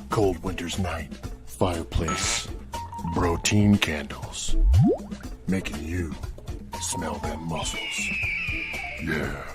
Cold winter's night, fireplace, protein candles, making you smell them muscles. Yeah.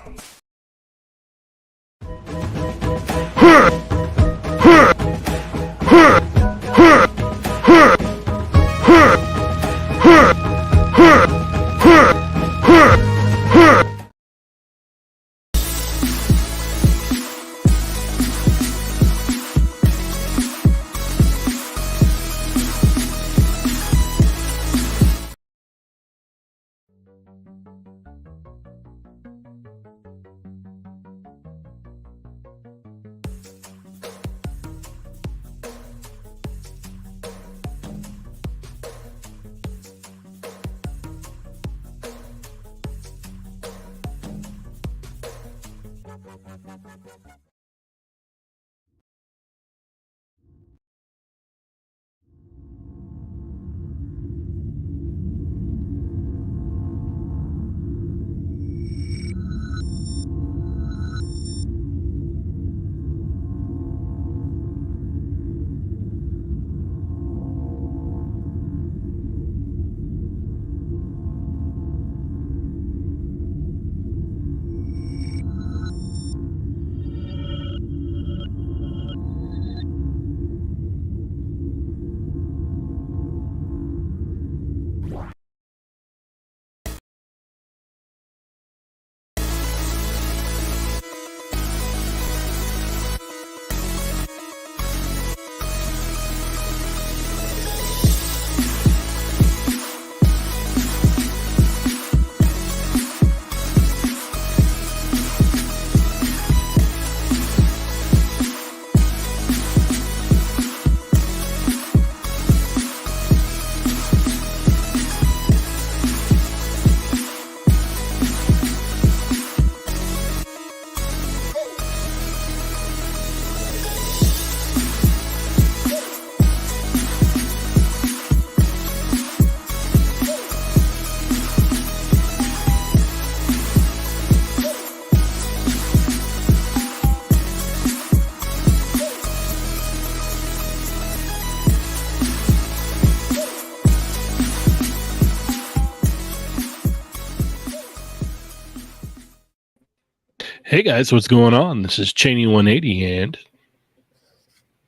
Hey guys, what's going on? This is Cheynee180 and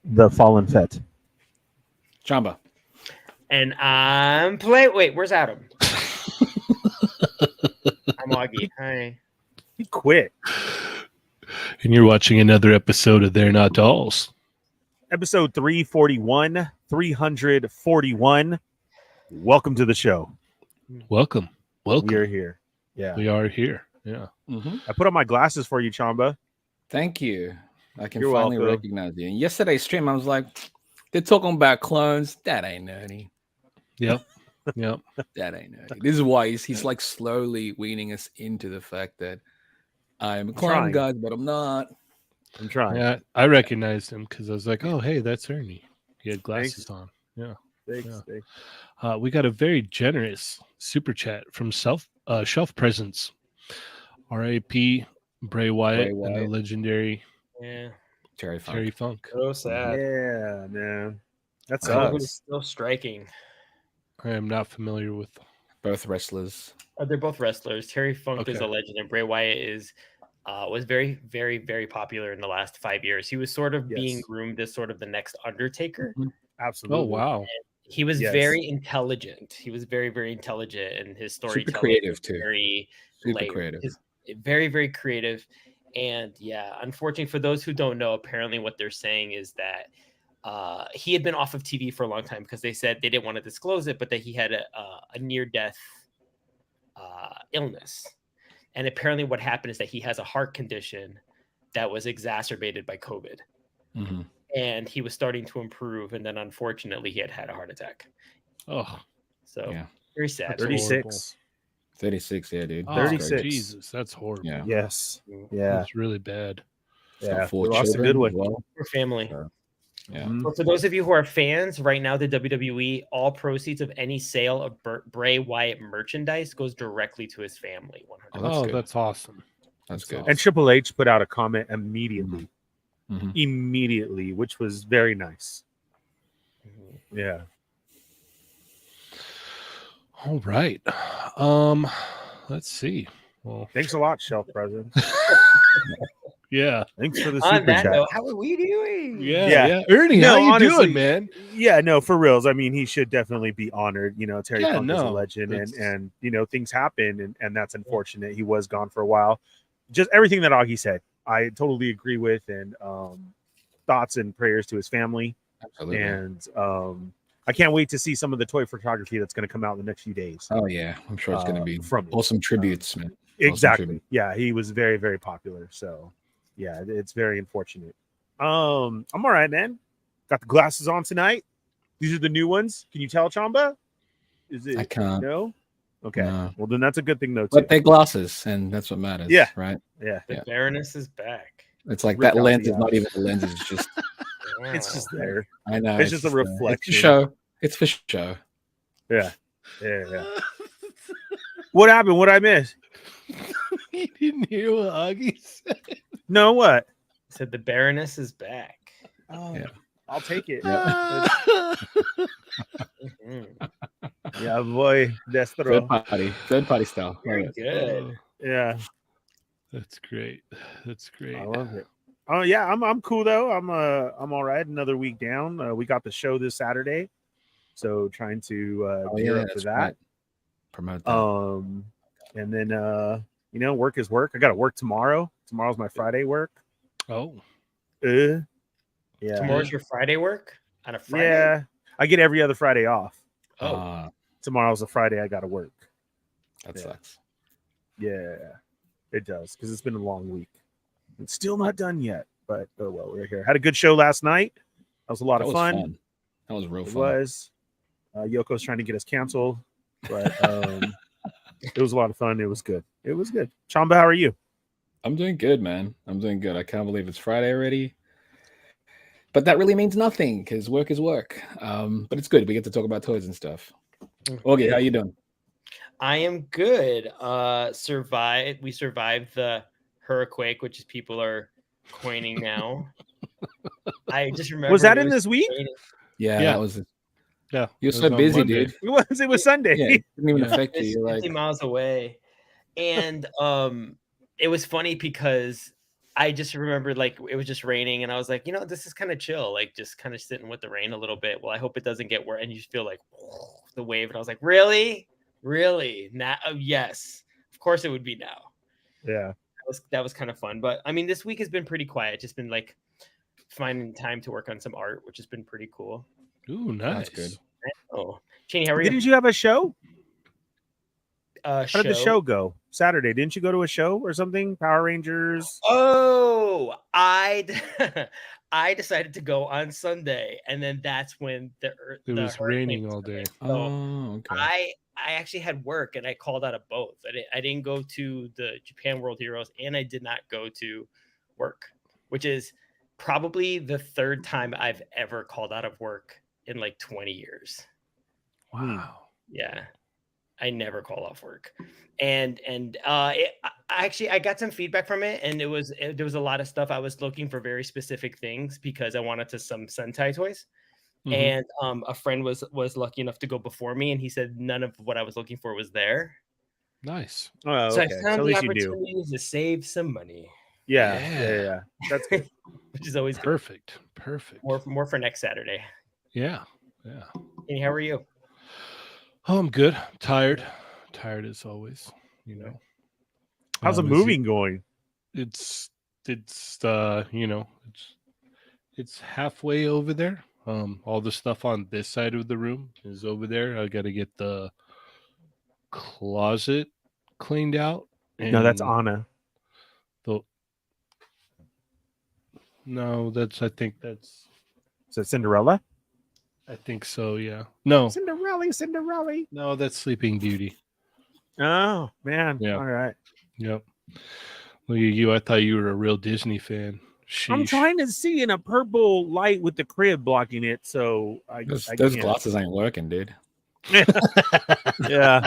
the Fallen Fett. Chamba. And I'm Wait, where's Adam? I'm Augie. Hi. He quit. And you're watching another episode of They're Not Dolls. Episode 341. 341. Welcome to the show. Welcome. We are here. Yeah. We are here. Yeah. Mm-hmm. I put on my glasses for you, Chamba. Thank you. I can You're finally welcome. recognize you. And yesterday's stream, I was like, they're talking about clones. That ain't nerdy. Yep. Yep. That ain't nerdy. This is why he's like slowly weaning us into the fact that I'm a clone, guys, but I'm not. I'm trying. Yeah, I recognized him because I was like, oh, hey, that's Ernie. He had glasses on. Yeah. Thanks. We got a very generous super chat from Shelf Presence. R.A.P. Bray Wyatt and the legendary Terry Funk. So sad. Yeah, man. That's It us. was still striking. I am not familiar with. Both wrestlers. They're both wrestlers. Terry Funk is Okay. a legend, and Bray Wyatt was very, very, very popular in the last 5 years. He was sort of being groomed as sort of the next Undertaker. Absolutely. Oh wow. He was very intelligent. He was very, very intelligent, and his storytelling Super creative too. very Super layered. creative. Very, very creative. And yeah, unfortunately, for those who don't know, apparently what they're saying is that he had been off of TV for a long time because they said they didn't want to disclose it, but that he had a near-death illness. And apparently what happened is that he has a heart condition that was exacerbated by COVID. Mm-hmm. And he was starting to improve. And then unfortunately, he had a heart attack. Oh, So very sad. 36. 36, yeah, dude. oh 36. Jesus, that's horrible. Yeah. Yes. Yeah. That's really bad. He's got Yeah. 4 We lost a children good one. as well. For family. Yeah. Mhm. But for those of you who are fans, right now the WWE, all proceeds of any sale of Bray Wyatt merchandise goes directly to his family. 100%. Oh, that's Oh, good. that's awesome. That's good. And Triple H put out a comment immediately. Mhm. Immediately, which was very nice. Mhm. Yeah. All right. Let's see. Well, Thanks a lot, Shelf President. yeah. Thanks for the On super that chat. note, how are we doing? Yeah. Ernie, No, how you honestly, doing, man? Yeah, no, for reals. I mean, he should definitely be honored. You know, Terry Yeah, Funk is a no, legend, that's- and you know, things happen, and that's unfortunate. He was gone for a while. Just everything that Augie said, I totally agree with, and thoughts and prayers to his family. Absolutely. And I can't wait to see some of the toy photography that's going to come out in the next few days. Oh yeah, I'm sure it's going to be from awesome tributes, man. exactly. tribute. Yeah, he was very, very popular. So yeah, it's very unfortunate. I'm all right, man. Got the glasses on tonight. These are the new ones. Can you tell, Chamba? Is it I can't. no? Okay. No. Well, then that's a good thing, though. Too. But they're glasses, and that's what matters. Yeah. Right. Yeah. The Baroness is back. It's like Ripped that out lens the is not even a lens. It's just. It's just there. I know. It's just a there. reflection. It's for show. It's for show. Yeah. Yeah. What happened? What I miss? You didn't hear what Augie said? No, what? Said the Baroness is back. Oh, Yeah. I'll take it. Mhm. Yeah, boy. Destro. Third party style. Very Love it. good. Yeah. That's great. That's great. I love it. Oh yeah, I'm cool though. I'm all right. Another week down. We got the show this Saturday, so trying to gear up for that's that. right. Promote that. And then you know, work is work. I got to work tomorrow. Tomorrow's my Friday work. Oh, Yeah. Tomorrow's your Friday work? On a Friday? Yeah. I get every other Friday off. Oh, Tomorrow's a Friday. I got to work. That yeah. sucks. Yeah, it does because it's been a long week. It's still not done yet, but oh well, we're here. Had a good show last night. That was a lot That of was fun. That was real It fun. was. Yoko's trying to get us canceled, but it was a lot of fun. It was good. It was good. Chamba, how are you? I'm doing good, man. I'm doing good. I can't believe it's Friday already. But that really means nothing because work is work. But it's good. We get to talk about toys and stuff. Okay, how you doing? I am good. We survived the hurricane, which is people are coining now. I just remember. Was that in this week? Yeah, Yeah. that was. yeah. You're it so was on busy, Monday. dude. It was Sunday. Yeah, it didn't even Yeah. affect you. It's You're 50 like, miles away, and it was funny because I just remembered like it was just raining, and I was like, you know, this is kind of chill, like just kind of sitting with the rain a little bit. Well, I hope it doesn't get worse, and you just feel like the wave, and I was like, really now? Yes, of course it would be now. Yeah. That was kind of fun, but I mean, this week has been pretty quiet. Just been like finding time to work on some art, which has been pretty cool. Ooh, nice. That's good. Oh, Cheynee, how are you? Didn't you have a show? How Show? did the show go? Saturday. Didn't you go to a show or something? Power Rangers. Oh, I decided to go on Sunday, and then that's when It the was hurricane raining was all day. coming. So Oh, okay. I actually had work, and I called out of both. I didn't go to the Japan World Heroes, and I did not go to work, which is probably the third time I've ever called out of work in like 20 years. Wow. Yeah, I never call off work, and I got some feedback from it, and there was a lot of stuff. I was looking for very specific things because I wanted some Sentai toys, and a friend was lucky enough to go before me, and he said none of what I was looking for was there. Nice. Oh, So okay. I found at the least you knew. opportunity to save some money, Yeah. That's good. which is always good. Perfect. More for next Saturday. Yeah. And how are you? Oh, I'm good. Tired as always. You know. How's the moving going? It's it's halfway over there. All the stuff on this side of the room is over there. I got to get the closet cleaned out. No, that's Anna. No, I think that's. Is that Cinderella? I think so. Yeah. No. Cinderella. No, that's Sleeping Beauty. Oh man. Yeah. All right. Yep. Look at you. I thought you were a real Disney fan. Sheesh. I'm trying to see in a purple light with the crib blocking it, so Those can't. glasses ain't working, dude. Yeah.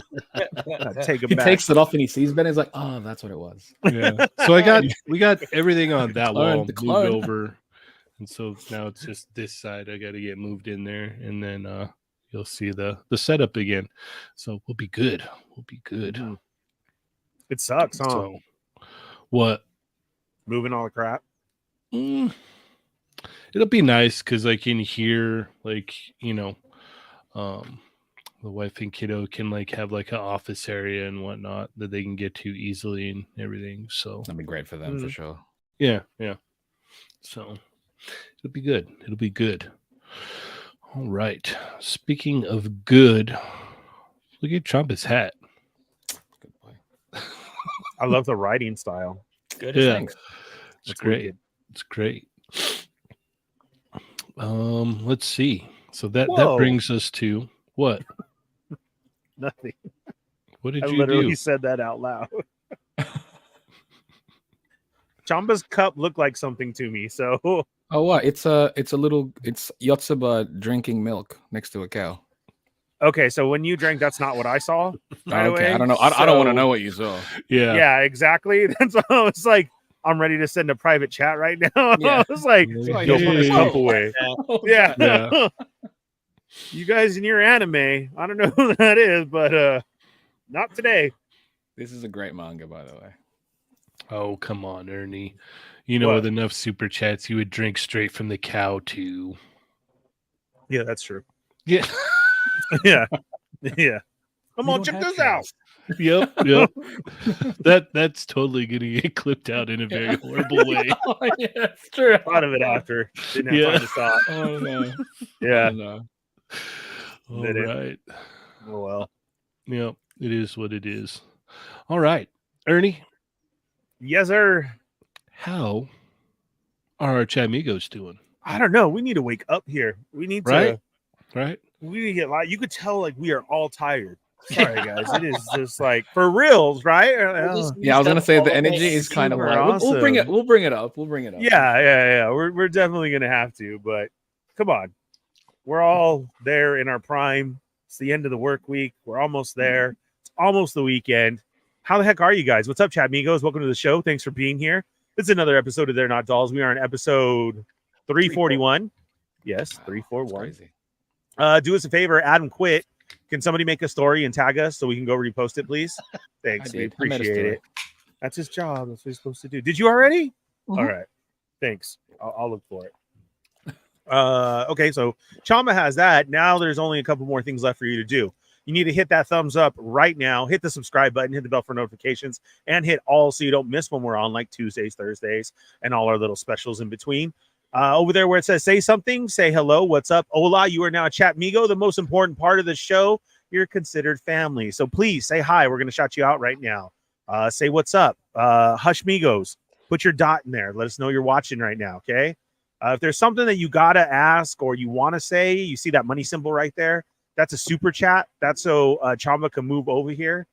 Take He it back. takes it off and he sees Ben. He's like, "Oh, that's what it was." Yeah. So we got everything on that wall moved over, and so now it's just this side. I got to get moved in there, and then you'll see the setup again. So we'll be good. It sucks, huh? So what? Moving all the crap. It'll be nice because I can hear the wife and kiddo can have an office area and whatnot that they can get to easily and everything. So That'd be great for them for sure. yeah. So it'll be good. All right. Speaking of good, look at Champa's hat. Good boy. I love the writing style. Good. Yeah. Thanks. It's great. It's great. Let's see. So that brings us to what? Nothing. What did I you literally do? said that out loud. Chamba's cup looked like something to me, so Oh, what? It's Yotsuba drinking milk next to a cow. okay. So when you drank, that's not what I saw. Right Okay, away. I don't know. I don't want to know what you saw. Yeah. Exactly. That's why I was like, I'm ready to send a private chat right now. Yeah. I was like, Yeah. yo, put this cup away. Yeah. Yeah. You guys in your anime, I don't know who that is, but not today. This is a great manga, by the way. Oh, come on, Ernie. You know, What? with enough super chats, you would drink straight from the cow too. Yeah, that's true. Yeah. Yeah. Come We on, don't check have this cows. Yep. That's totally gonna get clipped out in a very horrible way. Oh, yeah, it's true. out. Thought of it after. Didn't have Yeah. time to stop. Oh no. Yeah. Oh, no. All Did it. right. Oh well. Yep. It is what it is. All right. Ernie, Yes, sir. how are our Chamigos doing? I don't know. We need to wake up here. We need Right? to. Right? We need to get live. You could tell like we are all tired. Sorry, guys. It is just like for reals, right? Yeah, I was gonna say the energy is kind of super like we'll bring it. awesome. We'll bring it up. We'll bring it up. Yeah. We're definitely gonna have to, but come on. We're all there in our prime. It's the end of the work week. We're almost there. It's almost the weekend. How the heck are you guys? What's up, Chat Migos? Welcome to the show. Thanks for being here. This is another episode of They're Not Dolls. We are on episode 341. Yes, 341. Crazy. Do us a favor, Adam quit. Can somebody make a story and tag us so we can go repost it, please? Thanks. We I made a appreciate story. it. That's his job. That's what he's supposed to do. Did you already? Mhm. All right. Thanks. I'll look for it. Okay, so Chamba has that. Now there's only a couple more things left for you to do. You need to hit that thumbs up right now, hit the subscribe button, hit the bell for notifications, and hit all so you don't miss when we're on, like Tuesdays, Thursdays, and all our little specials in between. Over there where it says say something, say hello, what's up? Hola, you are now a Chat Migo, the most important part of the show. You're considered family. So please say hi. We're going to shout you out right now. Say what's up. Hush Migos. Put your dot in there. Let us know you're watching right now, okay? If there's something that you got to ask or you want to say, you see that money symbol right there? That's a super chat. That's so Chamba can move over here.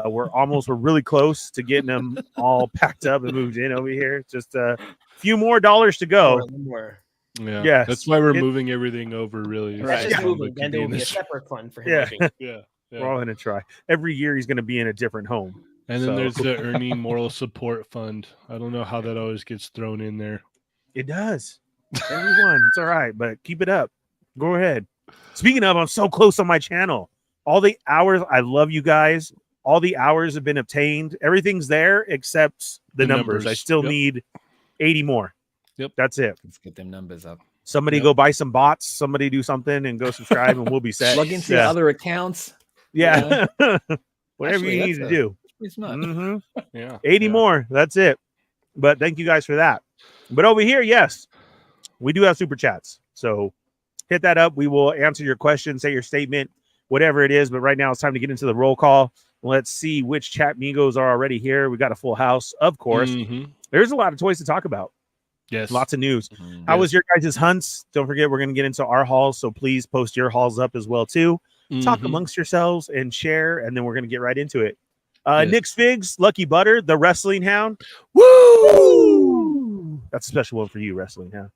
We're really close to getting them all packed up and moved in over here. Just a few more dollars to go. More. Yeah. Yes. That's why we're moving everything over, really. That's Right. just So moving. it Then could there be will in be a this- separate fund for him. Yeah. moving. Yeah. We're all going to try. Every year he's going to be in a different home. And then So- there's the Ernie Moral Support Fund. I don't know how that always gets thrown in there. It does. Everyone. It's all right, but keep it up. Go ahead. Speaking of, I'm so close on my channel. All the hours, I love you guys. All the hours have been obtained. Everything's there except the numbers. I still need 80 more. Yep. That's it. Let's get them numbers up. Somebody go buy some bots. Somebody do something and go subscribe and we'll be set. Plug into your other accounts. Yeah. Whatever you need to do. Pretty smart. Yeah. 80 more. That's it. But thank you guys for that. But over here, yes, we do have super chats. So hit that up. We will answer your question, say your statement, whatever it is. But right now it's time to get into the roll call. Let's see which chat migos are already here. We got a full house, of course. There's a lot of toys to talk about. Yes. Lots of news. How was your guys' hunts? Don't forget, we're going to get into our hauls. So please post your hauls up as well, too. Talk amongst yourselves and share. And then we're going to get right into it. Nick's Figs, Lucky Butter, the Wrestling Hound. Woo! That's a special one for you, Wrestling Hound.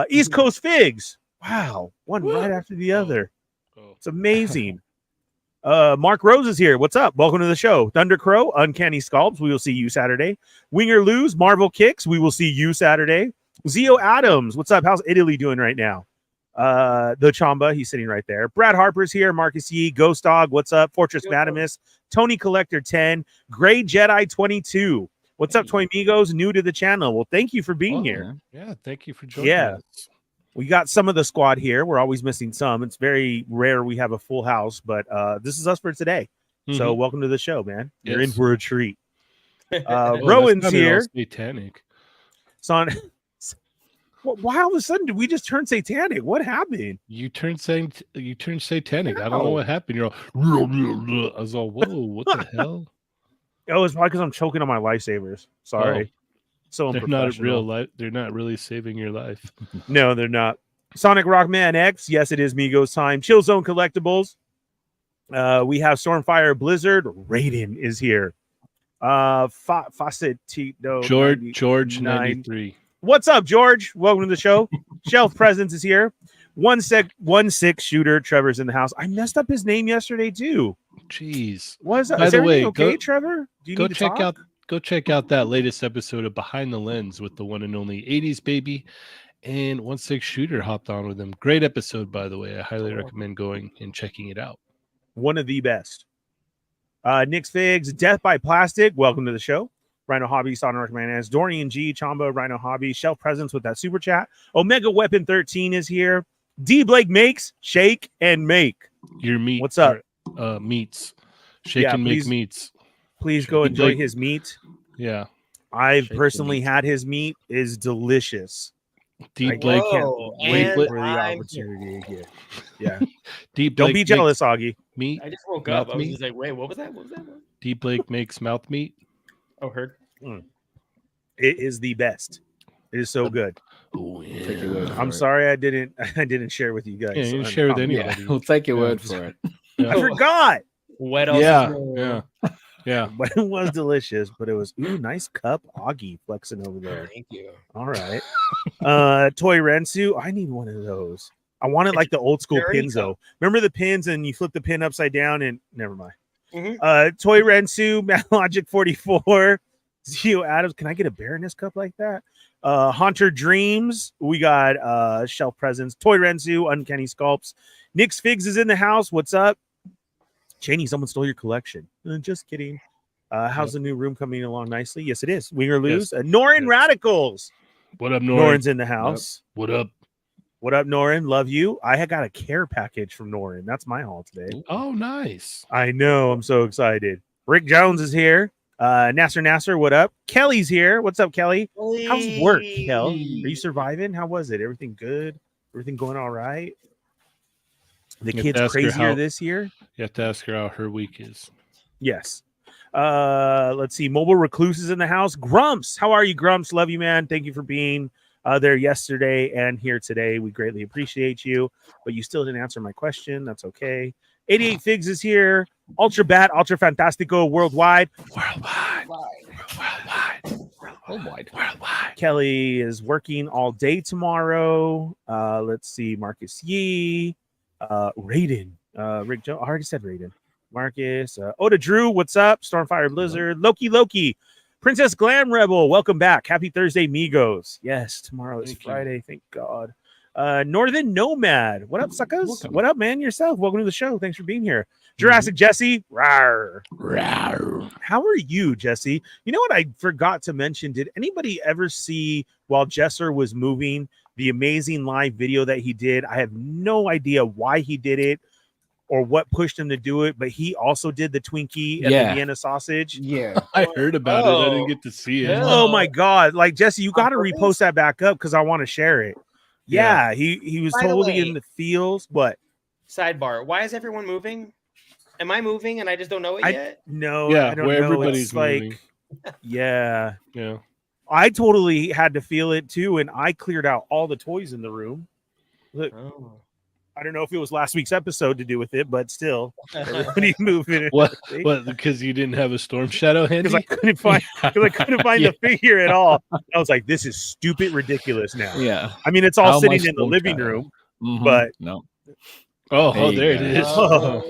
East Coast Figs. Wow. One right after the other. It's amazing. Mark Rose is here. What's up? Welcome to the show. Thunder Crow, Uncanny Sculpts. We will see you Saturday. Winger Lose, Marvel Kicks. We will see you Saturday. Zio Adams. What's up? How's Italy doing right now? The Chamba. He's sitting right there. Brad Harper's here. Marcus Yee. Ghost Dog. What's up? Fortress Madamus. Tony Collector 10. Gray Jedi 22. What's up, Toy Migos? New to the channel. Well, thank you for being here. Yeah, thank you for joining us. We got some of the squad here. We're always missing some. It's very rare we have a full house, but this is us for today. So welcome to the show, man. You're in for a treat. Rowan's here. Satanic. Son, why all of a sudden did we just turn satanic? What happened? You turned satanic. I don't know what happened. You're all, I was all, whoa, what the hell? Oh, it's probably because I'm choking on my lifesavers. Sorry. So they're not real life. They're not really saving your life. No, they're not. Sonic Rockman X. Yes, it is Migos time. Chill Zone Collectibles. We have Stormfire Blizzard. Raiden is here. Facetito. George 93. What's up, George? Welcome to the show. Shelf Presence is here. 1-6 shooter. Trevor's in the house. I messed up his name yesterday too. Jeez. What is that? By the way, okay, Trevor? Do you go need to check talk? out. Go check out that latest episode of Behind the Lens with the one and only 80s baby, and 1-6 shooter hopped on with him. Great episode, by the way. I highly recommend going and checking it out. One of the best. Nick's Figs, Death by Plastic. Welcome to the show. Rhino Hobby, Sonic Manaz, Dorian G, Chamba, Rhino Hobby, Shelf Presence with that super chat. Omega Weapon 13 is here. D Blake makes shake and make Your meat. What's up? Meats. Shake and make meats. Please go enjoy his meat. Yeah. I've personally had his meat. Is delicious. Deep Blake can't wait for the opportunity again. Yeah. Deep Don't be jealous, Augie. Meat. I just woke up. I was just like, wait, what was that? What was that? Deep Blake makes mouth meat. Oh, heard. It is the best. It is so good. Oh, yeah. I'm sorry I didn't share with you guys. Yeah, you didn't share with anybody. Yeah, we'll take your word for it. I forgot. What else? Yeah. But it was delicious. But it was nice cup. Augie flexing over there. Thank you. All right. Toy Rensu. I need one of those. I wanted like the old school pins though. Remember the pins and you flip the pin upside down and never mind. Toy Rensu, Logic 44, Zio Adams. Can I get a Baroness cup like that? Haunter Dreams. We got Shelf Presence. Toy Rensu, Uncanny Sculpts. Nick's Figs is in the house. What's up? Cheynee, someone stole your collection. Just kidding. How's the new room coming along nicely? Yes, it is. Win or lose. Yes. Norin Radicals. What up, Norin? Norin's in the house. What up? What up, Norin? Love you. I had got a care package from Norin. That's my haul today. Oh, nice. I know. I'm so excited. Rick Jones is here. Nasser, what up? Kelly's here. What's up, Kelly? How's work, Kel? Are you surviving? How was it? Everything good? Everything going all right? The kid's crazier this year. You have to ask her how her week is. Yes. Let's see. Mobile Recluse is in the house. Grumps. How are you, Grumps? Love you, man. Thank you for being there yesterday and here today. We greatly appreciate you, but you still didn't answer my question. That's okay. 88 Figs is here. Ultra Bat, Ultra Fantastico, Worldwide. Kelly is working all day tomorrow. Let's see. Marcus Yee. Raiden. Rick Jones. I already said Raiden. Marcus. Oda Drew, what's up? Stormfire Blizzard. Loki. Princess Glam Rebel, welcome back. Happy Thursday, Migos. Yes, tomorrow is Friday. Thank God. Northern Nomad. What up, suckers? Welcome. What up, man? Yourself. Welcome to the show. Thanks for being here. Jurassic Jesse. Rawr. Rawr. How are you, Jesse? You know what I forgot to mention? Did anybody ever see while Jesser was moving the amazing live video that he did? I have no idea why he did it or what pushed him to do it, but he also did the Twinkie and the Vienna sausage. Yeah. I heard about it. I didn't get to see it. Yeah. Oh my god! Like Jesse, you got to repost that back up because I want to share it. Yeah, he was By the totally way- in the feels. What? Sidebar: why is everyone moving? Am I moving and I just don't know it yet? No, Yeah, I don't where know. everybody's It's like, moving. yeah, Yeah. I totally had to feel it too, and I cleared out all the toys in the room. Look, Oh. I don't know if it was last week's episode to do with it, but still, everybody moving. What? Because you didn't have a Storm Shadow handy? Because I couldn't find the figure at all. I was like, this is stupid, ridiculous now. Yeah. I mean, it's all How sitting much in the Storm living Shadow? room, Mhm. but no. Oh, There there you it go. is.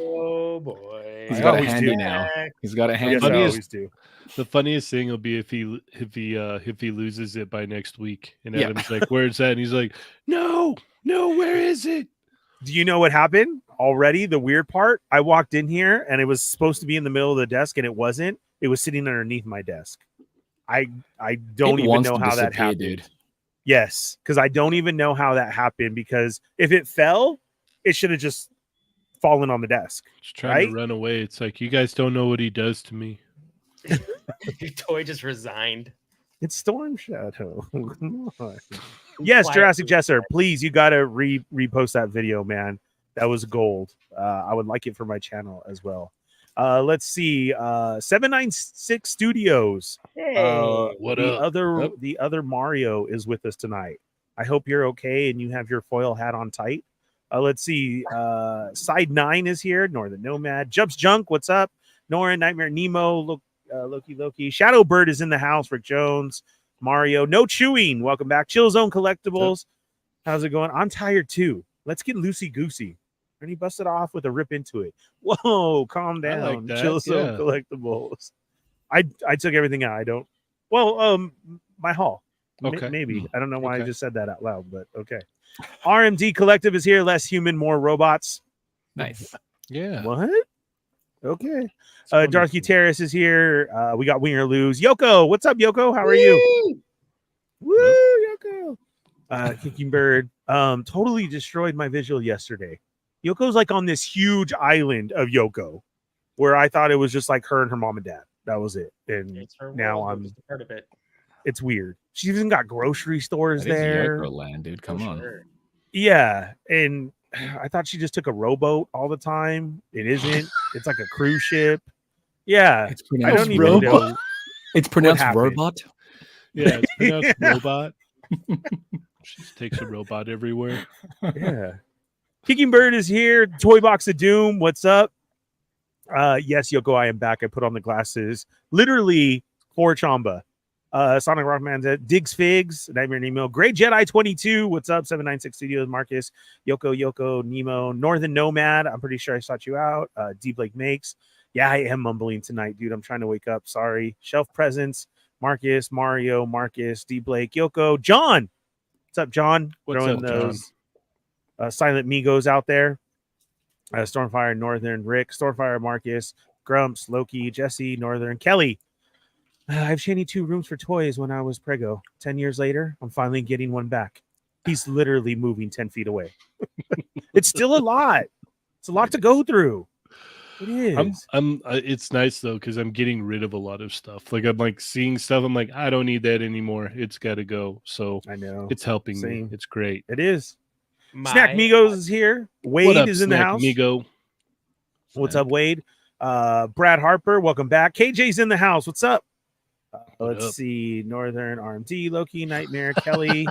Oh boy! He's I got it always handy do. now. He's got it I handy. guess I Funniest- always do. The funniest thing will be if he loses it by next week, and Yeah. Adam's like, "Where's that?" And he's like, "No, where is it?" Do you know what happened already? The weird part, I walked in here and it was supposed to be in the middle of the desk and it wasn't. It was sitting underneath my desk. I don't It even wants know to how that disappear, happened. dude. Yes, because I don't even know how that happened, because if it fell, it should have just fallen on the desk. Just trying Right? to run away. It's like, you guys don't know what he does to me. Your toy just resigned. It's Storm Shadow. Come on. Yes, Jurassic Jesser, please, you gotta repost that video, man. That was gold. I would like it for my channel as well. Let's see. 796 Studios. Hey, What the up? other Yep. the other Mario is with us tonight. I hope you're okay and you have your foil hat on tight. Let's see. Side 9 is here. Northern Nomad. Jumps Junk, what's up? Norin, Nightmare Nemo, Loki. Shadowbird is in the house. Rick Jones, Mario. No Chewing, welcome back. Chill Zone Collectibles. How's it going? I'm tired too. Let's get loosey goosey. And he busted off with a rip into it. Whoa, calm I down. like that, Chill Zone yeah. Collectibles. I took everything out. I don't. Well, my haul. Okay. Maybe. I don't know why I Okay. just said that out loud, but okay. RMD Collective is here. Less human, more robots. Nice. Yeah. What? Okay. It's wonderful. Darky Terrace is here. We got Wing or Lose. Yoko, what's up, Yoko? How are you? Woo, Yoko. Kicking Bird. Totally destroyed my visual yesterday. Yoko's like on this huge island of Yoko, where I thought it was just like her and her mom and dad. That was it. And it's her now world, I'm- just a part of it. it's weird. She even got grocery stores That is there. Yoko land, dude. Come For on. sure. Yeah, and I thought she just took a rowboat all the time. It isn't. It's like a cruise ship. Yeah, It's I pronounced don't even robot. know. It's pronounced happened. robot. Yeah, it's pronounced Yeah. robot. She just takes a robot everywhere. Yeah, Kicking Bird is here. Toy Box of Doom. What's up? Yes, Yoko, I am back. I put on the glasses literally for Chamba. Sonic Rockman, Diggs Figs, Nightmare Nemo, Great Jedi 22. What's up? 796 Studios, Marcus, Yoko, Nemo, Northern Nomad. I'm pretty sure I sought you out. D Blake Makes. Yeah, I am mumbling tonight, dude. I'm trying to wake up. Sorry. Shelf Presence, Marcus, Mario, Marcus, D Blake, Yoko, John. What's up, John? What's Throwing up, John? those Silent Migos out there. Stormfire, Northern, Rick, Stormfire, Marcus, Grumps, Loki, Jesse, Northern, Kelly. I've Cheynee 2 rooms for toys when I was prego. 10 years later, I'm finally getting one back. He's literally moving 10 feet away. It's still a lot. It's a lot to go through. It is. It's nice though, because I'm getting rid of a lot of stuff. Like, I'm like seeing stuff. I'm like, I don't need that anymore. It's got to go. So I know. it's helping Same. me. It's great. It is. Snack Migos is here. Wade What up, is in the Snack house. Migo? What's up, Wade? Brad Harper, welcome back. KJ's in the house. What's up? What Let's up? see. Northern RMD, Loki, Nightmare, Kelly.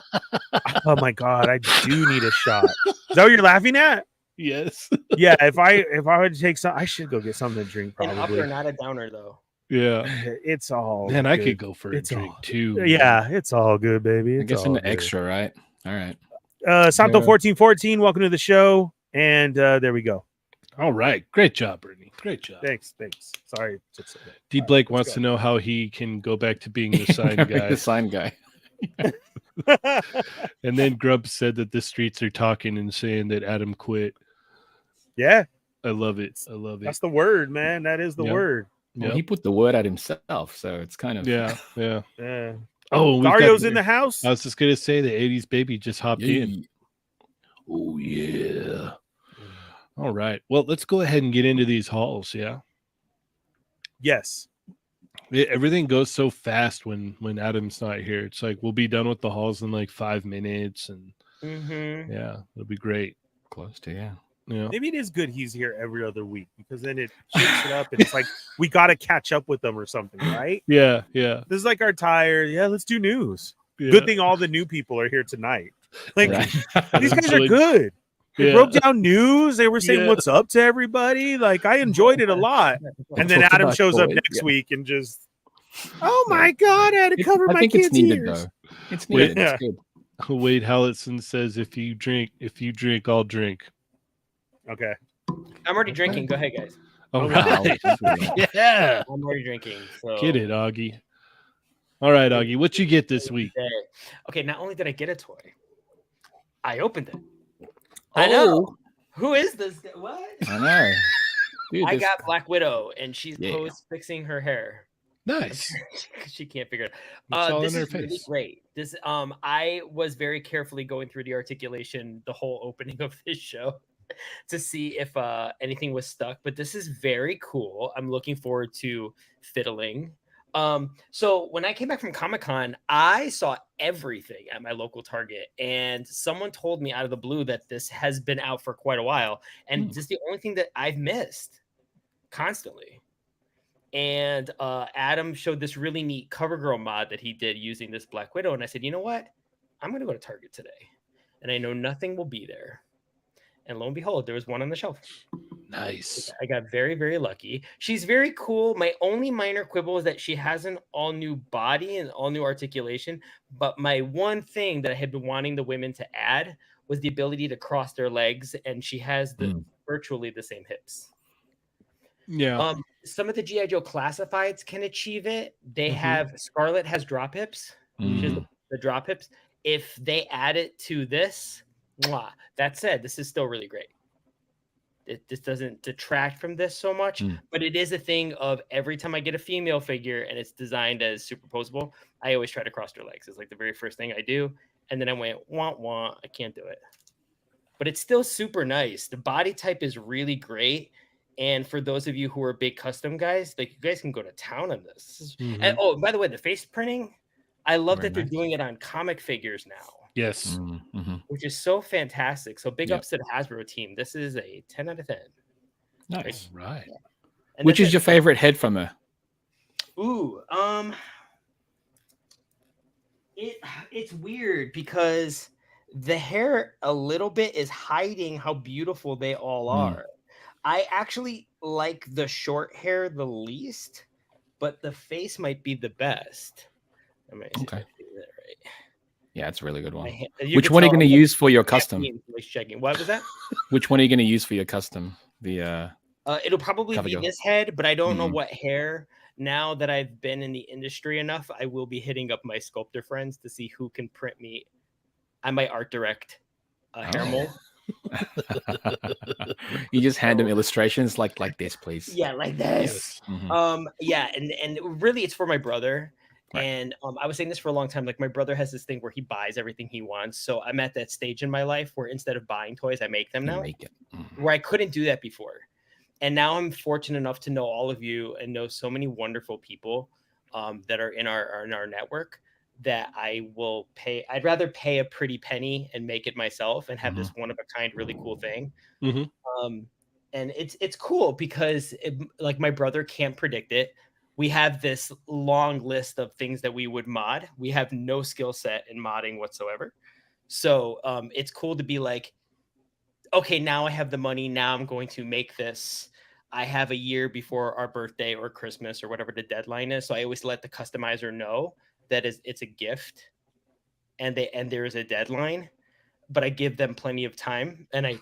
Oh my god, I do need a shot. Is that what you're laughing at? Yes. Yeah, if I were to take some, I should go get something to drink. An Probably. upper, not a downer, though. Yeah. It's all Man, I good. could go for a It's drink all- too. Yeah, it's all good, baby. I It's guess all an good. extra, right? All right. Santo Yeah. 1414, welcome to the show. And there we go. All right. Great job, Brittany. Great job. Thanks. Sorry. D Blake let's wants go. to know how he can go back to being the sign guy. The sign guy. And then Grub said that the streets are talking and saying that Adam quit. Yeah, I love it. I love it. that's the word, man. That is the word. Well, he put the word out himself, so it's kind of yeah. Yeah. Oh, Dario's in the house. I was just gonna say the '80s baby just hopped in. Oh yeah. All right. Well, let's go ahead and get into these hauls. Yeah. Yes. Everything goes so fast when Adam's not here. It's like we'll be done with the hauls in like 5 minutes, and yeah, it'll be great. Close to yeah. Maybe it is good he's here every other week because then it shakes it up and it's like we got to catch up with them or something, right? Yeah. This is like our tired. Yeah, let's do news. Yeah. Good thing all the new people are here tonight. Like these guys are Like, good. They broke down news. They were saying what's up to everybody. Like I enjoyed it a lot. And then Adam shows up next week and just, oh my God, I had to cover my kids' ears. It's needed. It's good. Wade Hallison says, if you drink, I'll drink. Okay. I'm already drinking. Go ahead, guys. All right. Yeah. I'm already drinking. So. Get it, Augie. All right, Augie. What you get this week? Okay, not only did I get a toy, I opened it. I know. Who is this guy? What? I know. Dude, I got Black Widow, and she's post fixing her hair. Nice. She can't figure it out. This is really great. This I was very carefully going through the articulation, the whole opening of this show, to see if anything was stuck. But this is very cool. I'm looking forward to fiddling. So when I came back from Comic-Con, I saw everything at my local Target, and someone told me out of the blue that this has been out for quite a while, and this is the only thing that I've missed constantly. And Adam showed this really neat CoverGirl mod that he did using this Black Widow, and I said, you know what? I'm going to go to Target today, and I know nothing will be there. And lo and behold, there was one on the shelf. Nice. I got very, very lucky. She's very cool. My only minor quibble is that she has an all new body and all new articulation. But my one thing that I had been wanting the women to add was the ability to cross their legs. And she has virtually the same hips. Yeah. Some of the G.I. Joe classifieds can achieve it. They have Scarlet has drop hips. She has the drop hips. If they add it to this, that said, this is still really great. This doesn't detract from this so much, but it is a thing of every time I get a female figure and it's designed as superposable, I always try to cross their legs. It's like the very first thing I do. And then I went, I can't do it. But it's still super nice. The body type is really great. And for those of you who are big custom guys, like you guys can go to town on this. And by the way, the face printing, I love that they're doing it on comic figures now. Yes. Which is so fantastic. So big ups to the Hasbro team. This is a 10 out of 10. Nice. Right. And which is your favorite head from her? Ooh, it's weird because the hair a little bit is hiding how beautiful they all are. I actually like the short hair the least, but the face might be the best. Okay. Right. Yeah, it's a really good one. Which one are you going to use for your custom? Checking. What was that? Which one are you going to use for your custom? The it'll probably be this head, but I don't know what hair. Now that I've been in the industry enough, I will be hitting up my sculptor friends to see who can print me. I might art direct a hair mold. You just hand them illustrations like this, please. Yeah, like this. Yeah, and really, it's for my brother. Right. And I was saying this for a long time. Like my brother has this thing where he buys everything he wants. So I'm at that stage in my life where instead of buying toys, I make them now. Make it. Where I couldn't do that before. And now I'm fortunate enough to know all of you and know so many wonderful people that are in our network that I will pay. I'd rather pay a pretty penny and make it myself and have this one of a kind, really cool thing. And it's cool because like my brother can't predict it. We have this long list of things that we would mod. We have no skill set in modding whatsoever. So it's cool to be like, okay, now I have the money. Now I'm going to make this. I have a year before our birthday or Christmas or whatever the deadline is. So I always let the customizer know that it's a gift and there is a deadline, but I give them plenty of time and I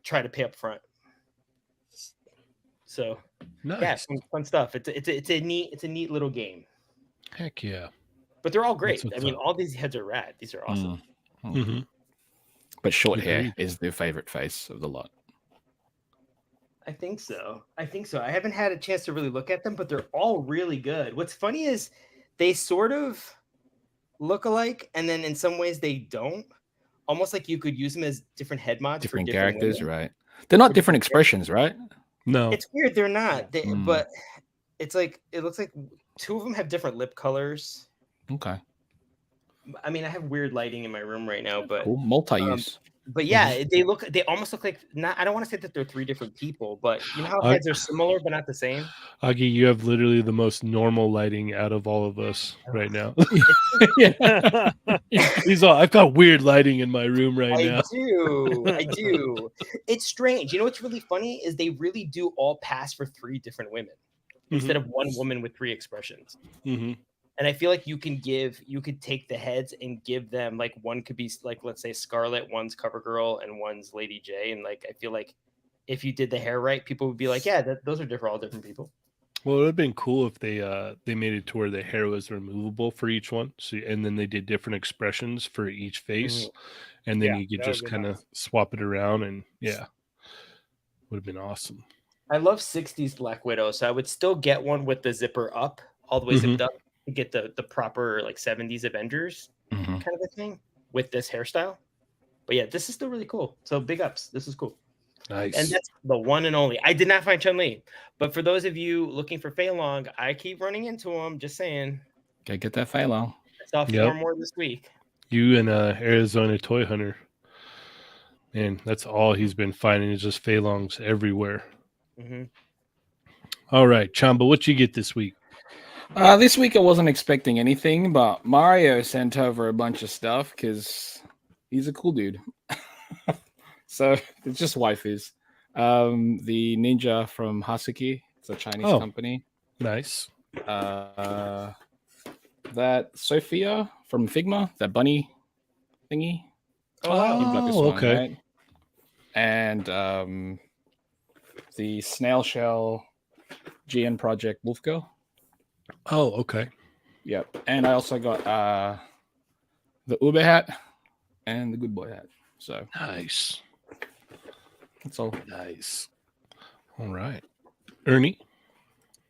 try to pay up front. So nice. Yeah, some fun stuff. It's a neat little game. Heck yeah. But they're all great. what's I mean, up. all these heads are rad. These are awesome. Mhm. But short hair Agreed. is the favorite face of the lot. I think so. I haven't had a chance to really look at them, but they're all really good. What's funny is they sort of look alike, and then in some ways they don't. Almost like you could use them as different head mods Different for characters, women. right? They're not different expressions, right? No. It's weird. They're not. Mm. But it's like it looks like two of them have different lip colors. Okay. I mean, I have weird lighting in my room right now, but Cool. Multi-use. but yeah, they almost look like not. I don't want to say that they're three different people, but you know how heads are similar but not the same. Augie, you have literally the most normal lighting out of all of us right now. Yeah. He's all, I've got weird lighting in my room right now. I do. It's strange. You know what's really funny is they really do all pass for three different women instead of one woman with three expressions. Mm-hmm. And I feel like you could take the heads and give them like one could be like, let's say Scarlet, one's CoverGirl, and one's Lady J. And like, I feel like if you did the hair right, people would be like, yeah, those are all different people. Well, it would have been cool if they made it to where the hair was removable for each one. So, and then they did different expressions for each face. And then Yeah, you could that would just be kind of nice. swap it around, and would have been awesome. I love 60s Black Widow, so I would still get one with the zipper up, all the way zipped up, to get the proper like 70s Avengers kind of a thing with this hairstyle. But yeah, this is still really cool. So big ups. This is cool. Nice. And that's the one and only. I did not find Chun-Li, but for those of you looking for Fei Long, I keep running into him. Just saying. Gotta get that Fei Long. I saw four more this week. You and Arizona Toy Hunter. Man, that's all he's been finding is just Fei Longs everywhere. All right, Chamba, what you get this week? This week I wasn't expecting anything, but Mario sent over a bunch of stuff because he's a cool dude. So it's just waifus. The ninja from Hasuki, it's a Chinese company. Nice. That Sophia from Figma, that bunny thingy. You've got this one, okay. right? And the snail shell GN Project Wolf Girl. Oh, okay. Yep. And I also got the Ube hat and the Good Boy hat. So nice. That's all. Nice. All right. Ernie?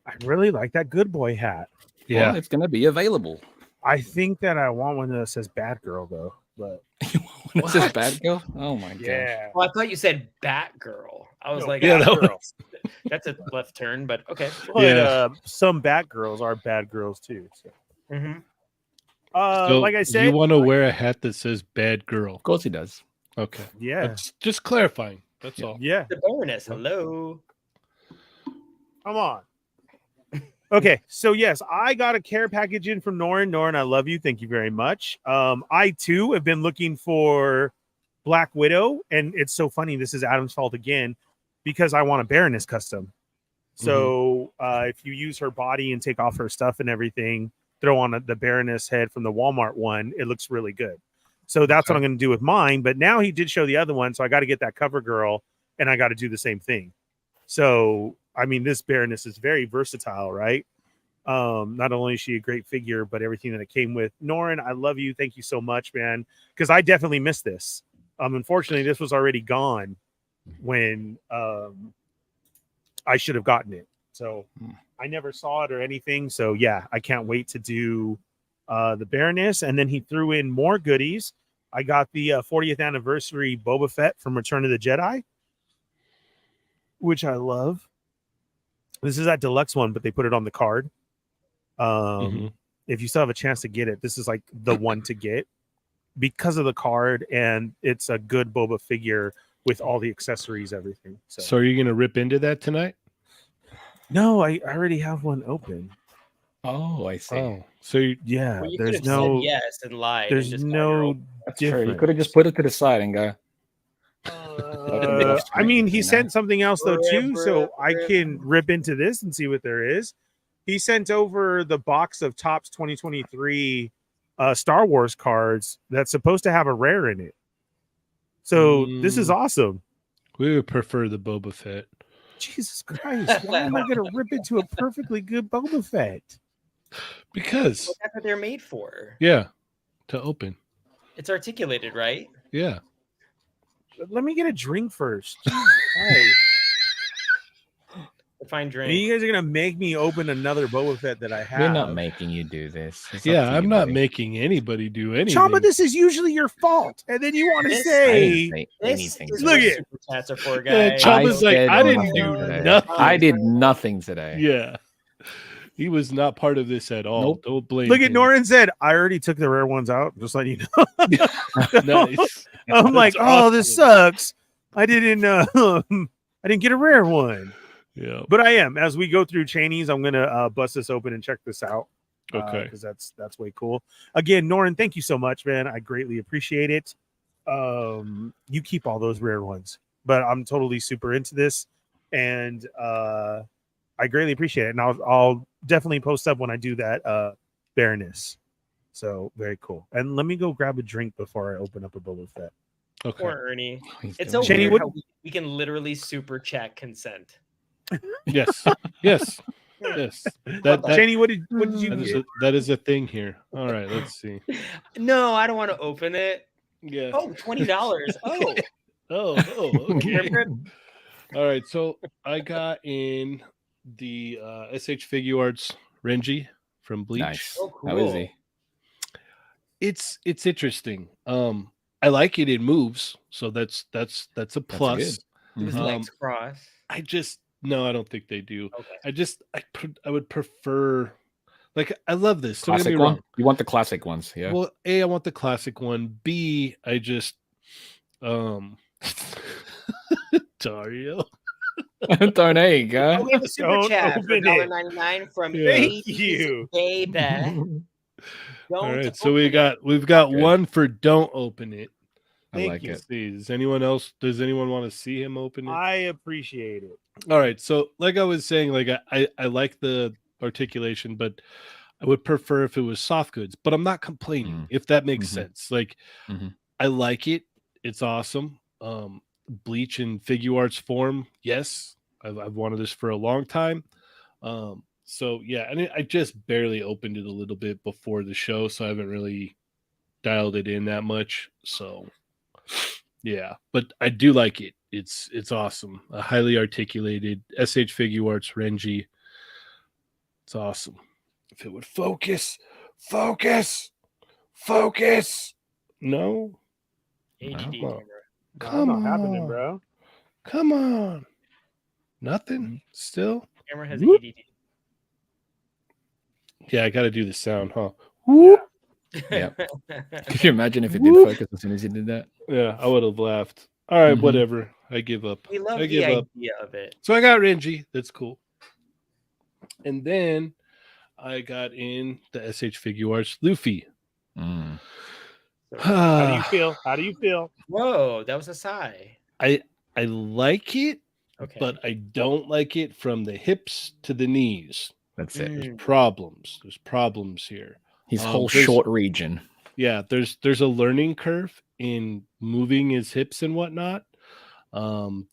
I really like that Good Boy hat. Yeah. Well, it's going to be available. I think that I want one that says Bad Girl, though. But when it says Bad Girl? Oh, my God. yeah. Well, I thought you said Batgirl. I was like, yeah, that's a left turn, but okay. But, some Batgirls are bad girls, too. So. So like I said, you want to wear a hat that says Bad Girl. Of course he does. Okay. Yeah. That's just clarifying. That's all. Yeah. The Baroness, hello. Come on. Okay, so yes, I got a care package in from Norin. Norin, I love you. Thank you very much. I too have been looking for Black Widow, and it's so funny. This is Adam's fault again because I want a Baroness custom. So if you use her body and take off her stuff and everything, throw on the Baroness head from the Walmart one, it looks really good. So that's what I'm going to do with mine. But now he did show the other one, so I got to get that CoverGirl, and I got to do the same thing. So I mean, this Baroness is very versatile, right? Not only is she a great figure, but everything that it came with. Norin, I love you. Thank you so much, man. Because I definitely missed this. Unfortunately, this was already gone when I should have gotten it. So I never saw it or anything. So yeah, I can't wait to do the Baroness. And then he threw in more goodies. I got the 40th anniversary Boba Fett from Return of the Jedi, which I love. This is that deluxe one, but they put it on the card. If you still have a chance to get it, this is like the one to get because of the card, and it's a good Boba figure with all the accessories, everything. So are you going to rip into that tonight? No, I already have one open. Oh, I see. Oh, so yeah, Well, you there's could have no said yes and lied. there's and just no That's true. You difference. could have just put it to the side and go. I mean, he You know? sent something else though too, so Rip. I can rip into this and see what there is. He sent over the box of Topps 2023 Star Wars cards that's supposed to have a rare in it. So this is awesome. we would prefer the Boba Fett. Jesus Christ! Why am I going to rip into a perfectly good Boba Fett? Because Well, that's what they're made for. yeah, to open. It's articulated, right? Yeah. Let me get a drink first. Jesus Christ. A fine And drink. you guys are gonna make me open another Boba Fett that I have. We're not making you do this. It's up Yeah, to I'm you, not buddy. making anybody do anything. Chamba, this is usually your fault, and then you want to This- I say, didn't say This anything. is Look what at- super chats are for, Yeah, guys. Chamba's like, said I didn't nothing do today. nothing. I did nothing today. Yeah. He was not part of this at all. Nope. Don't blame look at him. Norin said, I already took the rare ones out. Just letting you know. Nice. I'm like, That's oh, this awesome. sucks. I didn't get a rare one. Yeah. But I am. As we go through Cheyney's, I'm gonna bust this open and check this out. Okay. Because that's way cool. Again, Norin, thank you so much, man. I greatly appreciate it. You keep all those rare ones, but I'm totally super into this, and I greatly appreciate it. And I'll definitely post up when I do that Baroness. So very cool. And let me go grab a drink before I open up a Boba Fett. Okay. Poor Ernie. He's It's doing so Cheyney, weird what- how we can literally super chat consent. Yes. Yes. Yes. That Cheyney, what did you that is, get? that is a thing here. All right, let's see. No, I don't want to open it. Yeah. Oh, $20. Oh, Oh, okay. Rip. All right, so I got in the SH Figure Arts Renji from Bleach. Nice. Oh, How is cool. he? It's interesting. I like it. It moves, so that's a plus. good. Do his Um, legs cross. I just no, I don't think they do. Okay. I would prefer, like, I love this. Don't get me Classic wrong. one? You want the classic ones, yeah? Well, A, I want the classic one. B, I just Dario. There you go. Oh, we have a super Don't chat for open it. $1.99 from Yeah. Thank you. Baby. All right, so we've got Okay. one for don't open it. I Thank like you. it. See, does anyone want to see him open it? I appreciate it. All right, so like I was saying, like I like the articulation, but I would prefer if it was soft goods. But I'm not complaining, if that makes Mhm. sense. Like Mhm. I like it; it's awesome. Bleach in figure arts form, yes, I've wanted this for a long time. So yeah, and I just barely opened it a little bit before the show, so I haven't really dialed it in that much. So yeah, but I do like it. It's awesome. A highly articulated SH Figure Arts Renji. It's awesome. If it would focus. No, HD Wow. camera. come not happening, on. bro. Come on. Nothing. Still. Camera has Whoop. ADD. Yeah, I got to do the sound, huh? Yeah. Could you imagine if it did Whoop. focus as soon as you did that? Yeah, I would have laughed. All right, Mhm. whatever. I give up. We love I the give up. idea of it. So I got Renji. That's cool. And then I got in the SH Figure Arts Luffy. Mm. How do you feel? How do you feel? Whoa, that was a sigh. I like it, Okay. but I don't like it from the hips to the knees. That's it. Mm. There's problems here. His whole there's- short region. Yeah, there's a learning curve in moving his hips and whatnot.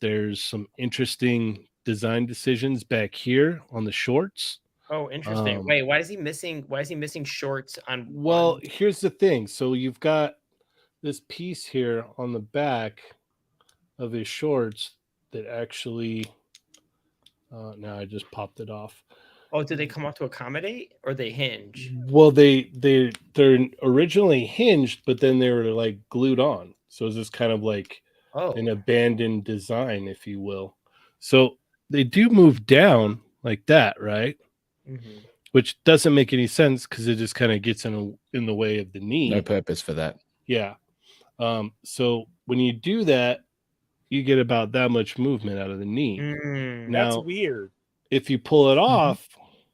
There's some interesting design decisions back here on the shorts. Oh, interesting. Um, Wait, why is he missing shorts on Well, on- here's the thing. So you've got this piece here on the back of his shorts that actually now I just popped it off. Oh, did they come off to accommodate or they hinge? Well, they're originally hinged, but then they were like glued on. So it's just kind of like Oh, an abandoned design, if you will. So they do move down like that, right? mhm. Which doesn't make any sense because it just kind of gets in the way of the knee. No purpose for that. Yeah. So when you do that, you get about that much movement out of the knee. Mm, That's Now, weird. if you pull it off,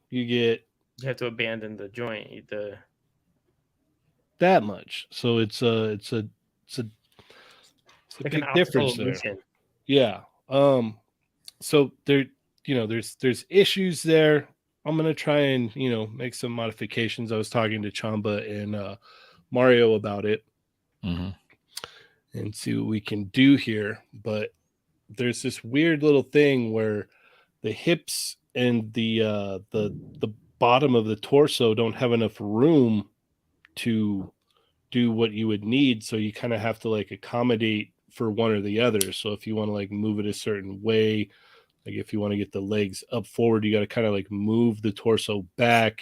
you get you have to abandon the joint. The that much. So it's a like big an difference optical there. illusion. Yeah. So there, there's issues there. I'm gonna try and make some modifications. I was talking to Chamba and Mario about it Mhm. and see what we can do here. But there's this weird little thing where the hips and the bottom of the torso don't have enough room to do what you would need. So you kind of have to like accommodate for one or the other. So if you want to like move it a certain way, like if you want to get the legs up forward, you got to kind of like move the torso back,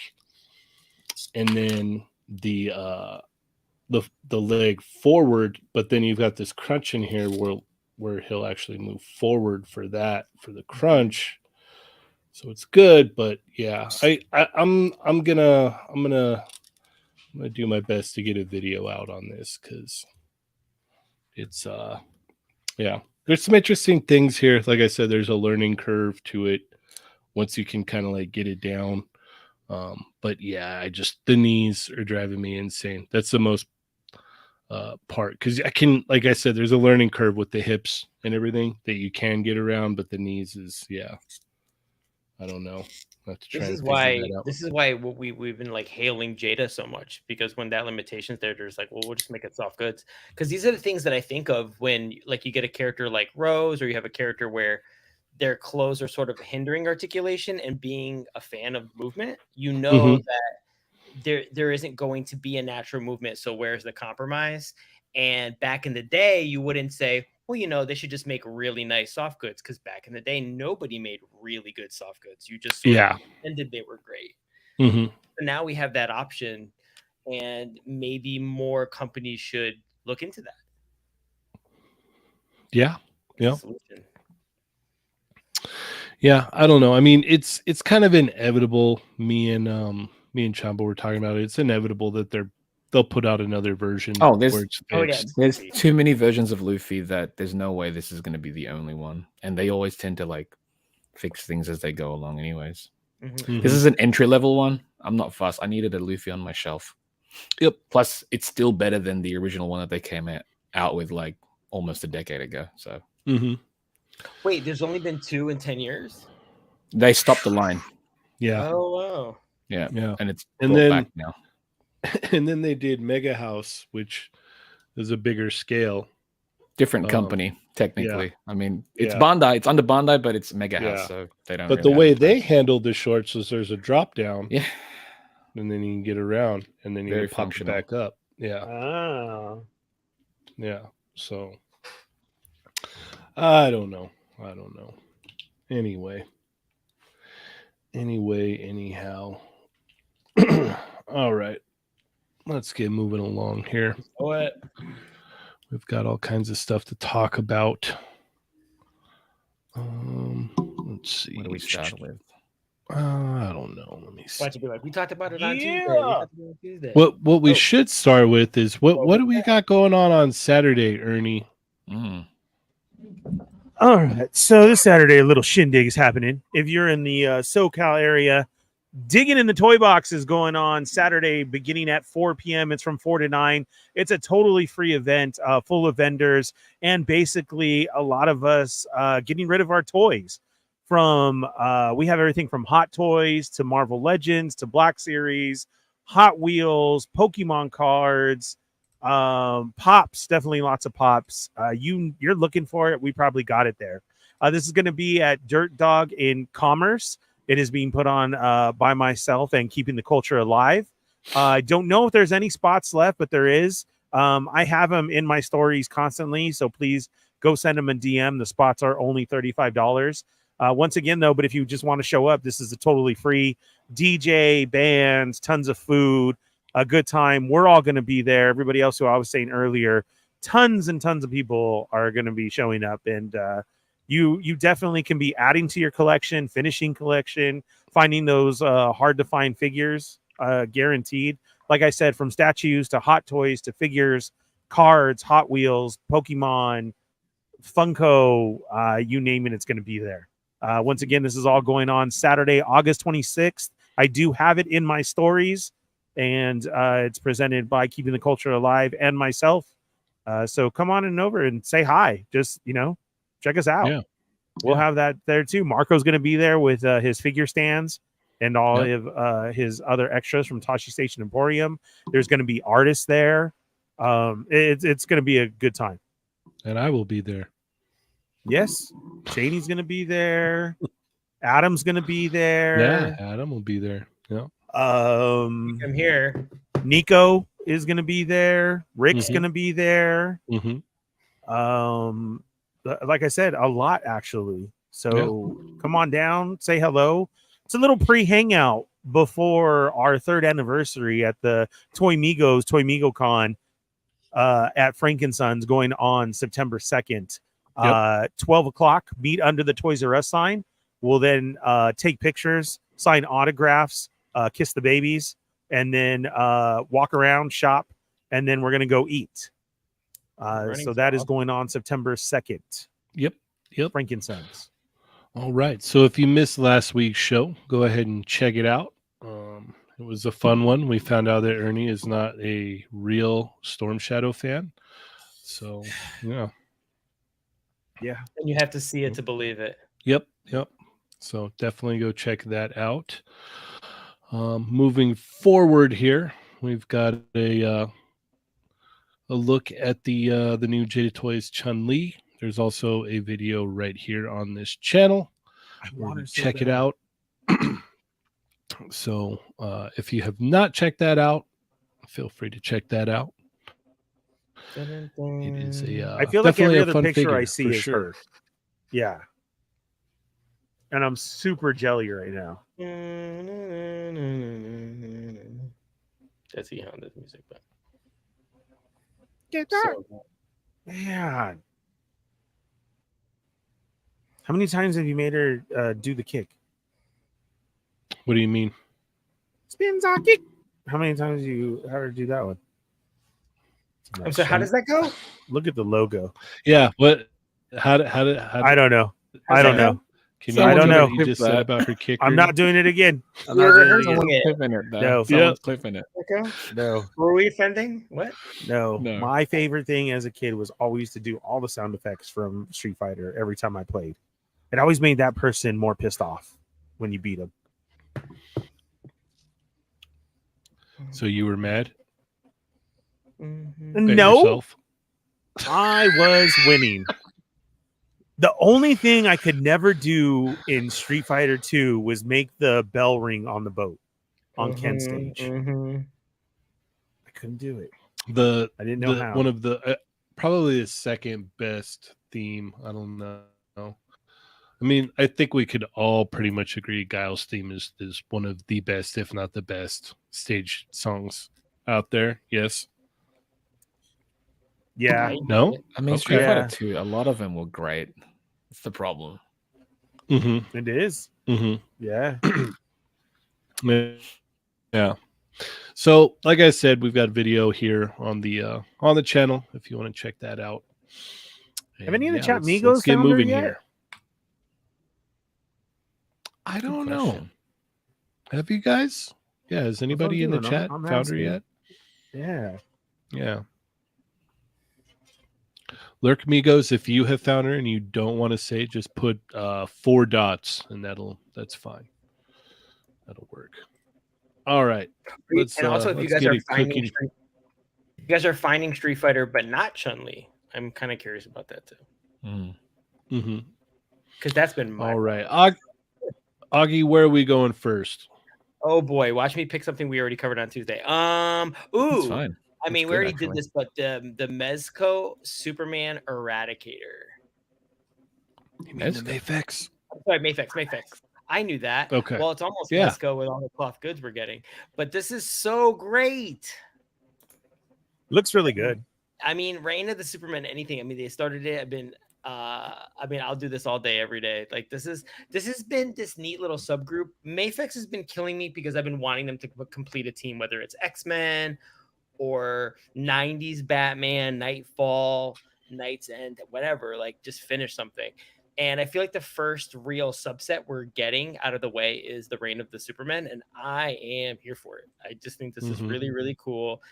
and then the leg forward. But then you've got this crunch in here where he'll actually move forward for the crunch. So it's good, but yeah, I'm gonna do my best to get a video out on this, because it's there's some interesting things here. Like I said, there's a learning curve to it once you can kind of like get it down. But yeah, the knees are driving me insane. That's the most part, because like I said, there's a learning curve with the hips and everything that you can get around, but the knees is I don't know. This is why we've been like hailing Jada so much, because when that limitation's there's like, well, we'll just make it soft goods. Because these are the things that I think of when like you get a character like Rose, or you have a character where their clothes are sort of hindering articulation, and being a fan of movement, you know that there isn't going to be a natural movement. So where's the compromise? And back in the day, you wouldn't say, well, you know, they should just make really nice soft goods, because back in the day, nobody made really good soft goods. You just sort of pretended they were great. So now we have that option, and maybe more companies should look into that. Yeah. I don't know. I mean, it's kind of inevitable. Me and Chamba were talking about it. It's inevitable that they'll put out another version. There's too many versions of Luffy that there's no way this is going to be the only one, and they always tend to like fix things as they go along anyways. This is an entry level one. I'm not fussed. I needed a Luffy on my shelf. Yep. Plus it's still better than the original one that they came out with like almost a decade ago. So wait, there's only been 2 in 10 years? They stopped the line. Oh wow. Yeah. And it's back now. And then they did Mega House, which is a bigger scale. Different company, technically. I mean, it's Bandai. It's under Bandai, but it's Mega House, so they don't. But the way they handled the shorts was there's a drop down. Yeah. And then you can get around, and then you can pop it back up. Yeah. Oh. Yeah. So I don't know. Anyway, anyhow. All right. Let's get moving along here. What? We've got all kinds of stuff to talk about. Let's see. What do we start with? I don't know. Let me see. Watch it be like, we talked about it on Tuesday. What we should start with is what do we got going on Saturday, Ernie? All right. So this Saturday, a little shindig is happening. If you're in the SoCal area, Digging in the Toy Box is going on Saturday beginning at 4 p.m. It's from 4 to 9. It's a totally free event full of vendors, and basically a lot of us getting rid of our toys. From we have everything from Hot Toys to Marvel Legends to Black Series, Hot Wheels, Pokemon cards, pops, definitely lots of pops. You're looking for it. We probably got it there. This is going to be at Dirt Dog in Commerce. It is being put on by myself and Keeping the Culture Alive. I don't know if there's any spots left, but there is. I have them in my stories constantly, so please go send them a DM. The spots are only $35. Once again, though, but if you just want to show up, this is a totally free DJ, bands, tons of food, a good time. We're all going to be there. Everybody else who I was saying earlier, tons and tons of people are going to be showing up, and you definitely can be adding to your collection, finishing collection, finding those hard to find figures, guaranteed. Like I said, from statues to hot toys to figures, cards, Hot Wheels, Pokemon, Funko, you name it, it's going to be there. Once again, this is all going on Saturday, August 26th. I do have it in my stories, and it's presented by Keeping the Culture Alive and myself. So come on and over and say hi. Just, check us out. Yeah. We'll have that there too. Marco's going to be there with his figure stands and all of his other extras from Tashi Station Emporium. There's going to be artists there. It's going to be a good time. And I will be there. Yes. Cheyney's going to be there. Adam's going to be there. Yeah, Adam will be there. Yeah. I'm here. Nico is going to be there. Rick's Mhm. going to be there. Mm-hmm. Like I said, a lot actually. So come on down, say hello. It's a little pre-hangout before our 3rd anniversary at the Toy Migo Con at Frankensons going on September 2nd. 12 o'clock, meet under the Toys R Us sign. We'll then take pictures, sign autographs, kiss the babies, and then walk around, shop, and then we're going to go eat. So that is going on September 2nd. Yep. Frankensons. All right. So if you missed last week's show, go ahead and check it out. It was a fun one. We found out that Ernie is not a real Storm Shadow fan. So, yeah. And you have to see it to believe it. Yep. So definitely go check that out. Moving forward here, we've got a look at the new Jada Toys Chun-Li. There's also a video right here on this channel. Check it out. So if you have not checked that out, feel free to check that out. It is I feel like every other picture figure, I see is her. Yeah. And I'm super jelly right now. That's Honda's music, but get that. Man. How many times have you made her do the kick? What do you mean? Spins on kick. How many times you had her do that one? I'm sorry, how does that go? Look at the logo. Yeah, what? How I don't know. I don't know. Can you? I don't know. You just said about her kicker. I'm not doing it again. I'm not doing it again. No, someone's clipping it. Okay. No. Were we offending? What? No. My favorite thing as a kid was always to do all the sound effects from Street Fighter every time I played. It always made that person more pissed off when you beat them. So you were mad? No. I was winning. The only thing I could never do in Street Fighter 2 was make the bell ring on the boat on Ken stage. I couldn't do it. I didn't know how. One of the probably the second best theme. I don't know. I mean, I think we could all pretty much agree Guile's theme is one of the best, if not the best, stage songs out there. Yes. Yeah. No? I mean, Street Fighter 2, a lot of them were great. It's the problem. Mm-hmm. It is. Mm-hmm. Yeah. Yeah. So, like I said, we've got a video here on the channel if you want to check that out. Have any of the chat Migos get moving yet? here? I don't know. Have you guys? Yeah. Has anybody in the chat found her yet? Yeah. Yeah. Lurk Migos, if you have found her and you don't want to say, just put 4 dots and that's fine. That'll work. All right. And also, if you guys are finding Street Fighter but not Chun-Li, I'm kind of curious about that too. Mm-hmm. Because that's been my all right. Augie, where are we going first? Oh boy, watch me pick something we already covered on Tuesday. It's fine. I mean, we already did this, but the Mezco Superman Eradicator. You mean the Mafex? Sorry, Mafex. I knew that. Okay. Well, it's almost Mezco with all the cloth goods we're getting. But this is so great. Looks really good. I mean, Reign of the Superman, anything. I mean, they started it. I'll do this all day, every day. Like this has been this neat little subgroup. Mafex has been killing me because I've been wanting them to complete a team, whether it's X-Men or 90s Batman, Nightfall, Night's End, whatever, like just finish something. And I feel like the first real subset we're getting out of the way is the Reign of the Superman, and I am here for it. I just think this is really, really cool.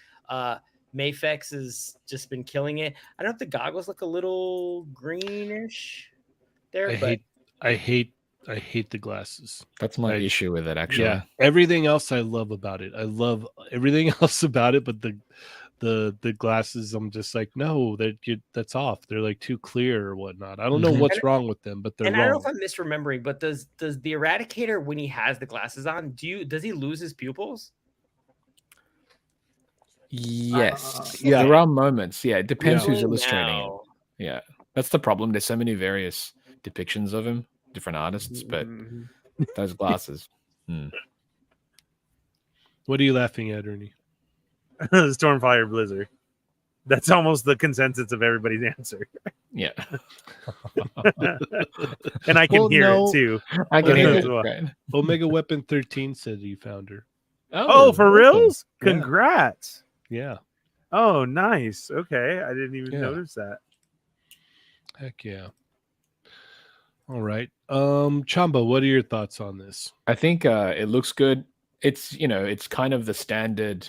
Mafex has just been killing it. I don't know if the goggles look a little greenish there, I hate the glasses. That's my issue with it, actually. Yeah. Everything else I love about it. I love everything else about it, but the glasses, I'm just like, no, that's off. They're like too clear or whatnot. I don't know what's wrong with them, but they're and wrong. I don't know if I'm misremembering, but does the Eradicator, when he has the glasses on, does he lose his pupils? Yes. Yeah. There are moments. Yeah, it depends Yeah. who's illustrating it. Yeah. That's the problem. There's so many various depictions of him, different artists, but those glasses. What are you laughing at, Ernie? Stormfire Blizzard. That's almost the consensus of everybody's answer. Yeah. And I can hear it too. I can hear it. Well. Right. Omega Weapon 13 said he found her. Oh, for reals? Yeah. Congrats. Yeah. Oh, nice. Okay. I didn't even notice that. Heck yeah. All right. Chamba, what are your thoughts on this? I think it looks good. It's, it's kind of the standard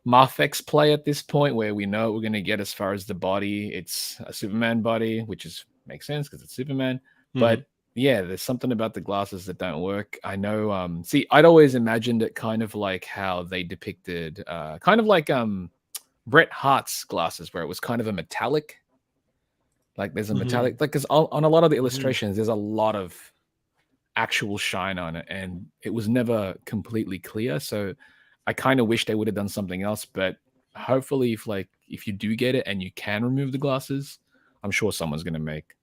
Mafex play at this point, where we know what we're going to get as far as the body. It's a Superman body, which makes sense because it's Superman. But yeah, there's something about the glasses that don't work. I know. See, I'd always imagined it kind of like how they depicted, kind of like Bret Hart's glasses, where it was kind of a metallic. Like there's a metallic, like because on a lot of the illustrations, there's a lot of actual shine on it, and it was never completely clear. So I kind of wish they would have done something else. But hopefully, if you do get it and you can remove the glasses, I'm sure someone's going to make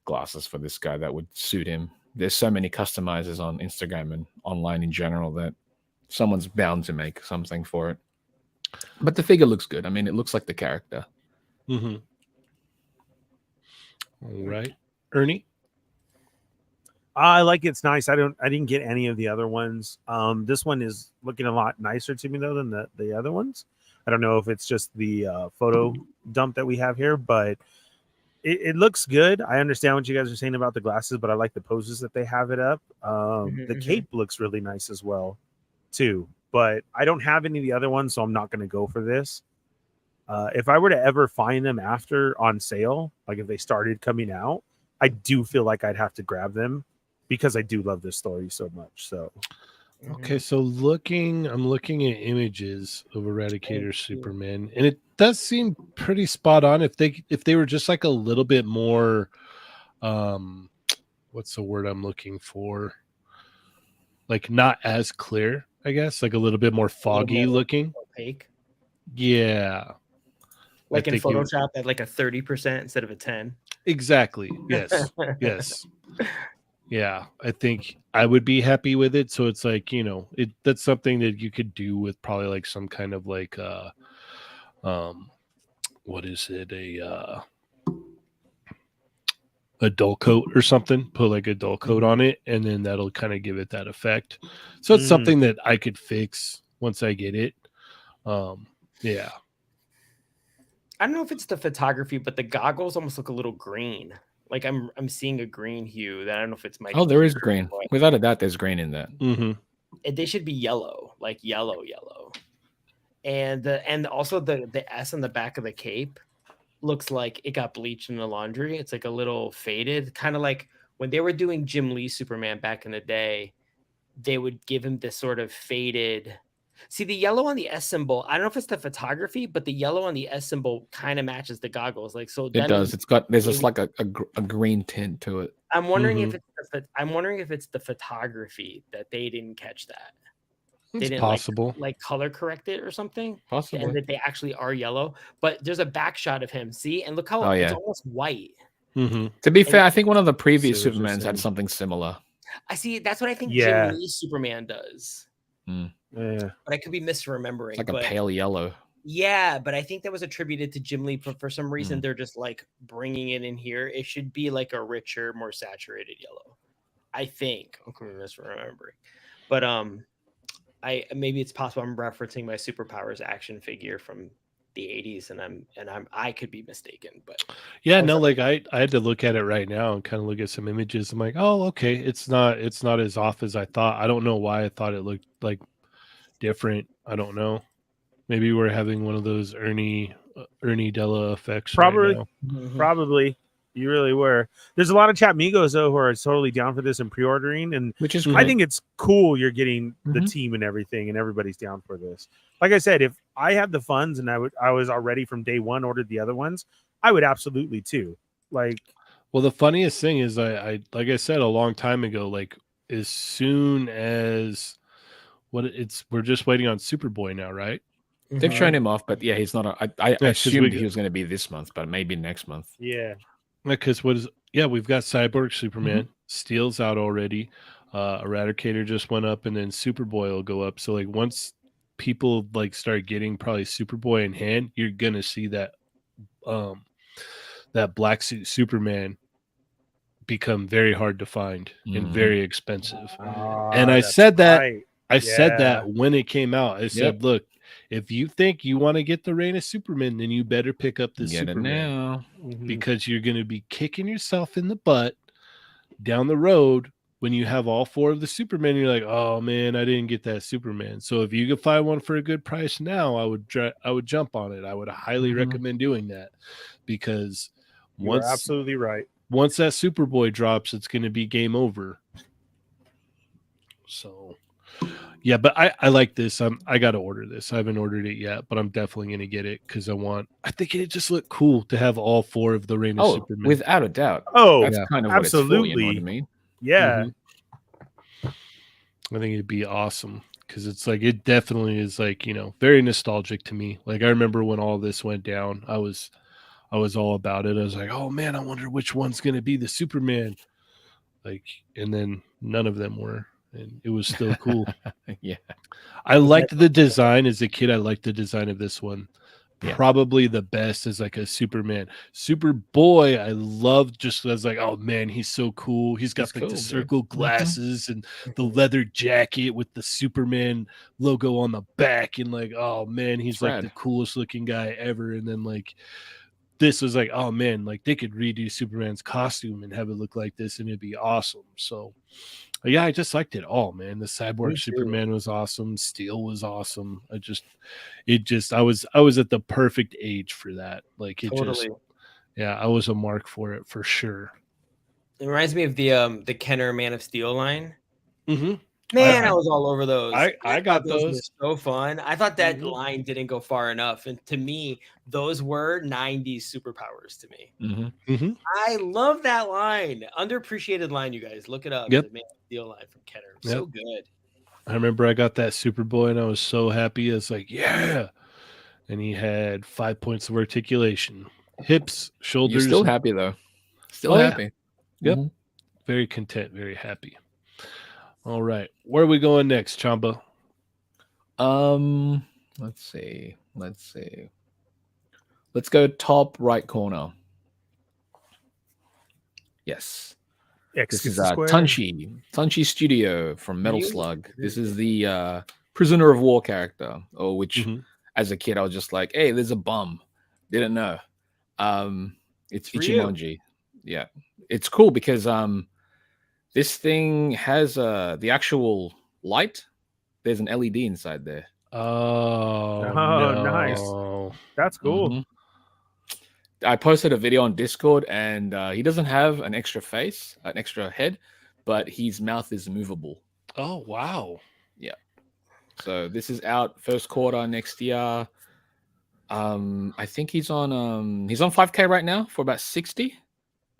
glasses for this guy that would suit him. There's so many customizers on Instagram and online in general that someone's bound to make something for it. But the figure looks good. I mean, it looks like the character. All right, Ernie. I like it's nice. I didn't get any of the other ones. This one is looking a lot nicer to me though than the other ones. I don't know if it's just the photo dump that we have here, but it looks good. I understand what you guys are saying about the glasses, but I like the poses that they have it up. The cape looks really nice as well, too. But I don't have any of the other ones, so I'm not going to go for this. If I were to ever find them after on sale, like if they started coming out, I do feel like I'd have to grab them because I do love this story so much. So, okay, so I'm looking at images of Eradicator Superman, and it does seem pretty spot on. If they were just like a little bit more, what's the word I'm looking for? Like not as clear, I guess, like a little bit more foggy looking. Opaque. Yeah. Like in Photoshop at like a 30% instead of a 10. Exactly. Yes. Yes. Yeah, I think I would be happy with it. So it's like, that's something that you could do with probably like some kind of like what is it? A dull coat or something, put like a dull coat on it, and then that'll kind of give it that effect. So it's something that I could fix once I get it. Yeah. I don't know if it's the photography, but the goggles almost look a little green. Like I'm seeing a green hue that I don't know if it's my. Oh, there is green. Without a doubt, there's green in that. They should be yellow, like yellow. And also the S on the back of the cape looks like it got bleached in the laundry. It's like a little faded, kind of like when they were doing Jim Lee Superman back in the day. They would give him this sort of faded. See, the yellow on the S symbol, I don't know if it's the photography, but the yellow on the S symbol kind of matches the goggles. Like, so it does. There's just like a green tint to it. I'm wondering if it's the photography that they didn't catch that. It's possible. Like color correct it or something. Possibly. And that they actually are yellow. But there's a back shot of him. See? And look how it's almost white. To be fair, I think one of the previous Supermans had something similar. I see. That's what I think Jim Lee Superman does. Yeah, but I could be misremembering. It's like a pale yellow. Yeah, but I think that was attributed to Jim Lee. But for some reason, they're just like bringing it in here. It should be like a richer, more saturated yellow. I think I'm misremembering, but maybe it's possible I'm referencing my Superpowers action figure from the 80s, and I could be mistaken. But yeah, no, like I had to look at it right now and kind of look at some images. I'm like, oh, okay, it's not as off as I thought. I don't know why I thought it looked like different. I don't know. Maybe we're having one of those Ernie Della effects. Probably, right now. Probably. You really were. There's a lot of chat migos though who are totally down for this and pre-ordering, and which is I think it's cool. You're getting the Mhm. team and everything, and everybody's down for this. Like I said, if I had the funds and I was already from day one ordered the other ones, I would absolutely too. Like, well, the funniest thing is I like I said a long time ago, like as soon as we're just waiting on Superboy now, right? they've shown him off, but yeah, he's not. I 'cause assumed he was going to be this month, but maybe next month. yeah, Because we've got Cyborg Superman, Steel's out already, Eradicator just went up, and then Superboy will go up. So like once people like start getting probably Superboy in hand, you're gonna see that that black suit Superman become very hard to find and very expensive. And I that's said that right. I said Yeah. that when it came out. I said, look, if you think you want to get the Reign of Superman, then you better pick up the Get it Superman now. because you're going to be kicking yourself in the butt down the road when you have all 4 of the Supermen. You're like, oh man, I didn't get that Superman. So if you could find one for a good price now, I would jump on it. I would highly recommend doing that because You're absolutely right. once that Superboy drops, it's going to be game over. So, yeah, but I like this. I got to order this. I haven't ordered it yet, but I'm definitely going to get it because I think it just looked cool to have all 4 of the Reign of Superman. Without a doubt. Oh, That's kind of what absolutely. it's for, you know what I mean? Yeah. I think it'd be awesome because it's like it definitely is like, you know, very nostalgic to me. Like I remember when all this went down, I was all about it. I was like, oh man, I wonder which one's going to be the Superman. Like, and then none of them were, and it was still cool. Yeah. I liked the design as a kid. I liked the design of this one. Yeah. Probably the best is like a Superman. Superboy, I love just as like, oh man, he's so cool. He's got like the circle glasses and the leather jacket with the Superman logo on the back, and like, oh man, he's like the coolest looking guy ever. And then like this was like, oh man, like they could redo Superman's costume and have it look like this, and it'd be awesome. So yeah, I just liked it all, man. The Cyborg Superman was awesome. Steel was awesome. I was at the perfect age for that. Like it just, yeah, I was a mark for it for sure. It reminds me of the Kenner Man of Steel line. Mm-hmm. Man, I was all over those. I got those. Were so fun. I thought that line didn't go far enough, and to me, those were 90s superpowers to me. I love that line. Underappreciated line, you guys. Look it up. Yep. The Man of Steel line from Kenner. So good. I remember I got that Superboy, and I was so happy. I was like, yeah. And he had 5 points of articulation, hips, shoulders. You're still happy though. Still happy. Yeah. Yep. Very content. Very happy. All right. Where are we going next, Chamba? Let's see. Let's go top right corner. Yes. This is Tunchi Studio from Metal Slug. This is the prisoner of war character, or which as a kid I was just like, hey, there's a bum. Didn't know. It's Ichimonji. Yeah. It's cool because this thing has the actual light. There's an LED inside there. Oh, nice. That's cool. I posted a video on Discord, and he doesn't have an extra face, an extra head, but his mouth is movable. Oh, wow. Yeah. So this is out first quarter next year. I think he's on 5K right now for about 60,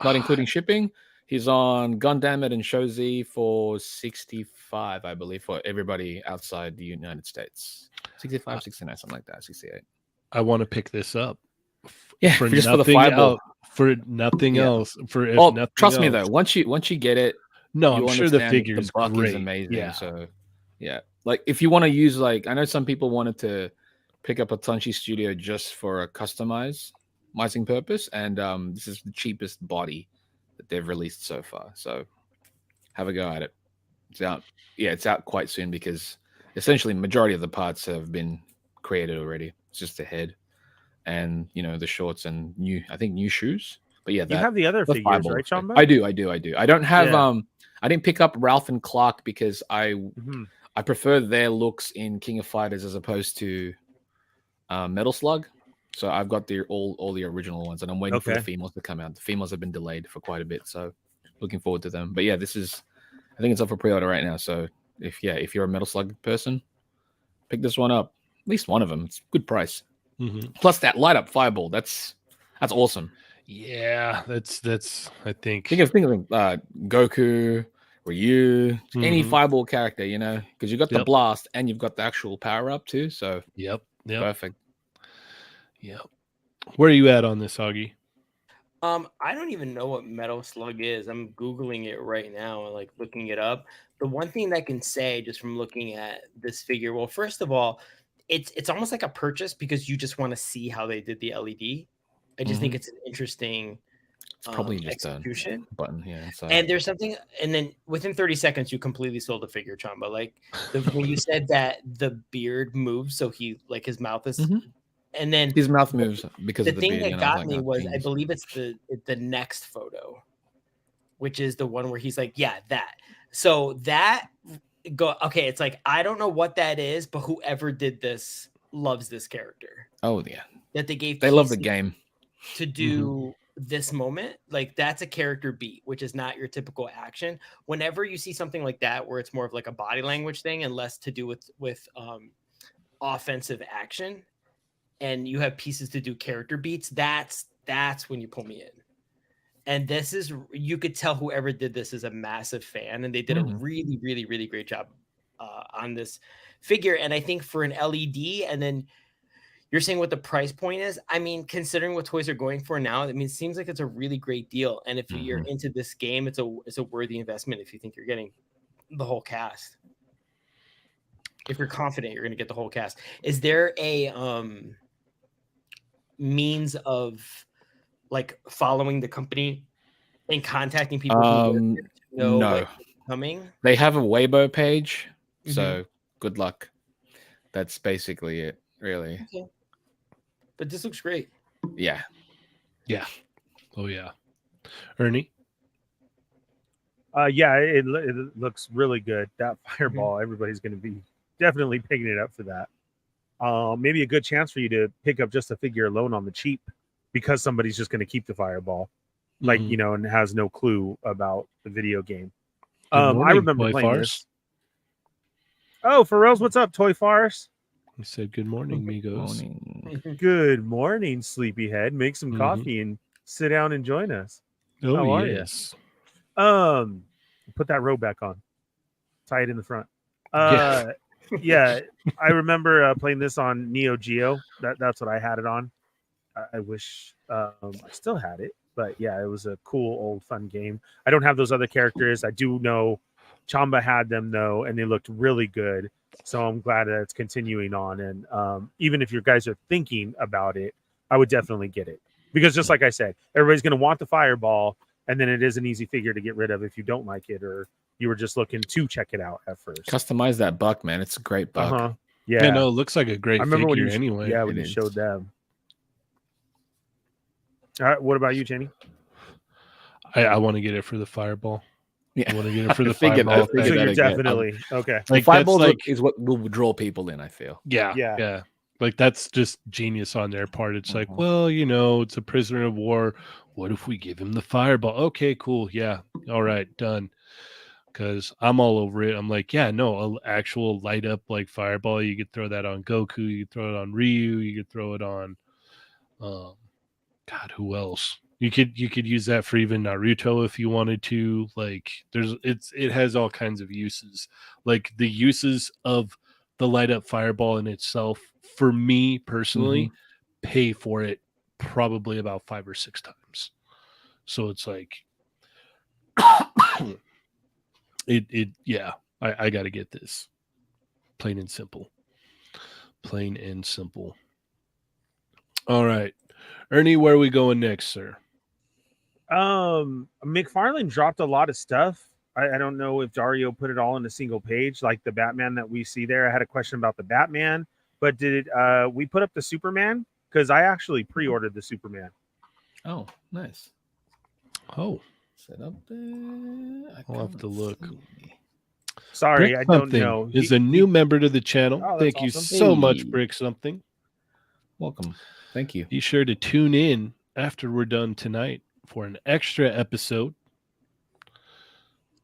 not including shipping. He's on Gundam and Shozi for 65, I believe, for everybody outside the United States. 65, 69, something like that, 68. I want to pick this up. Yeah, for just for the fireball. For nothing else. Trust me though, once you get it, I'm sure the figure is great. Is amazing. Yeah. So yeah, like if you want to use, like, I know some people wanted to pick up a Tunchi Studio just for a customizing purpose, and this is the cheapest body that they've released so far. So have a go at it. It's out. Yeah, it's out quite soon because essentially majority of the parts have been created already. It's just the head and, you know, the shorts and new shoes. But yeah, you have the other figures, right, Chamba? I do. I don't have I didn't pick up Ralph and Clark because I prefer their looks in King of Fighters as opposed to Metal Slug. So I've got all the original ones, and I'm waiting for the females to come out. The females have been delayed for quite a bit, so looking forward to them. But yeah, I think it's up for pre-order right now. So if you're a Metal Slug person, pick this one up. At least one of them. It's a good price. Mm-hmm. Plus that light up fireball. That's awesome. Yeah, that's. I think. Think of Goku, Ryu, any fireball character, because you got the blast and you've got the actual power up too. So yep, perfect. Yep. Where are you at on this, Augie? I don't even know what Metal Slug is. I'm Googling it right now and like looking it up. The one thing that I can say just from looking at this figure, well, first of all, it's almost like a purchase because you just want to see how they did the LED. I just think it's an interesting probably just execution button. Yeah. So. And there's something, and then within 30 seconds, you completely sold the figure, Chamba. Like when you said that the beard moves, so he like his mouth is, and then his mouth moves because the of the thing beard, that got me was I believe it's the next photo, which is the one where he's like, yeah, that. So that okay. It's like I don't know what that is, but whoever did this loves this character. Oh yeah, that they love the game to do. This moment, like that's a character beat, which is not your typical action. Whenever you see something like that where it's more of like a body language thing and less to do with offensive action, and you have pieces to do character beats, that's when you pull me in. And this is, you could tell whoever did this is a massive fan, and they did a really, really, really great job on this figure. And I think for an LED, and then you're saying what the price point is. I mean, considering what toys are going for now, I mean, it seems like it's a really great deal. And if you're into this game, it's a worthy investment if you think you're getting the whole cast. If you're confident you're going to get the whole cast. Is there a means of like following the company and contacting people who know no. like, coming? They have a Weibo page, so good luck. That's basically it, really. Okay. But this looks great. Yeah. Yeah. Oh, yeah. Ernie? Yeah, it looks really good. That fireball, everybody's going to be definitely picking it up for that. Maybe a good chance for you to pick up just a figure alone on the cheap because somebody's just going to keep the fireball, like, and has no clue about the video game. I remember playing this. Oh, Pharrell's, what's up, Toy Farce? He said, good morning, amigos. Good morning, sleepyhead. Make some coffee and sit down and join us. Oh, how are yes. You? Put that robe back on. Tie it in the front. Yeah, I remember playing this on Neo Geo. That's what I had it on. I wish I still had it. But yeah, it was a cool, old, fun game. I don't have those other characters. I do know Chamba had them, though, and they looked really good. So I'm glad that it's continuing on. And even if you guys are thinking about it, I would definitely get it. Because just like I said, everybody's going to want the fireball, and then it is an easy figure to get rid of if you don't like it or you were just looking to check it out at first. Customize that buck, man. It's a great buck. Yeah. You know, it looks like a great figure anyway. Yeah, when you showed them. All right, what about you, Jenny? I want to get it for the fireball. Yeah. I want to get it for the fireball. So you're definitely okay. Like, fireball is what will draw people in, I feel. Yeah. Like, that's just genius on their part. It's like, well, it's a prisoner of war. What if we give him the fireball? Okay, cool. Yeah. All right, done. Because I'm all over it. I'm like, yeah, no, an actual light up like fireball. You could throw that on Goku. You could throw it on Ryu. You could throw it on, God, who else? You could use that for even Naruto if you wanted to. Like, it has all kinds of uses. Like, the uses of the light up fireball in itself, for me personally, pay for it probably about 5 or 6 times. So it's like, I got to get this. Plain and simple. All right. Ernie, where are we going next, sir? McFarlane dropped a lot of stuff. I don't know if Dario put it all in a single page, like the Batman that we see there. I had a question about the Batman, but did we put up the Superman? Because I actually pre-ordered the Superman. Oh, nice. Oh, set up there. I'll have to look. Sorry, Brick I don't know. Is a new member to the channel. Oh, Thank you so much, Brick Something. Welcome. Thank you. Be sure to tune in after we're done tonight for an extra episode.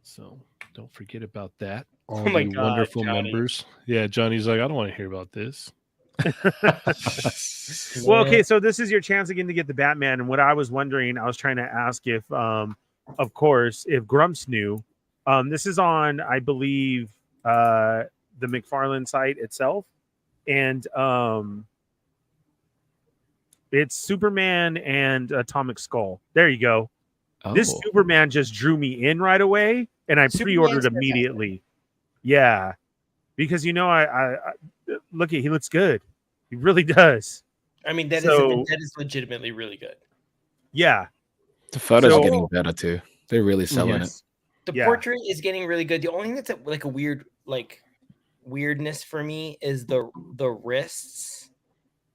So don't forget about that. All my the God, wonderful Johnny. members. Yeah, Johnny's like, I don't want to hear about this. Well, okay, so this is your chance again to get the Batman. And what I was wondering, I was trying to ask if, of course, if Grumps knew. This is on, I believe, the McFarlane site itself, and it's Superman and Atomic Skull. There you go. Oh. This Superman just drew me in right away, and I pre-ordered immediately. Yeah, because I look at, he looks good. He really does. I mean, that is legitimately really good. Yeah. The photos are getting better too. They're really selling it. The portrait is getting really good. The only thing that's like a weird weirdness for me is the wrists.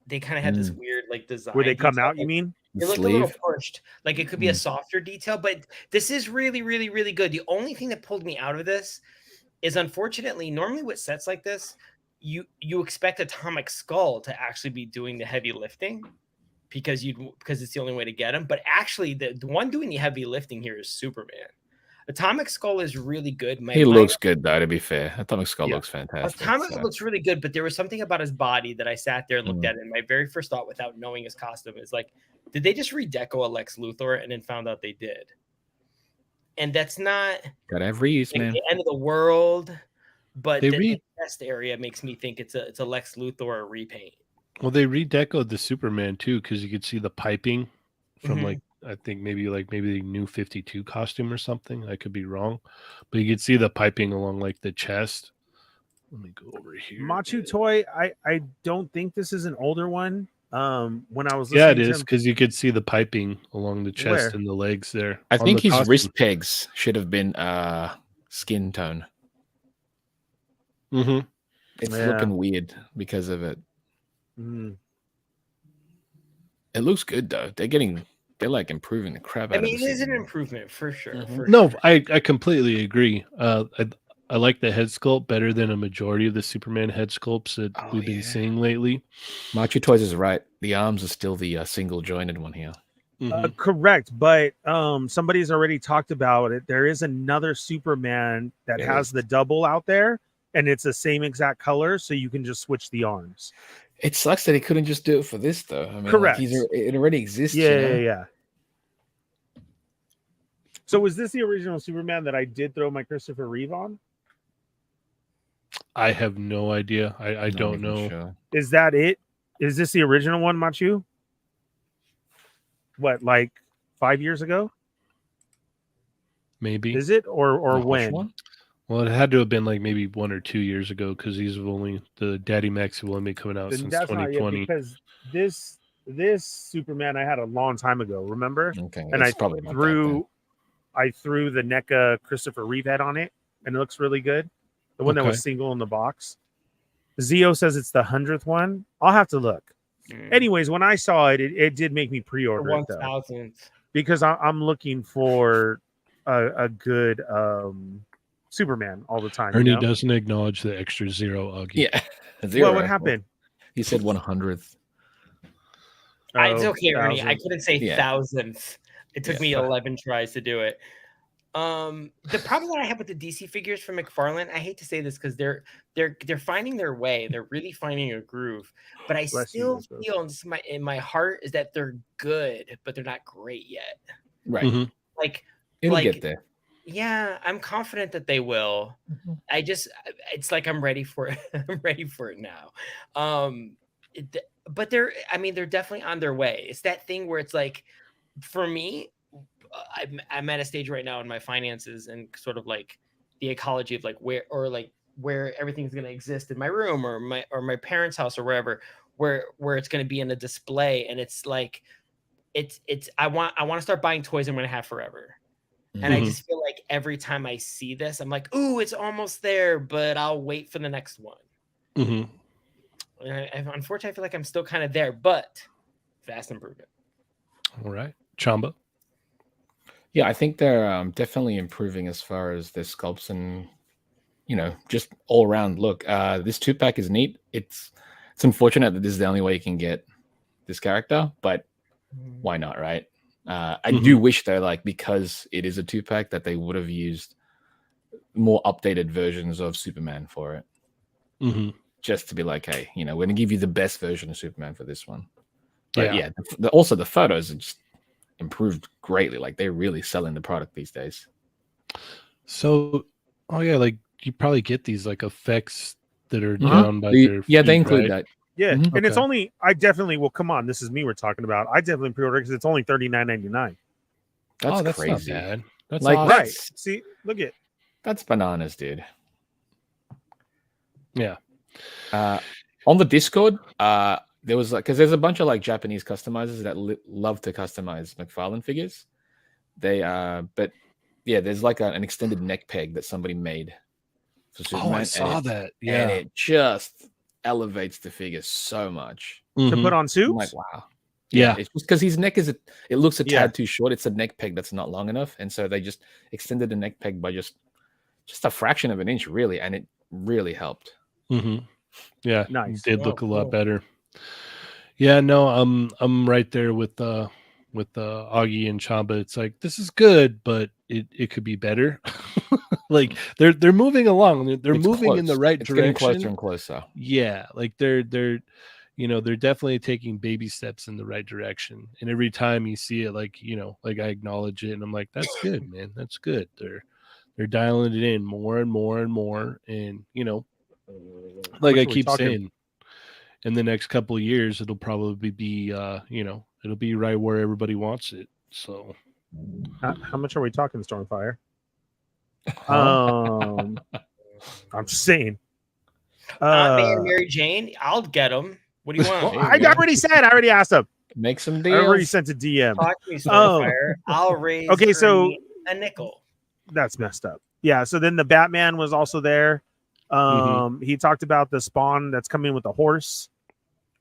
They kind of have this weird design. Where they come out, you mean? They look a little pushed. Like it could be a softer detail, but this is really, really, really good. The only thing that pulled me out of this is, unfortunately, normally with sets like this, you expect Atomic Skull to actually be doing the heavy lifting because it's the only way to get him. But actually, the one doing the heavy lifting here is Superman. Atomic Skull is really good. He looks good, though, to be fair. Atomic Skull looks fantastic. Atomic looks really good, but there was something about his body that I sat there and looked at it. And my very first thought, without knowing his costume, is like, did they just redeco a Lex Luthor? And then found out they did. And that's not got every use, man. The end of the world, but the chest area makes me think it's a Lex Luthor repaint. Well, they redecoed the Superman too, because you could see the piping from I think maybe the new 52 costume or something. I could be wrong, but you could see the piping along the chest. Let me go over here. Machu Toy, I don't think this is an older one. When I was listening, it is, because you could see the piping along the chest and the legs there. I think his wrist pegs should have been skin tone. It's looking weird because of it. It looks good though. They're improving the crap out of it. I mean, it is an improvement for sure. No, I completely agree. I like the head sculpt better than a majority of the Superman head sculpts that we've been seeing lately. Machu Toys is right. The arms are still the single jointed one here. Correct, but somebody's already talked about it. There is another Superman that has the double out there, and it's the same exact color, so you can just switch the arms. It sucks that he couldn't just do it for this, though. I mean, correct. It already exists. Yeah. So was this the original Superman that I did throw my Christopher Reeve on? I have no idea. I don't know. Sure. Is that it? Is this the original one, Machu? What, 5 years ago? Maybe. Is it or when? One? Well, it had to have been maybe 1 or 2 years ago, because the Daddy Max have only been coming out since 2020. Because this Superman I had a long time ago, remember? Okay, and I threw the NECA Christopher Reeve head on it, and it looks really good. The one that was single in the box. Zio says it's the 100th one. I'll have to look. Anyways, when I saw it, it did make me pre-order it, though, 1,000th. because I'm looking for a good Superman all the time. Ernie doesn't acknowledge the extra zero Augie. Yeah. Well, what happened? He said 100th. It's okay, Ernie. I couldn't say thousandth. It took me 11 tries to do it. The problem that I have with the DC figures from McFarlane, I hate to say this because they're finding their way. They're really finding a groove. But I still feel in my heart is that they're good, but they're not great yet. Right. It'll get there. Yeah, I'm confident that they will. It's like I'm ready for it. I'm ready for it now. But they're definitely on their way. It's that thing where it's for me, I'm at a stage right now in my finances and sort of the ecology of where everything's going to exist in my room or my parents' house or wherever, where it's going to be in a display. And it's I want to start buying toys I'm going to have forever. And I just feel like every time I see this, I'm like, ooh, it's almost there, but I'll wait for the next one. Unfortunately, I feel like I'm still kind of there, but vast improvement. All right. Chamba. Yeah, I think they're definitely improving as far as their sculpts and, just all around look. This 2-pack is neat. It's unfortunate that this is the only way you can get this character, but why not, right? I do wish though, like, because it is a 2-pack, that they would have used more updated versions of Superman for it. Just to be like, hey, we're gonna give you the best version of Superman for this one. But yeah, also the photos are just improved greatly. Like, they're really selling the product these days. So, like you probably get these like effects that are down by their feet, they include right? that. Yeah, and it's only, I definitely will, come on, this is me we're talking about. I definitely pre-order because it's only $39.99. That's crazy. Not bad. That's like, awesome. Right. See, look at that's bananas, dude. Yeah. On the Discord, there was like, because there's a bunch of like Japanese customizers that love to customize McFarlane figures. They but yeah, there's like an extended neck peg that somebody made for Superman. I saw that. Yeah, and it just elevates the figure so much to put on suits. I'm like, wow. Yeah, it's just because his neck it looks a tad too short. It's a neck peg that's not long enough, and so they just extended the neck peg by just a fraction of an inch, really, and it really helped. Yeah, nice. It did look a lot better. Yeah, no, I'm right there with Augie and Chamba. It's like, this is good, but it could be better. Like they're moving along. They're moving in the right direction. Getting closer and closer. Yeah, like they're definitely taking baby steps in the right direction. And every time you see it, like like I acknowledge it, and I'm like, that's good, man. That's good. They're dialing it in more and more and more, and like I keep saying, in the next couple of years, it'll probably be it'll be right where everybody wants it. So, how much are we talking, Stormfire? I'm just saying. Me and Mary Jane, I'll get them. What do you want? I already said. I already asked him. Make some deals. I already sent a DM. Talk to me, Stormfire. I'll raise. Okay, so a nickel. That's messed up. Yeah. So then the Batman was also there. He talked about the Spawn that's coming with the horse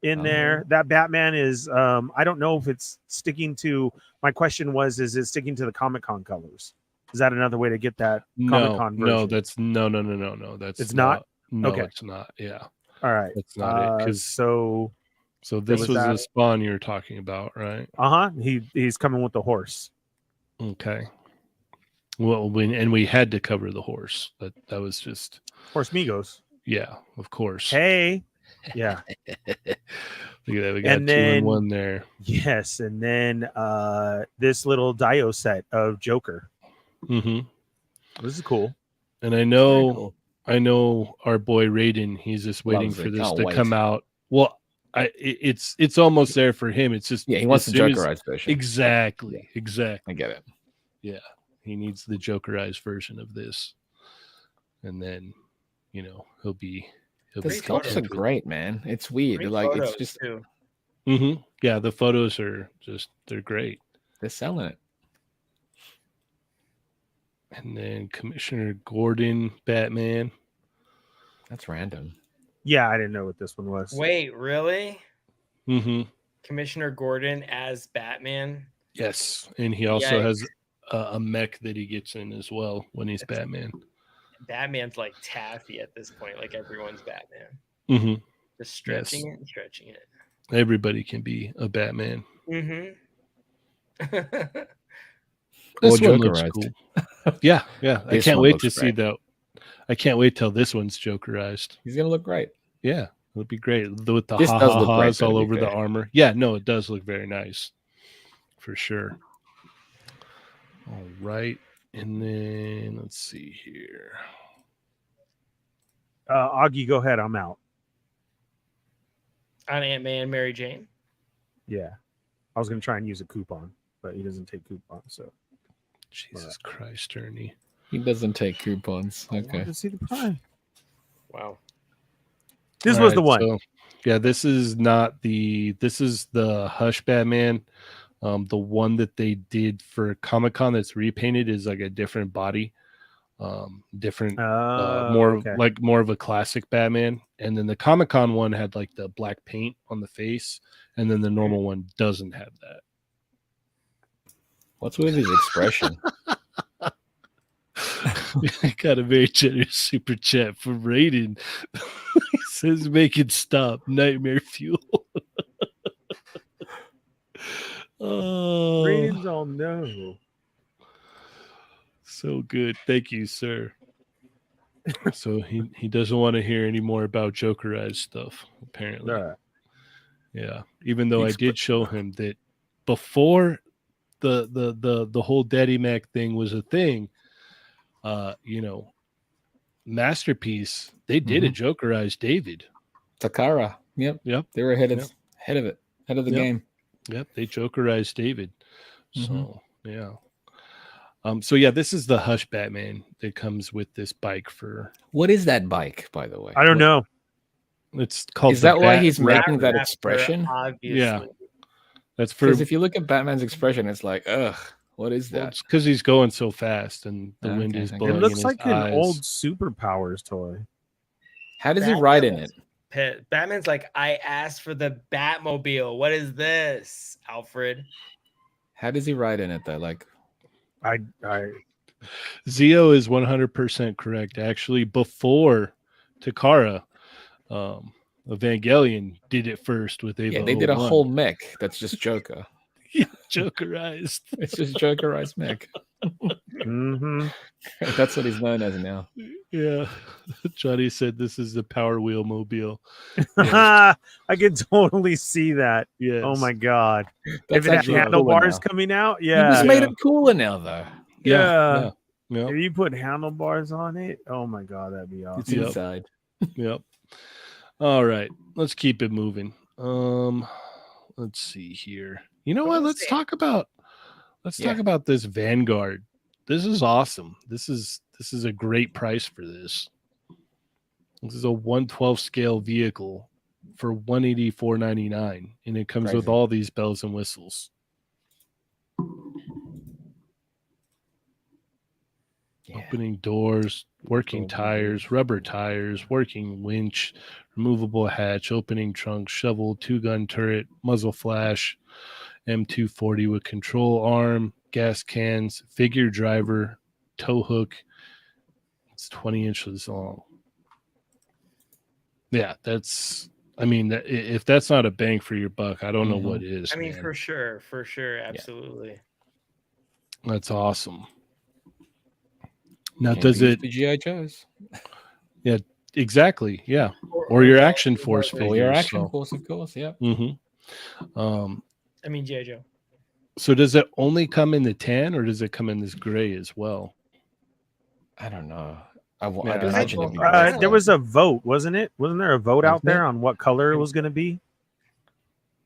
in there. That Batman is I don't know if it's sticking to, my question was, is it sticking to the Comic-Con colors? Is that another way to get that Comic-Con version? No, that's no. That's it's not. No, okay. It's not. Yeah. All right. That's not it. Because so this was the Spawn you were talking about, right? He's coming with the horse. Okay. Well, we had to cover the horse. That was just Horse Migos. Yeah, of course. Hey. Yeah. Look at that. We got 2 in 1 there. Yes, and then this little Dio set of Joker. This is cool. And I know our boy Raiden, he's just waiting for this to come out. Well, it's almost there for him. It's just he wants the Jokerized version. Exactly. I get it. Yeah. He needs the Jokerized version of this. And then, he'll be the sculpts are great, man. It's weird. Like, it's just yeah, the photos are they're great. They're selling it. And then Commissioner Gordon, Batman. That's random. Yeah, I didn't know what this one was. Wait, really? Commissioner Gordon as Batman? Yes. And he also has a mech that he gets in as well when he's Batman. Batman's like taffy at this point. Like, everyone's Batman. Just stretching it and stretching it. Everybody can be a Batman. This one looks cool. Yeah. I can't wait to see that. I can't wait till this one's Jokerized. He's gonna look great. Yeah, it'll be great with the ha-ha-has all over the armor. Yeah, no, it does look very nice, for sure. All right, and then let's see here. Augie, go ahead. I'm out. On Ant-Man, Mary Jane. Yeah, I was gonna try and use a coupon, but he doesn't take coupons. So, Jesus Christ, Ernie. He doesn't take coupons. Okay. To see the pie. Wow. This was the one. So, yeah, this is the Hush Batman. The one that they did for Comic-Con that's repainted is like a different body. More of a classic Batman. And then the Comic-Con one had like the black paint on the face, and then the normal one doesn't have that. What's with his expression? I got a very generous super chat from Raiden. He says, make it stop. Nightmare fuel. Oh, Ratings all no. so good. Thank you, sir. So he doesn't want to hear any more about Jokerized stuff, apparently. Yeah. Even though I did show him that before the whole Daddy Mac thing was a thing, Masterpiece, they did a Jokerized David. Takara. Yep. They were ahead of the game. Yep, they Jokerized David. So yeah. So yeah, this is the Hush Batman that comes with this bike for. What is that bike, by the way? I don't know. It's called. Is that why he's making that expression? Obviously. Yeah. That's for. Because if you look at Batman's expression, it's like, ugh, what is that? Well, it's because he's going so fast and the wind is blowing. It looks in like his eyes. an old Superpowers toy. How does he ride in it? Batman's like, I asked for the Batmobile. What is this, Alfred? How does he ride in it though? Like, Zio is 100% correct. Actually, before Takara, Evangelion did it first with Ava. Yeah, they did a whole mech that's just Joker. Yeah, Jokerized. It's just Jokerized mech. That's what he's known as now. Yeah. Johnny said this is the Power Wheel Mobile. I can totally see that. Yes. Oh my god. That's if it had handlebars coming out, He just made it cooler now, though. Yeah. Yep. If you put handlebars on it, oh my god, that'd be awesome. It's inside. Yep. All right. Let's keep it moving. Let's see here. You know what? Let's talk about this Vanguard. This is awesome. This is a great price for this. This is a 1/12 scale vehicle for $184.99, and it comes with all these bells and whistles. Yeah. Opening doors, working tires, rubber tires, working winch, removable hatch, opening trunk, shovel, 2-gun turret, muzzle flash, M240 with control arm, gas cans, figure driver, tow hook. It's 20 inches long. Yeah, if that's not a bang for your buck, I don't know what is. I mean, man. For sure, absolutely. Yeah. That's awesome. Now, does it the GI Joes? Yeah, exactly. Yeah, or your Action Force figures. Or your Action Force, of course. Yeah. I mean, GI Joe. So, does it only come in the tan, or does it come in this gray as well? I don't know. I'd imagine it'd be there was a vote, wasn't it? Wasn't there a vote out there on what color it was going to be?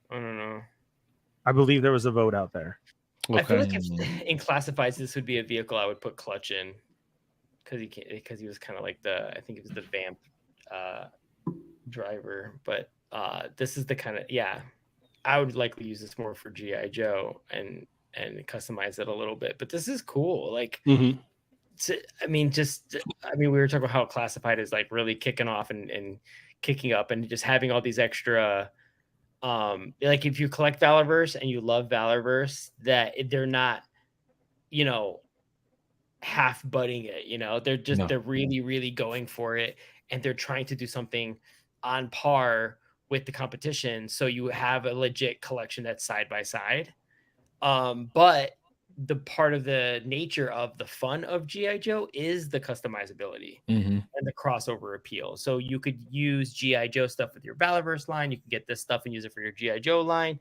I don't know. I believe there was a vote out there. Okay. I feel like if in classifieds, this would be a vehicle I would put Clutch in because he was kind of like I think it was the Vamp driver. But this is the kind of I would likely use this more for GI Joe and customize it a little bit. But this is cool. Like. We were talking about how Classified is like really kicking off and kicking up and just having all these extra, like if you collect Valorverse and you love Valorverse, that they're not, half butting it, they're really, really going for it. And they're trying to do something on par with the competition. So you have a legit collection that's side by side. But the part of the nature of the fun of GI Joe is the customizability and the crossover appeal. So you could use GI Joe stuff with your Valorverse line. You can get this stuff and use it for your GI Joe line.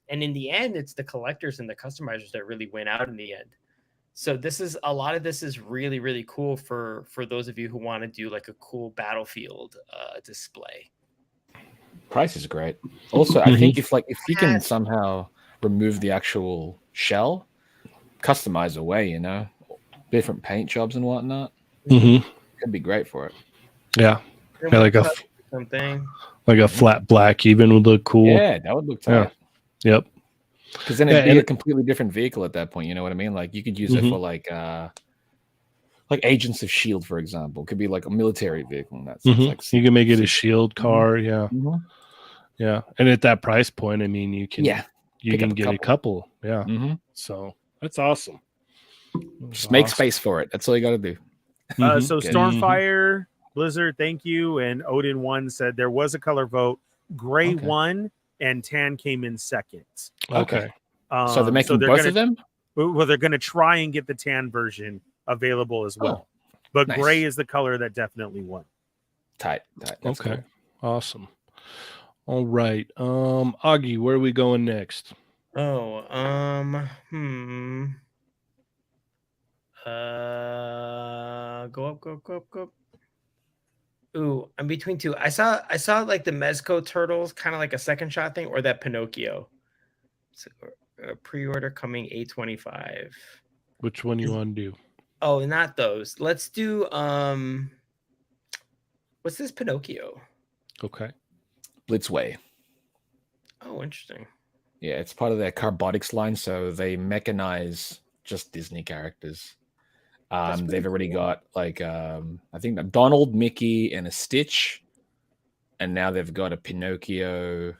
And in the end, it's the collectors and the customizers that really win out in the end. So a lot of this is really, really cool for those of you who want to do like a cool Battlefield display. Price is great. Also, I think if you can somehow remove the actual shell, customize away, different paint jobs and whatnot. Could be great for it. Yeah, like a flat black even would look cool. Yeah, that would look tight. Yeah. Yep. Because then it'd be a completely different vehicle at that point. You know what I mean? Like you could use it for like Agents of S.H.I.E.L.D., for example. It could be like a military vehicle. And that's like you can make it a S.H.I.E.L.D. car. Yeah. Yeah. And at that price point, I mean, you can get a couple. Yeah. So that's awesome. Just make space for it. That's all you got to do. So Stormfire, Blizzard, thank you. And Odin 1 said there was a color vote. Gray won and tan came in second. Okay. So they're making both of them? Well, they're going to try and get the tan version available as well. But nice. gray is the color that definitely won. Tight. That's okay. Cool. Awesome. All right. Augie, where are we going next? Oh, go up. Ooh, I'm between two. I saw like the Mezco turtles, kind of like a second shot thing, or that Pinocchio. So, pre-order coming 8/25. Which one you want to do? Oh, not those. Let's do what's this Pinocchio? Okay. Blitzway. Oh, interesting. Yeah, it's part of their Carbotics line, so they mechanize just Disney characters. They've already got like I think a Donald, Mickey, and a Stitch, and now they've got a Pinocchio,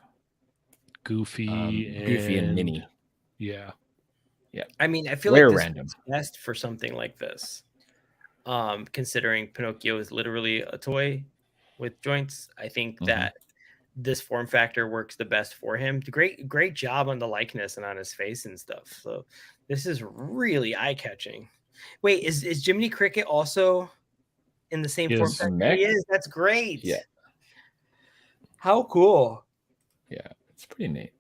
Goofy and Minnie. Yeah. I mean, I feel Rare like this random. is best for something like this. Considering Pinocchio is literally a toy with joints, I think that this form factor works the best for him. Great job on the likeness and on his face and stuff. So this is really eye-catching. Wait, is Jiminy Cricket also in the same form factor? He is. That's great. Yeah. How cool. Yeah, it's pretty neat.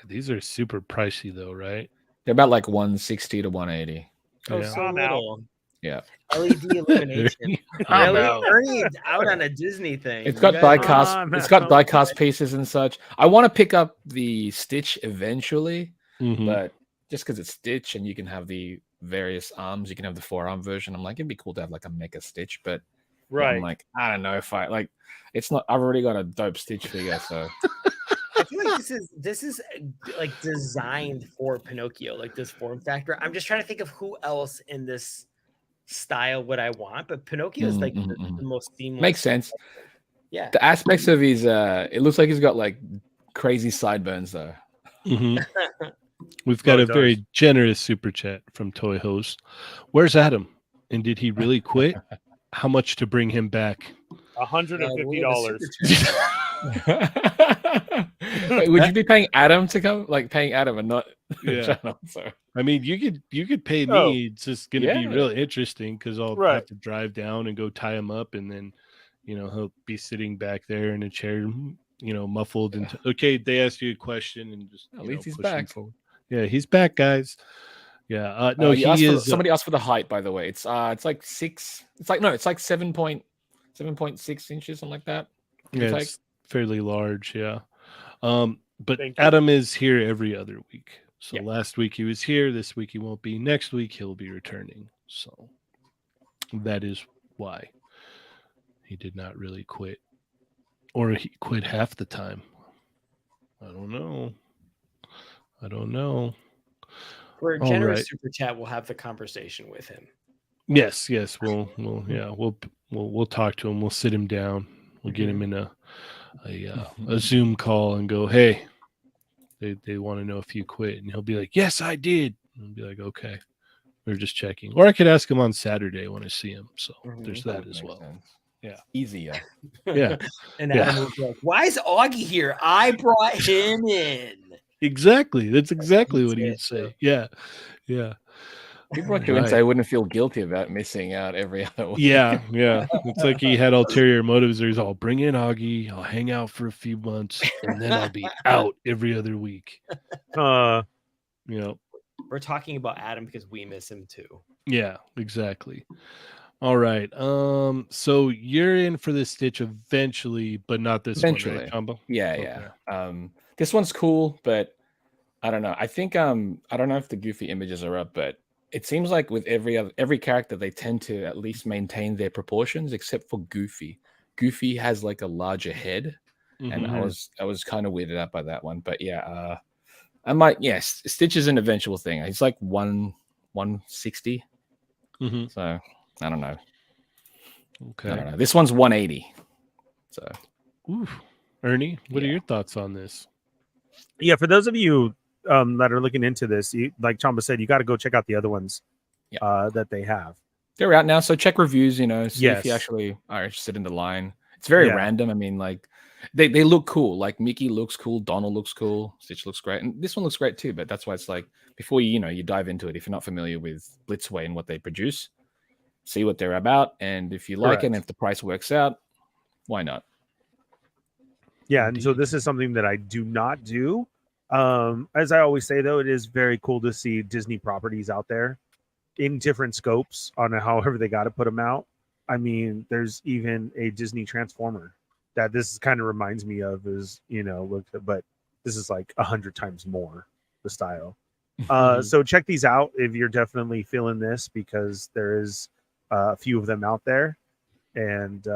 These are super pricey though, right? They're about like 160 to 180. Oh, so little. Yeah. LED illumination. Ernie's out on a Disney thing. It's got die-cast. It's got die-cast pieces and such. I want to pick up the Stitch eventually, but just because it's Stitch and you can have the various arms, you can have the forearm version. I'm like, it'd be cool to have like a Mecha Stitch, but I'm like, I don't know if I like. It's not. I've already got a dope Stitch figure, so. I feel like this is like designed for Pinocchio, like this form factor. I'm just trying to think of who else in this style would I want, but Pinocchio is like the most seamless. Makes sense. Yeah. The aspects of his it looks like he's got like crazy sideburns though. We've got a very generous super chat from Toy Host. Where's Adam? And did he really quit? How much to bring him back? $150. Wait, would you be paying Adam to come? Like paying Adam and not channel? So I mean, you could pay me. It's just going to be real interesting because I'll have to drive down and go tie him up, and then he'll be sitting back there in a chair, muffled. And okay, they asked you a question, and just at least he's back. Yeah, he's back, guys. Yeah, no, he is. Somebody asked for the height, by the way. It's like 6. It's like 7.6 inches, something like that. Yeah, it's fairly large. Yeah. But Adam is here every other week. So last week he was here. This week he won't be. Next week he'll be returning. So that is why he did not really quit, or he quit half the time. I don't know. For a generous super chat, we'll have the conversation with him. Yes. We'll talk to him. We'll sit him down. We'll get him in a Zoom call and go, hey, they want to know if you quit, and he'll be like, yes, I did. And I'll be like, okay, we're just checking. Or I could ask him on Saturday when I see him. So there's that as well. Sense. Yeah, easier. Yeah. And Adam was like, why is Augie here? I brought him in. Exactly. That's exactly what he'd say. Yeah. He brought you in so I wouldn't feel guilty about missing out every other week. Yeah. It's like he had ulterior motives. There's all bring in Augie. I'll hang out for a few months, and then I'll be out every other week. We're talking about Adam because we miss him too. Yeah, exactly. All right. So you're in for this Stitch eventually, but not this one, right, Chamba? Yeah. This one's cool, but I don't know. I think I don't know if the Goofy images are up, but it seems like with every character they tend to at least maintain their proportions, except for Goofy. Goofy has like a larger head, and I was kind of weirded out by that one. But yeah, I might. Yes, Stitch is an eventual thing. He's like 160. So I don't know. Okay, I don't know. This one's 180. So, Ernie, what are your thoughts on this? Yeah, for those of you that are looking into this, like Chamba said, you got to go check out the other ones that they have. They're out now, so check reviews. See if you actually are interested in the line. It's very random. I mean, like they look cool. Like Mickey looks cool, Donald looks cool, Stitch looks great, and this one looks great too. But that's why it's like before you dive into it, if you're not familiar with Blitzway and what they produce, see what they're about, and if you like it, and if the price works out, why not? Yeah, and so this is something that I do not do. As I always say, though, it is very cool to see Disney properties out there in different scopes on however they got to put them out. I mean, there's even a Disney Transformer that this kind of reminds me of, but this is like 100 times more the style. So check these out if you're definitely feeling this, because there is a few of them out there, and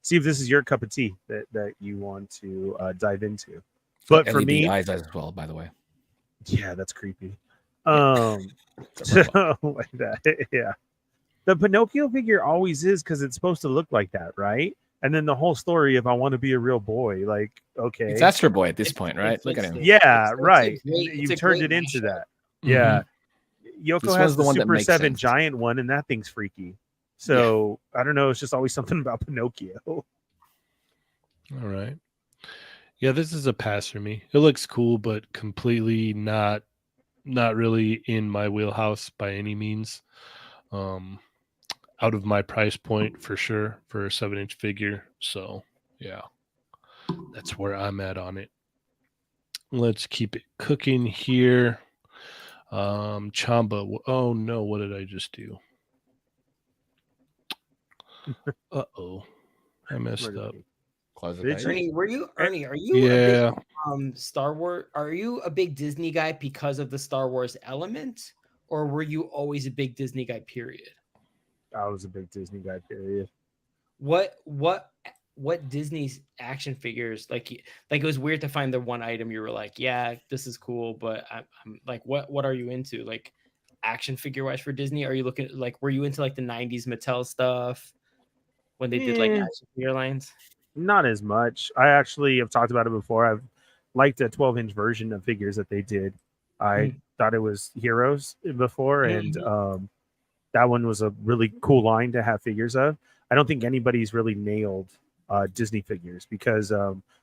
see if this is your cup of tea that you want to dive into. But for me, eyes as well, by the way. Yeah, that's creepy. So, like that, yeah. The Pinocchio figure always is, because it's supposed to look like that, right? And then the whole story of I want to be a real boy, like, okay, it's Astro Boy at this point, right? Look at him. Yeah, right. You turned it into that. Yeah. Yoko has the Super 7 giant one, and that thing's freaky. So I don't know. It's just always something about Pinocchio. All right. Yeah, this is a pass for me. It looks cool, but completely not really in my wheelhouse by any means. Out of my price point for sure for a 7-inch figure. So yeah, that's where I'm at on it. Let's keep it cooking here. Chamba. Oh no, what did I just do? Uh-oh. I messed up. Ernie, are you yeah. a big, Star Wars? Are you a big Disney guy because of the Star Wars element, or were you always a big Disney guy? Period. I was a big Disney guy. Period. What Disney's action figures like it was weird to find the one item you were like, yeah, this is cool, but I'm like, what are you into, like action figure wise for Disney? Are you looking like, were you into like the 90s Mattel stuff when they did like action figure lines? Not as much. I actually have talked about it before. I've liked a 12-inch version of figures that they did. I thought it was Heroes before, and that one was a really cool line to have figures of. I don't think anybody's really nailed Disney figures, because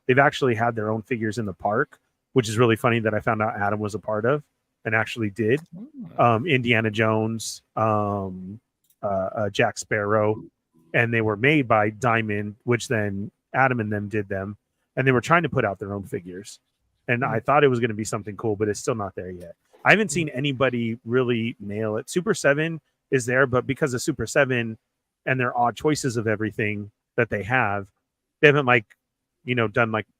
they've actually had their own figures in the park, which is really funny that I found out Adam was a part of and actually did. Indiana Jones, Jack Sparrow, and they were made by Diamond, which then Adam and them did them, and they were trying to put out their own figures. And I thought it was going to be something cool, but it's still not there yet. I haven't seen anybody really nail it. Super 7 is there, but because of Super 7 and their odd choices of everything that they haven't done like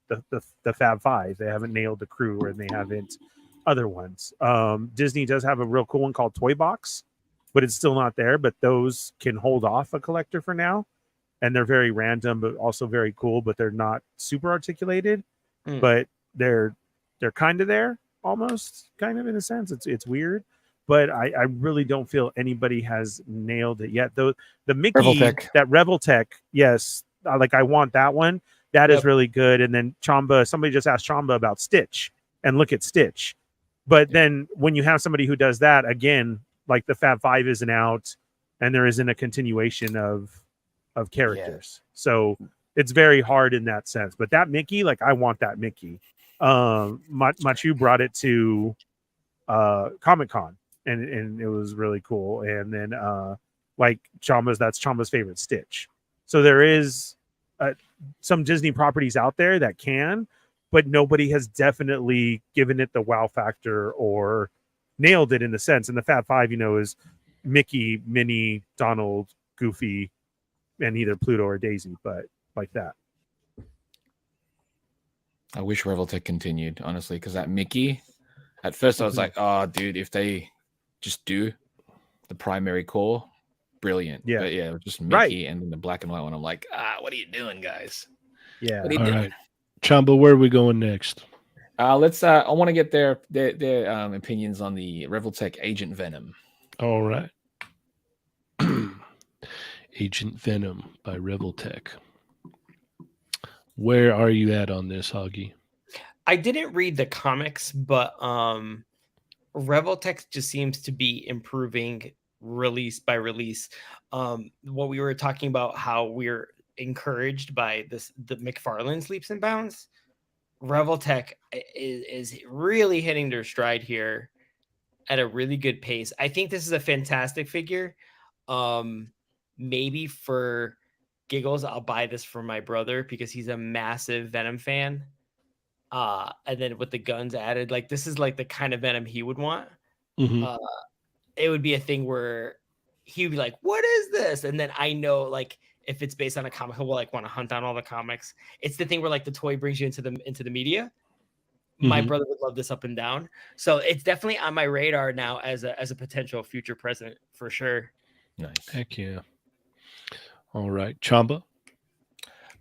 the Fab 5. They haven't nailed the crew, and they haven't other ones. Disney does have a real cool one called Toy Box, but it's still not there. But those can hold off a collector for now, and they're very random, but also very cool. But they're not super articulated, but they're kind of there, almost kind of in a sense. It's weird, but I really don't feel anybody has nailed it yet. Though the Mickey, that Revoltech, yes, like I want that one. That is really good. And then Chamba, somebody just asked Chamba about Stitch, and look at Stitch. But then when you have somebody who does that again, like the Fab 5 isn't out, and there isn't a continuation of characters. So it's very hard in that sense. But that Mickey, like I want that Mickey. Machu brought it to Comic-Con, and it was really cool. And then like that's Chamba's favorite Stitch. So there is some Disney properties out there that can, but nobody has definitely given it the wow factor or nailed it in the sense. And the Fab 5, is Mickey, Minnie, Donald, Goofy, and either Pluto or Daisy, but like that. I wish Revoltech continued, honestly, because that Mickey, at first I was like, oh, dude, if they just do the primary core, brilliant. Yeah. But yeah, it was just Mickey and then the black and white one. I'm like, what are you doing, guys? Yeah. What are you doing? Right. Chamba, where are we going next? Let's. I want to get their opinions on the Revoltech Agent Venom. All right. Agent Venom by Revoltech. Where are you at on this, Hoggy? I didn't read the comics, but Revoltech just seems to be improving release by release. What we were talking about, how we're encouraged by the McFarlane's leaps and bounds. Revoltech is really hitting their stride here at a really good pace. I think this is a fantastic figure. Maybe for giggles, I'll buy this for my brother because he's a massive Venom fan. And then with the guns added, like this is like the kind of Venom he would want. It would be a thing where he would be like, "What is this?" And then I know, like, if it's based on a comic, he'll like want to hunt down all the comics. It's the thing where like the toy brings you into the media. My brother would love this up and down. So it's definitely on my radar now as a potential future present for sure. Nice. Heck yeah. All right. Chamba?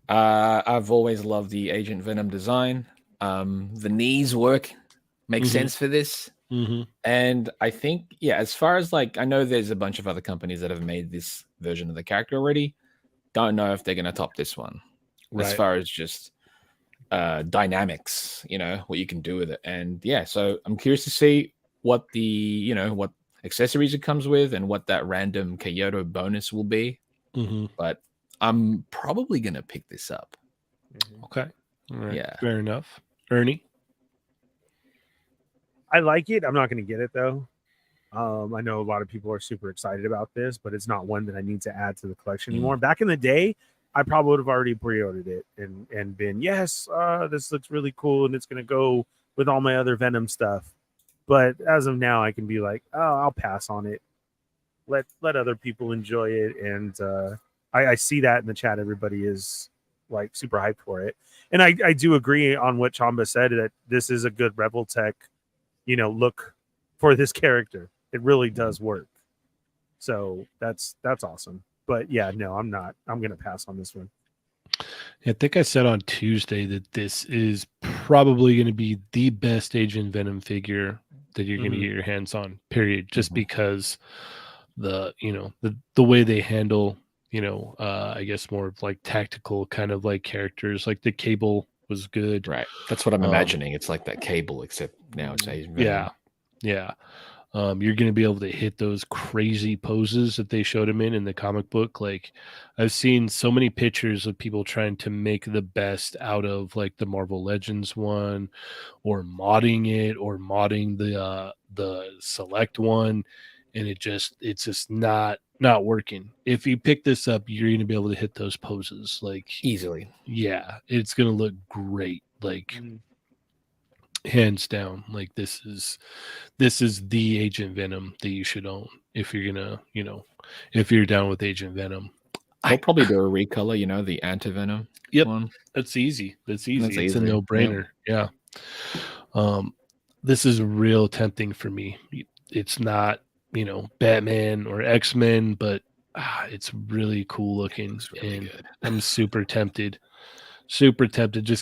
I've always loved the Agent Venom design. The knees make sense for this. And I think, yeah, as far as like, I know there's a bunch of other companies that have made this version of the character already. Don't know if they're going to top this one. Right. As far as just dynamics, what you can do with it. And yeah, so I'm curious to see what what accessories it comes with and what that random Kyoto bonus will be. But I'm probably going to pick this up. Okay. All right. Yeah. Fair enough. Ernie? I like it. I'm not going to get it though. I know a lot of people are super excited about this, but it's not one that I need to add to the collection anymore. Back in the day, I probably would have already pre-ordered it and been, yes, this looks really cool and it's going to go with all my other Venom stuff. But as of now, I can be like, oh, I'll pass on it. Let other people enjoy it. And I see that in the chat. Everybody is like super hyped for it. And I do agree on what Chamba said, that this is a good Revoltech, look for this character. It really does work. So that's awesome. But yeah, no, I'm not. I'm going to pass on this one. I think I said on Tuesday that this is probably going to be the best Agent Venom figure that you're going to get your hands on, period. Just because the way they handle, I guess more of like tactical kind of like characters, like the Cable was good. Right. That's what I'm imagining. It's like that Cable, except now it's Agent Venom. Yeah. You're going to be able to hit those crazy poses that they showed him in the comic book. Like I've seen so many pictures of people trying to make the best out of like the Marvel Legends one, or modding it, or modding the Select one, and it's just not working. If you pick this up, you're going to be able to hit those poses like easily. Yeah, it's going to look great. Like. Hands down, like this is the Agent Venom that you should own if you're gonna, if you're down with Agent Venom. I'll probably do a recolor, the Anti-Venom one. That's easy. It's a no-brainer. Yeah. This is real tempting for me. It's not, Batman or X-Men, but it's really cool looking. It's really good. I'm super tempted just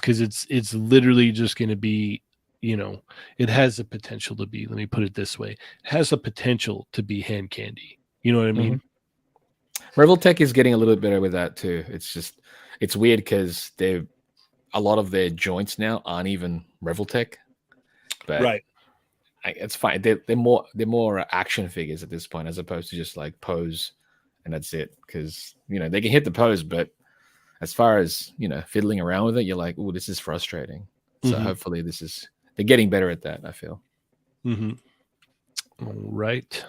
because it's literally just gonna be, it has the potential to be, let me put it this way, it has the potential to be hand candy. You know what I mean? Revoltech is getting a little bit better with that too. It's weird because a lot of their joints now aren't even Revoltech. But right. It's fine. They're more action figures at this point, as opposed to just like pose and that's it. Because, they can hit the pose, but as far as, fiddling around with it, you're like, oh, this is frustrating. So hopefully they're getting better at that, I feel. All right.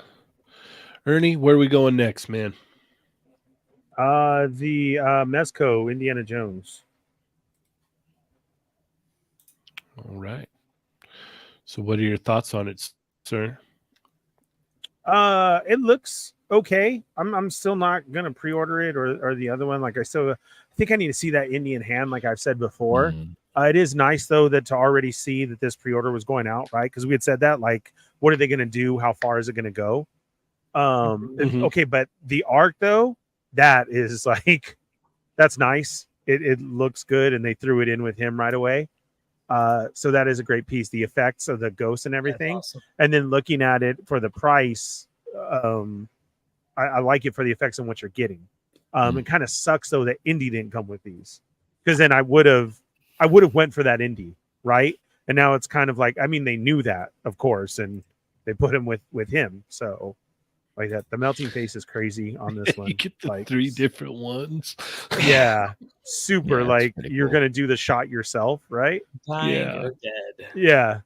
Ernie, where are we going next, man? The Mezco Indiana Jones. All right. So what are your thoughts on it, sir? It looks okay. I'm still not gonna pre-order it or the other one. Like I think I need to see that Indian hand, like I've said before. It is nice though that to already see that this pre-order was going out, right? Because we had said that, like, what are they going to do? How far is it going to go? Okay, but the arc though, that is like, that's nice. It looks good, and they threw it in with him right away. So that is a great piece. The effects of the ghosts and everything, awesome. And then looking at it for the price, I like it for the effects and what you're getting. It kind of sucks though that Indy didn't come with these, because then I would have went for that Indy, right? And now it's kind of like, I mean, they knew that, of course, and they put him with him. So like that. The melting face is crazy on this one. You get the like 3 different ones. yeah, super. Yeah, like pretty you're cool. gonna do the shot yourself, right? Dying Yeah. or dead. Yeah.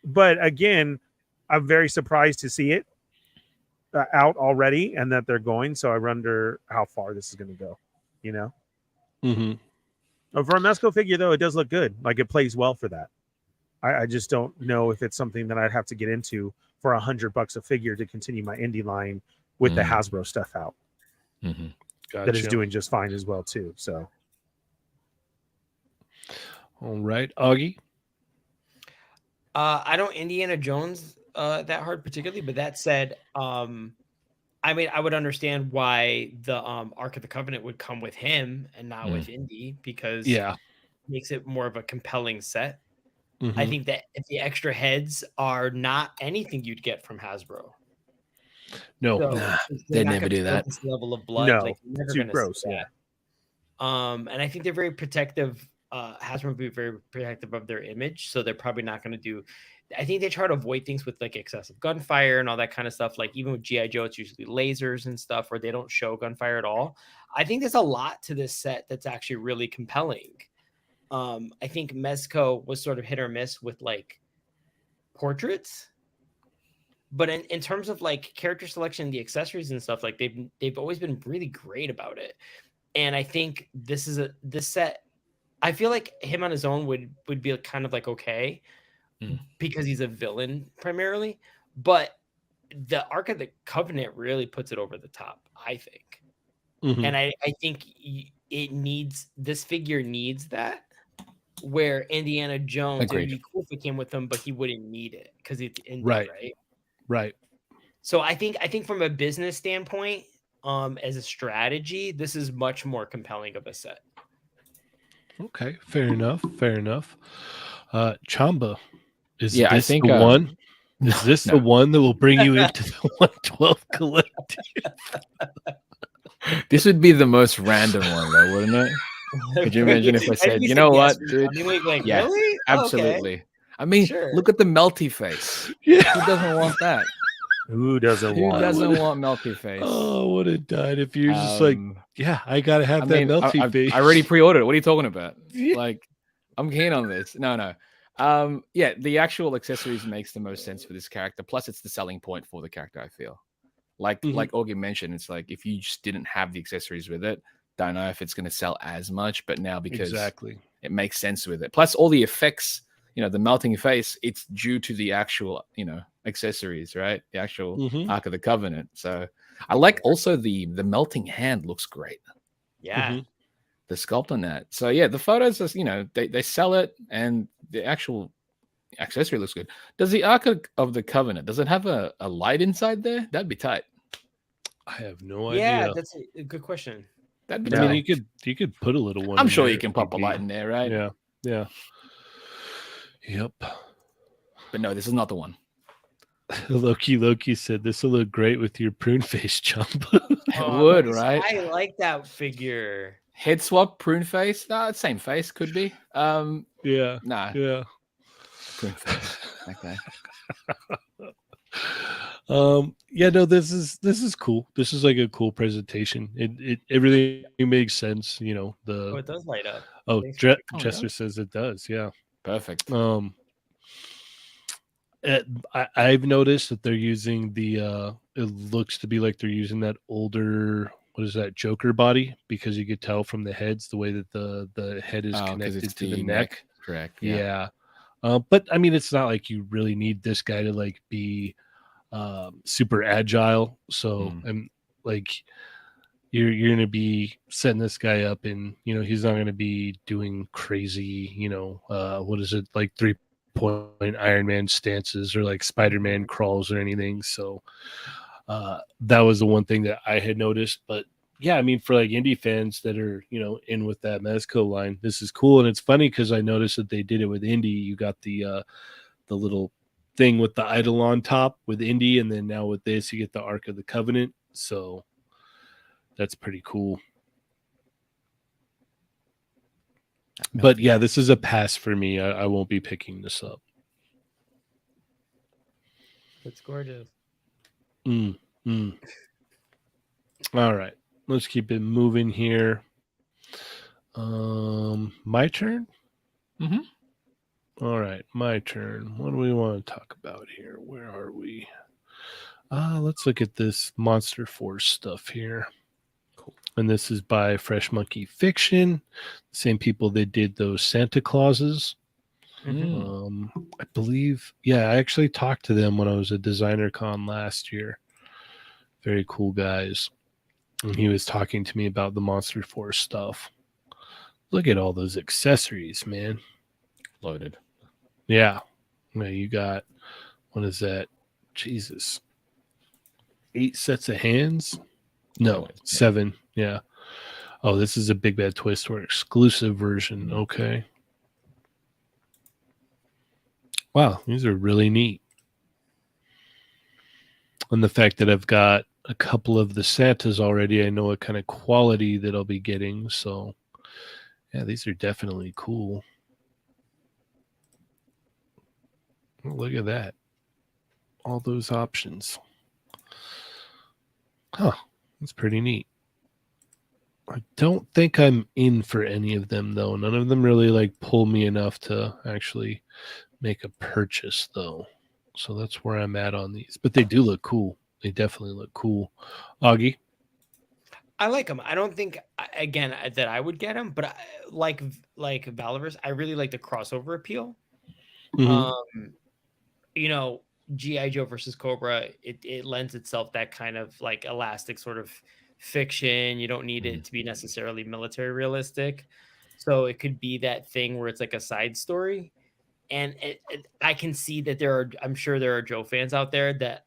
But again, I'm very surprised to see it out already and that they're going. So I wonder how far this is going to go, you know? Mm-hmm. For a Mezco figure, though, it does look good. Like it plays well for that. I just don't know if it's something that I'd have to get into for $100 a figure to continue my indie line with the Hasbro stuff out. Mm-hmm. Gotcha. That is doing just fine as well, too. So, all right, Augie. I don't Indiana Jones that hard particularly, but that said, I mean, I would understand why the Ark of the Covenant would come with him and not with Indy, because it makes it more of a compelling set. Mm-hmm. I think that if the extra heads are not anything you'd get from Hasbro. No, So, they never do that. This level of blood, no, like you're never too gonna gross. see that. And I think they're very protective. Hasbro would be very protective of their image, so they're probably not going to do. I think they try to avoid things with like excessive gunfire and all that kind of stuff. Like even with GI Joe, it's usually lasers and stuff, where they don't show gunfire at all. I think there's a lot to this set that's actually really compelling. I think Mezco was sort of hit or miss with like portraits, but in terms of like character selection, the accessories and stuff, like they've always been really great about it. And I think this set. I feel like him on his own would be kind of like okay, because he's a villain primarily, but the Ark of the Covenant really puts it over the top, I think. Mm-hmm. And I think this figure needs that, where Indiana Jones, Agreed. It would be cool if it came with him, but he wouldn't need it because it's Indy, Right. Right. So I think from a business standpoint, as a strategy, this is much more compelling of a set. Okay, fair enough. Fair enough. Chamba, is Yeah, I this think, the one? Is this the one that will bring you into the 112 collective? This would be the most random one, though, wouldn't it? Could you imagine if I said, you know what, dude? Like, Yeah, really? absolutely. Okay. I mean, Sure. look at the melty face. Yeah. Who doesn't want that? Who doesn't Who want doesn't want melty face? Oh, would have died if you're just like, yeah, I gotta have that melty face. I already pre-ordered it. What are you talking about? Yeah. Like, I'm keen on this. No. Yeah, the actual accessories makes the most sense for this character. Plus, it's the selling point for the character, I feel. Like Augie mentioned, it's like if you just didn't have the accessories with it, don't know if it's going to sell as much. But now because it makes sense with it. Plus, all the effects, the melting face, it's due to the actual, accessories, right? The actual Ark of the Covenant. So I like also the melting hand looks great. Yeah. The sculpt on that. So yeah, the photos is, they sell it, and the actual accessory looks good. Does the Ark of the Covenant, does it have a light inside there? That'd be tight. I have no idea. Yeah, that's a good question. That'd be I tight. mean, you could put a little one. I'm in sure there you can pop a light in there, right? Yeah. Yep. But no, this is not the one. Loki said this will look great with your prune face, Chamba. It would, right? I like that figure. Head swap, prune face. No, same face could be. Yeah. Nah. Yeah. Prune face. Okay. Yeah, no, this is cool. This is like a cool presentation. It everything makes sense, Oh, it does light up. Oh, Chester says it does. Yeah. Perfect. I've noticed that they're using it looks to be like they're using that older, what is that, Joker body, because you could tell from the heads the way that the head is connected to the neck. Correct. Yeah. But I mean, it's not like you really need this guy to like be super agile. So I'm like, you're gonna be setting this guy up, and he's not gonna be doing crazy, what is it, like 3-point Iron Man stances or like Spider-Man crawls or anything. So that was the one thing that I had noticed. But yeah, I mean, for like indie fans that are in with that Mezco line, this is cool. And it's funny because I noticed that they did it with Indy. You got the little thing with the idol on top with Indy, and then now with this you get the Ark of the Covenant. So that's pretty cool. But yeah, this is a pass for me. I won't be picking this up. It's gorgeous. Mm, mm. All right. Let's keep it moving here. My turn? Mm-hmm. All right, my turn. What do we want to talk about here? Where are we? Let's look at this Monster Force stuff here. Cool. And this is by Fresh Monkey Fiction, same people that did those Santa Clauses. I believe, yeah, I actually talked to them when I was at Designer Con last year. Very cool guys. And he was talking to me about the Monster Force stuff. Look at all those accessories, man. Loaded. Yeah. Yeah, you got, what is that? Jesus. 8 sets of hands? No, 7. Yeah. Oh, this is a Big Bad Toy Store exclusive version. Okay. Wow, these are really neat. And the fact that I've got a couple of the Santas already, I know what kind of quality that I'll be getting. So, yeah, these are definitely cool. Oh, look at that. All those options. Huh, that's pretty neat. I don't think I'm in for any of them, though. None of them really, like, pull me enough to actually make a purchase, though. So that's where I'm at on these. But they do look cool. They definitely look cool. Augie? I like them. I don't think, again, that I would get them, but like Valorous, I really like the crossover appeal. Mm-hmm. You know, G.I. Joe versus Cobra, it lends itself that kind of like elastic sort of fiction. You don't need it to be necessarily military realistic. So it could be that thing where it's like a side story. And I can see that I'm sure there are Joe fans out there that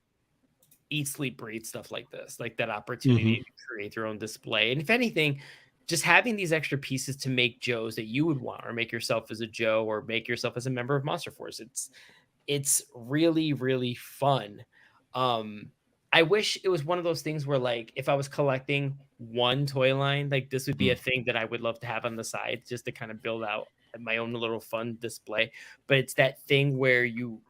eat, sleep, breathe stuff like this, like that opportunity to create their own display. And if anything, just having these extra pieces to make Joes that you would want, or make yourself as a Joe, or make yourself as a member of Monster Force. It's really, really fun. I wish it was one of those things where, like, if I was collecting one toy line, like this would be a thing that I would love to have on the side just to kind of build out my own little fun display. But it's that thing where you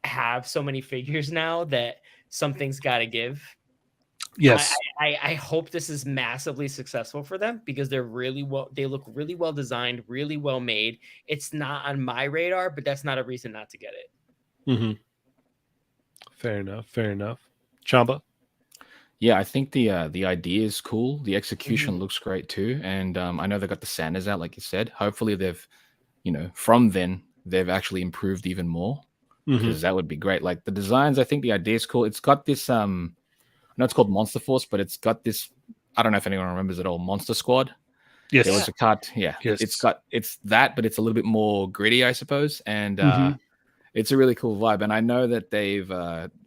have so many figures now that something's got to give. Yes. I hope this is massively successful for them, because they look really well designed, really well made. It's not on my radar, but that's not a reason not to get it. Mm-hmm. Fair enough. Chamba? Yeah, I think the idea is cool. The execution looks great too. And I know they got the Santas out, like you said. Hopefully they've, from then, they've actually improved even more, because that would be great. Like the designs, I think the idea is cool. It's got this, I know it's called Monster Force, but it's got this, I don't know if anyone remembers it all, Monster Squad. Yes. There was a cut. Yeah. Yes. It's that, but it's a little bit more gritty, I suppose. And it's a really cool vibe. And I know that they've,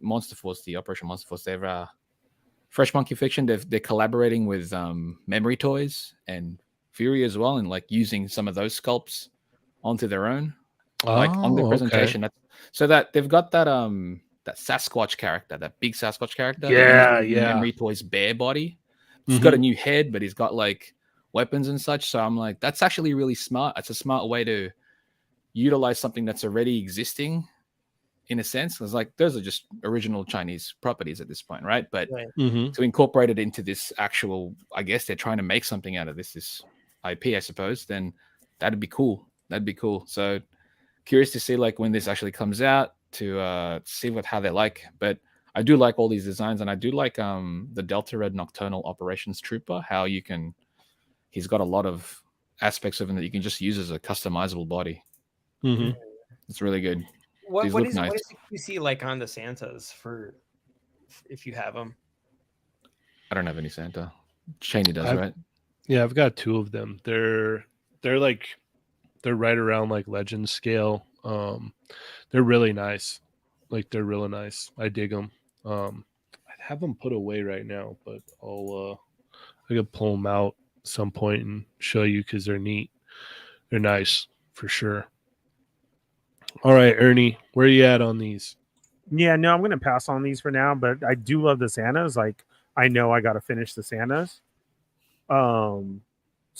Monster Force, the Operation Monster Force, they've, Fresh Monkey Fiction, they're collaborating with Memory Toys and Fury as well, and like using some of those sculpts onto their own, like on their presentation. Okay. So that they've got that that Sasquatch character, that big Sasquatch character. Yeah. Memory Toys bare body. He's got a new head, but he's got like weapons and such. So I'm like, that's actually really smart. It's a smart way to utilize something that's already existing, in a sense. Because like those are just original Chinese properties at this point, right? But to incorporate it into this actual, I guess they're trying to make something out of this IP, I suppose, then that'd be cool. So curious to see like when this actually comes out, to see how they like. But I do like all these designs, and I do like the Delta Red Nocturnal Operations Trooper, how he's got a lot of aspects of him that you can just use as a customizable body. It's really good. What is the QC like on the Santas, for if you have them? I don't have any Santa. Cheynee does, right? Yeah, I've got 2 of them. They're right around like legend scale. They're really nice. Like they're really nice. I dig them. I have them put away right now, but I could pull them out at some point and show you, because they're neat. They're nice for sure. All right, Ernie, where are you at on these? Yeah, no, I'm gonna pass on these for now, but I do love the Santas. Like, I know I gotta finish the Santas. So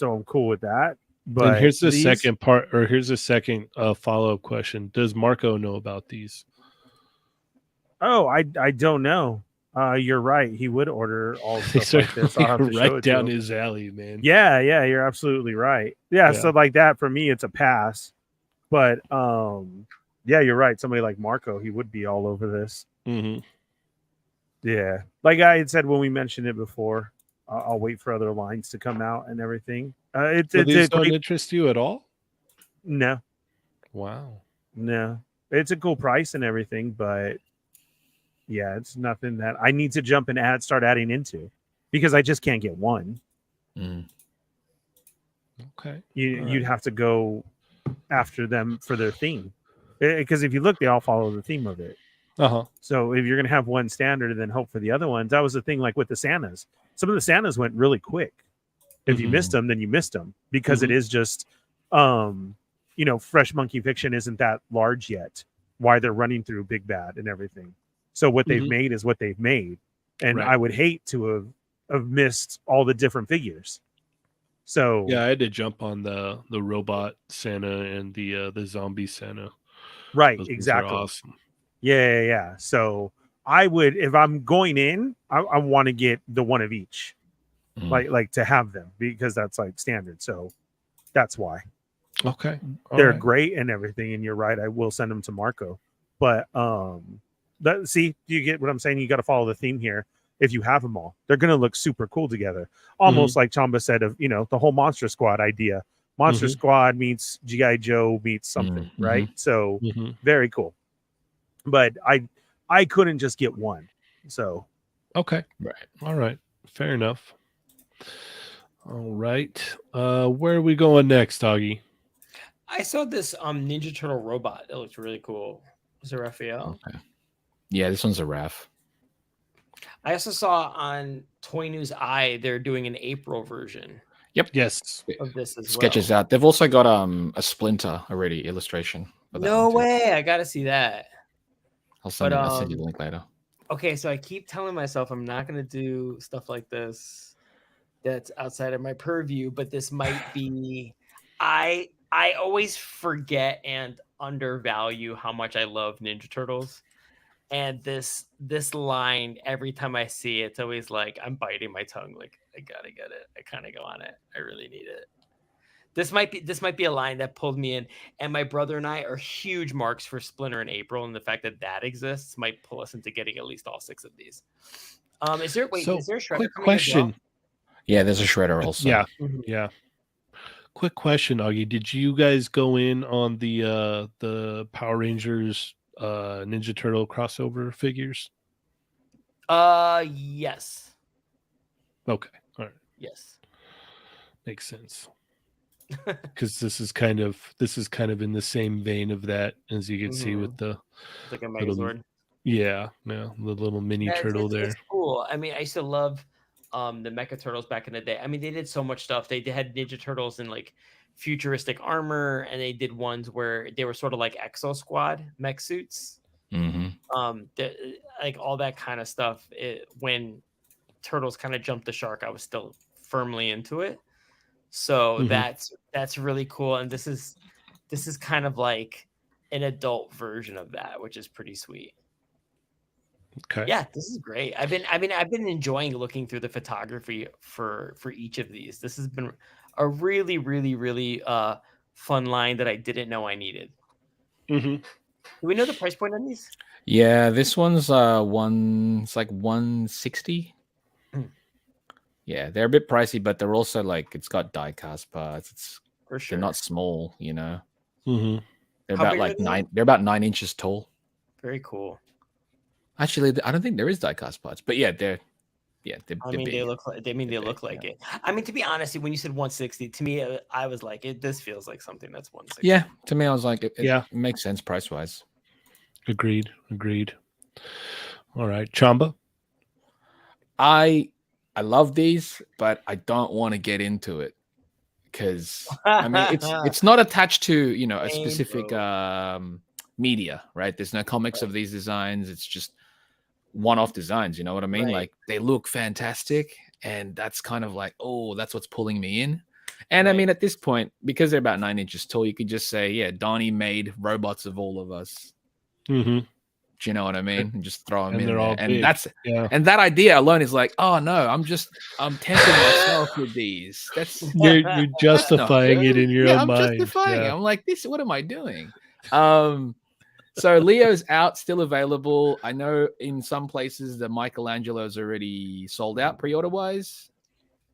I'm cool with that. But and here's the second part, or here's the second follow-up question. Does Marco know about these? Oh, I don't know. You're right. He would order all stuff like this. I'll have to show right it down to him. his alley, man. Yeah, you're absolutely right. Yeah, stuff like that for me, it's a pass. But yeah, you're right. Somebody like Marco, he would be all over this. Mm-hmm. Yeah, like I had said when we mentioned it before, I'll wait for other lines to come out and everything. These don't interest you at all? No. Wow. No, it's a cool price and everything, but yeah, it's nothing that I need to jump and start adding into because I just can't get one. Okay. You'd have to go after them for their theme, because if you look, they all follow the theme of it. So if you're gonna have one standard and then hope for the other ones, that was the thing. Like with the Santas, some of the Santas went really quick. If you missed them, then you missed them because it is just, Fresh Monkey Fiction isn't that large yet. Why they're running through Big Bad and everything. So what they've made is what they've made, and I would hate to have missed all the different figures. So yeah, I had to jump on the robot Santa and the zombie Santa. Right, Those exactly. are awesome. Yeah. So I would, if I'm going in, I want to get the one of each, like to have them because that's like standard. So that's why. Okay, they're great and everything. And you're right, I will send them to Marco. But see, you get what I'm saying? You got to follow the theme here. If you have them all, they're going to look super cool together. Almost like Chamba said of, the whole Monster Squad idea. Monster Squad meets G.I. Joe meets something, right? So very cool. But I couldn't just get one. So. Okay. Right. All right. Fair enough. All right. Where are we going next, Doggy? I saw this Ninja Turtle robot. That looks really cool. Is it Raphael? Okay. Yeah, this one's a Raph. I also saw on Toy News Eye they're doing an April version. Yep. Yes. Of this as Sketches out. They've also got a Splinter already illustration. No way! I gotta see that. I'll send you the link later. Okay, so I keep telling myself I'm not gonna do stuff like this. That's outside of my purview, but this might be. I always forget and undervalue how much I love Ninja Turtles. And this line, every time I see it, it's always like I'm biting my tongue. Like I gotta get it. I kind of go on it. I really need it. This might be a line that pulled me in. And my brother and I are huge marks for Splinter in April, and the fact that exists might pull us into getting at least all 6 of these. Is there a Shredder? Quick question. Well? Yeah, there's a Shredder also. Yeah, yeah. Quick question, Augie. Did you guys go in on the Power Rangers Ninja Turtle crossover figures? Yes. Okay. All right. Yes. Makes sense. Because this is kind of in the same vein of that, as you can see with the like a Megazord. The little mini turtle there. It's cool. I mean, I used to love the Mecha Turtles back in the day. I mean, they did so much stuff. They had Ninja Turtles in like futuristic armor, and they did ones where they were sort of like Exo Squad mech suits. Like all that kind of stuff. When Turtles kind of jumped the shark, I was still firmly into it. So that's really cool. And this is kind of like an adult version of that, which is pretty sweet. Okay. Yeah, this is great. I've been enjoying looking through the photography for each of these. This has been a really, really, really fun line that I didn't know I needed. Do we know the price point on these? Yeah, this one's it's like 160. Yeah, they're a bit pricey, but they're also like it's got die-cast parts. It's for sure. They're not small, you know. Mm-hmm. They're about like 9. They're about 9 inches tall. Very cool. Actually, I don't think there is die-cast parts, but yeah, they're big. They look like. Look like it. I mean, to be honest, when you said 160, to me, I was like, this feels like something that's 160. Yeah, to me, I was like, it makes sense price-wise. Agreed. All right, Chamba. I love these, but I don't want to get into it because I mean it's not attached to a specific media, right? There's no comics of these designs. It's just one-off designs. You know what I mean? Right. Like they look fantastic, and that's kind of like, oh, that's what's pulling me in. And I mean, at this point, because they're about 9 inches tall, you could just say, yeah, Donnie made robots of all of us. Do you know what I mean? And just throw them And in they're there. all And big. that's Yeah. and that idea alone is like, oh no, I'm tempting myself with these. You're That's not justifying it good. in your Yeah, own I'm mind. justifying it. Yeah. I'm like, what am I doing? So Leo's out, still available. I know in some places the Michelangelo's already sold out pre-order wise.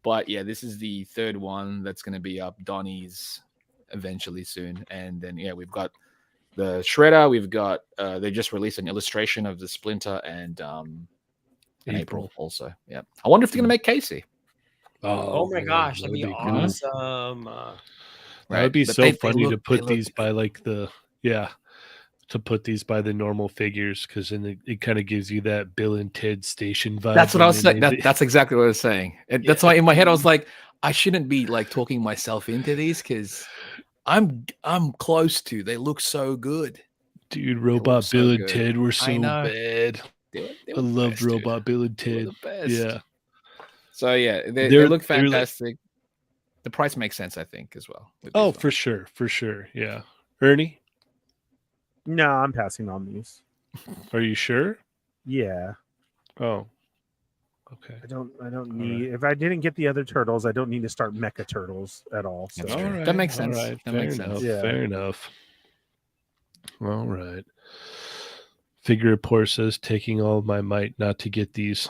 But yeah, this is the third one that's going to be up. Donnie's eventually soon. And then, yeah, we've got the Shredder. We've got, they just released an illustration of the Splinter and in April also. Yeah. I wonder if they're going to make Casey. Oh my man, gosh, that'd be cool. awesome. That would be But so funny to put these by like to put these by the normal figures, because then it kind of gives you that Bill and Ted station vibe. That's what I was saying. That's exactly what I was saying. And that's why in my head I was like, I shouldn't be like talking myself into these because I'm close to. They look so good. Dude, Robot Bill and Ted were so bad. They I loved Robot Bill and Ted. Yeah. So yeah, they look fantastic. The price makes sense, I think, as well. Oh, for sure. For sure. Yeah. Ernie? No, I'm passing on these. Are you sure? Yeah. Oh. Okay. I don't need if I didn't get the other turtles, I don't need to start Mecha Turtles at all. So that makes sense. Right. That makes sense. Yeah. Fair enough. All right. Figure Report says taking all my might not to get these.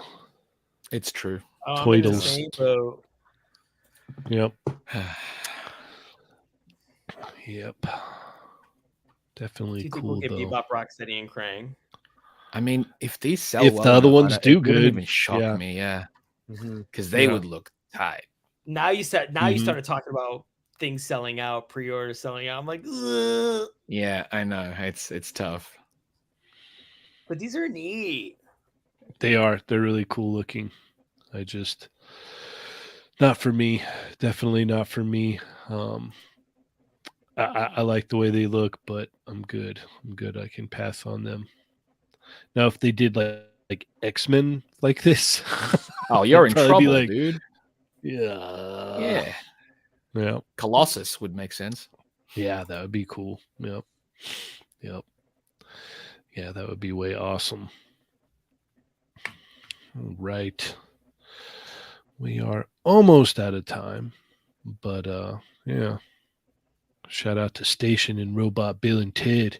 It's true. Toidles. Yep. Yep. Definitely cool get though. Bebop, Rocksteady, and Krang. I mean, if these sell, if well the other enough, ones do it good, wouldn't even shock me, because they would look tight. Now you started talking about things selling out, pre-order selling out. I'm like, ugh. Yeah, I know it's tough, but these are neat. They are. They're really cool looking. Not for me. Definitely not for me. I like the way they look, but I'm good. I can pass on them. Now, if they did like X-Men like this, oh, you're in trouble, dude. Yeah. Colossus would make sense. Yeah, that would be cool. Yep. Yeah, that would be way awesome. All right. We are almost out of time, but yeah. Shout out to Station and Robot Bill and Ted.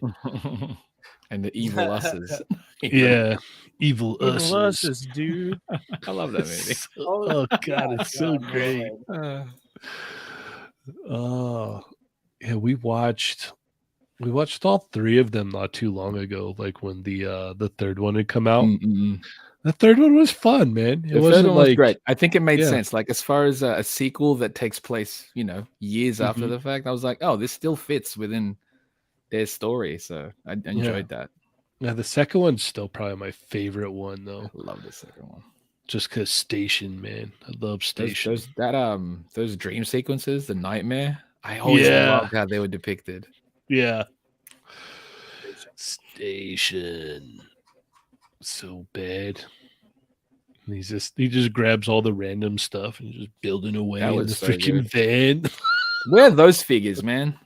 And the evil usses. Yeah. Evil usses, dude. I love that movie. Oh God, it's so great. Yeah, we watched all three of them not too long ago, like when the third one had come out. The third one was fun, man. The third one was great. I think it made sense. Like as far as a sequel that takes place, years after the fact, I was like, oh, this still fits within their story. So I enjoyed that. Yeah, the second one's still probably my favorite one, though. I love the second one. Just because Station, man. I love Station. Those dream sequences, the nightmare. I always loved how they were depicted. Yeah. Station. So bad. And he just grabs all the random stuff and just building away in the freaking van. Where are those figures, man?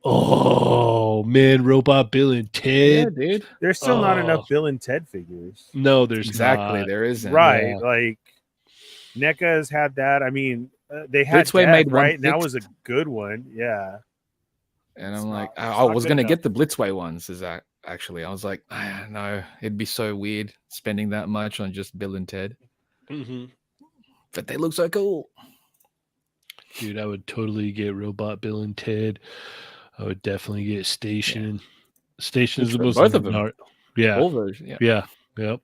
Oh man, Robot Bill and Ted. Yeah, dude. There's still not enough Bill and Ted figures. No, there's not. There isn't. Right. Yeah. Like NECA's had that. I mean, they had Blitzway made one, right? And that was a good one. Yeah. And I'm like, I was gonna get the Blitzway ones. Actually, I was like, no, it'd be so weird spending that much on just Bill and Ted. But they look so cool. Dude, I would totally get Robot Bill and Ted. I would definitely get Station. Station is the most both of them. Yeah. Yep.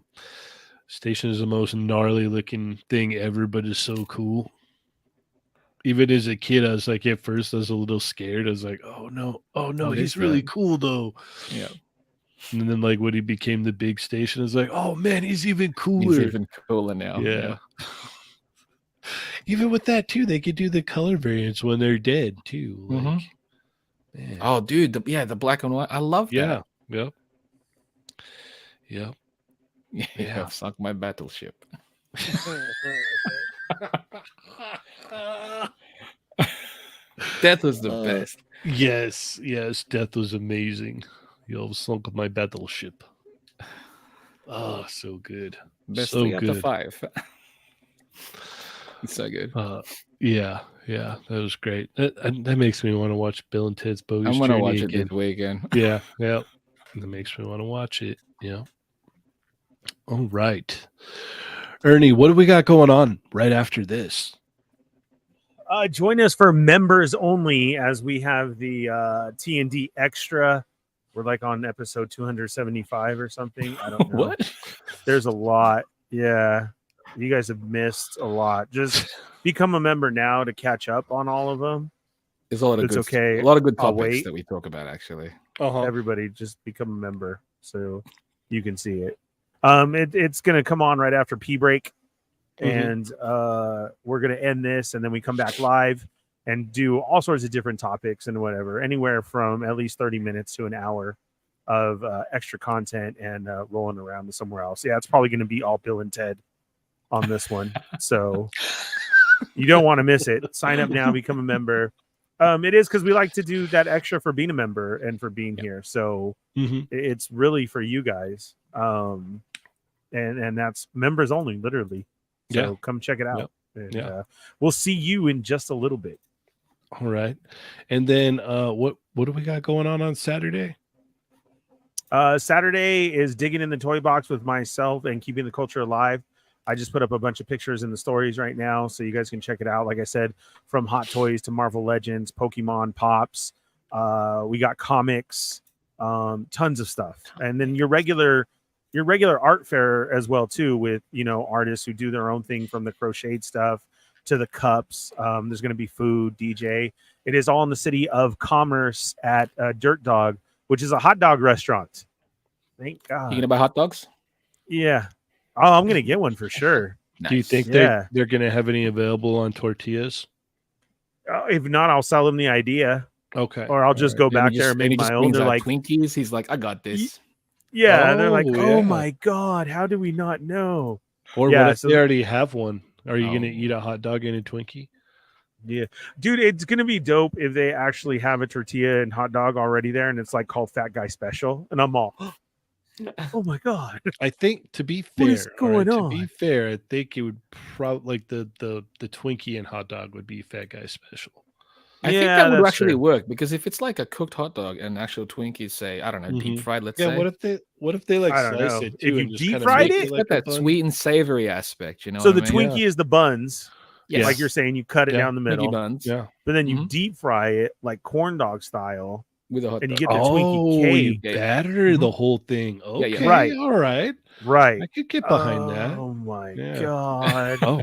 Station is the most gnarly looking thing ever, but it's so cool. Even as a kid, I was like, at first I was a little scared. I was like, oh no, he's really cool though. Yeah. And then like when he became the big Station, I was like, oh man, he's even cooler. He's even cooler now. Yeah. Even with that too, they could do the color variants when they're dead too. Like, man. Oh, dude, the black and white. I love that. Yep. Yeah. Sunk my battleship. Death was the best. Yes, Death was amazing. You all sunk my battleship. Oh, so good. Best so 3 out of good. 5. It's so good. Yeah, that was great. That makes me want to watch Bill and Ted's Bogus I'm gonna Journey watch again. it this weekend. Yeah. That makes me want to watch it. Yeah. All right, Ernie, what do we got going on right after this? Join us for members only as we have the T&D Extra. We're like on episode 275 or something. I don't know. What? There's a lot. Yeah. You guys have missed a lot. Just become a member now to catch up on all of them. There's a lot of It's good, okay. a lot of good I'll topics wait. that we talk about, actually. Everybody just become a member so you can see it. It's going to come on right after P break. And we're going to end this, and then we come back live and do all sorts of different topics and whatever, anywhere from at least 30 minutes to an hour of extra content and rolling around to somewhere else. Yeah, it's probably going to be all Bill and Ted on this one. So you don't want to miss it. Sign up now, become a member. It is because we like to do that extra for being a member and for being here. So it's really for you guys. And that's members only, literally. So come check it out. And we'll see you in just a little bit. All right. And then what do we got going on Saturday? Saturday is digging in the toy box with myself and keeping the culture alive. I just put up a bunch of pictures in the stories right now, so you guys can check it out. Like I said, from Hot Toys to Marvel Legends, Pokemon Pops. We got comics, tons of stuff. And then your regular art fair as well too, with artists who do their own thing, from the crocheted stuff to the cups. There's going to be food, DJ. It is all in the City of Commerce at Dirt Dog, which is a hot dog restaurant. Thank God. You gonna buy hot dogs? Yeah. Oh, I'm gonna get one for sure. Nice. Do you think they're gonna have any available on tortillas? If not, I'll sell them the idea. Okay. Or I'll just go back there and make my own. They're like Twinkies. He's like, I got this. Yeah, they're like, oh my God, how do we not know? Or what if they already have one? Are you going to eat a hot dog and a Twinkie? Yeah, dude, it's going to be dope if they actually have a tortilla and hot dog already there, and it's like called Fat Guy Special, and I'm all, oh my God. I think, to be fair, what is going on? To be fair, I think it would probably like the Twinkie and hot dog would be Fat Guy Special. I think that would actually work, because if it's like a cooked hot dog and actual Twinkies, say, I don't know, deep fried, let's say. What if they like slice it too? If you deep fried it, like that sweet and savory aspect, you know. So the Twinkie is the buns. Yes. Like you're saying, you cut it down the middle. Buns. Yeah. But then you deep fry it like corn dog style. With a hot dog. And you get the Twinkie cake. You batter the whole thing. Okay. Right. All right. Right. I could get behind that. Oh my God. Oh.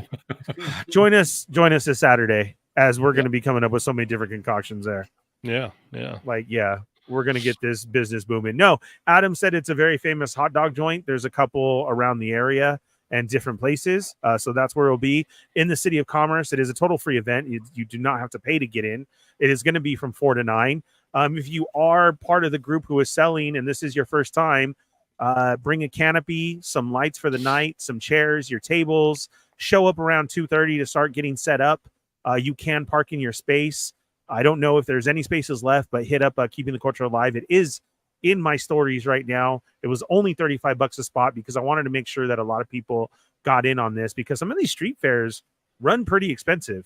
Join us this Saturday, as we're going to be coming up with so many different concoctions there. Yeah. We're going to get this business booming. No, Adam said it's a very famous hot dog joint. There's a couple around the area and different places. So that's where it'll be in the City of Commerce. It is a total free event. You do not have to pay to get in. It is going to be from 4 to 9. If you are part of the group who is selling and this is your first time, bring a canopy, some lights for the night, some chairs, your tables. Show up around 2:30 to start getting set up. You can park in your space. I don't know if there's any spaces left, but hit up Keeping the Culture Alive. It is in my stories right now. It was only $35 a spot because I wanted to make sure that a lot of people got in on this, because some of these street fairs run pretty expensive.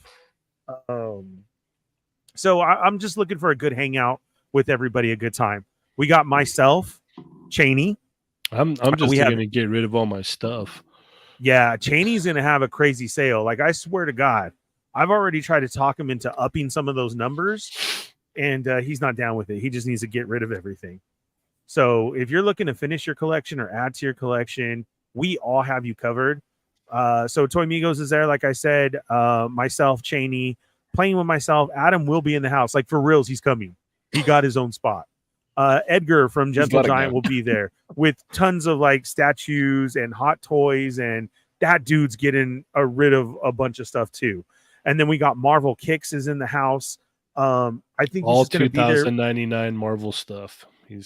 So I'm just looking for a good hangout with everybody, a good time. We got myself, Cheynee. I'm just going to get rid of all my stuff. Yeah, Cheyney's going to have a crazy sale. Like, I swear to God, I've already tried to talk him into upping some of those numbers, and he's not down with it. He just needs to get rid of everything. So if you're looking to finish your collection or add to your collection, we all have you covered. So Toy Migos is there, like I said. Myself, Cheynee, playing with myself. Adam will be in the house. Like, for reals, he's coming. He got his own spot. Edgar from Gentle Giant will be there with tons of like statues and hot toys, and that dude's getting rid of a bunch of stuff too. And then we got Marvel Kicks is in the house. I think all 2099 Marvel stuff. He's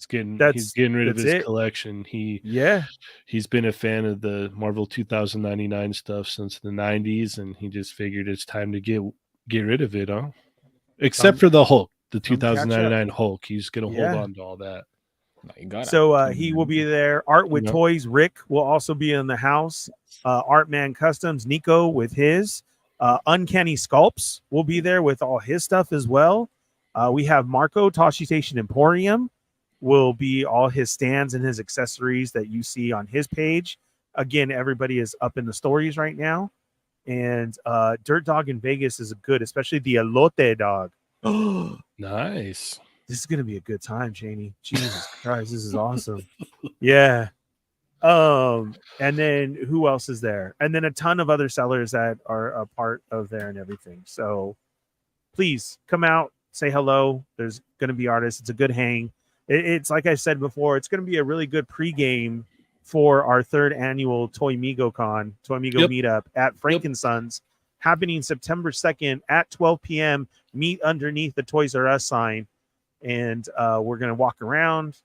getting rid of his collection. He's been a fan of the Marvel 2099 stuff since the 90s, and he just figured it's time to get rid of it, huh? Except for the Hulk, the 2099 Hulk. He's gonna hold on to all that. No, you got it. So he will be there. Art with Yep. Toys, Rick will also be in the house. Artman Customs, Nico with his. Uncanny Sculpts will be there with all his stuff as well. We have Marco, Toshi Station Emporium, will be all his stands and his accessories that you see on his page. Again, everybody is up in the stories right now. And Dirt Dog in Vegas is good, especially the Elote Dog. Nice. This is going to be a good time, Cheynee. Jesus Christ, this is awesome. Yeah. And then who else is there? And then a ton of other sellers that are a part of there and everything. So please come out, say hello. There's going to be artists. It's a good hang. It's like I said before, it's going to be a really good pregame for our 3rd annual Toy Migo meetup at Frankensons, happening September 2nd at 12 p.m. Meet underneath the Toys R Us sign. And we're going to walk around,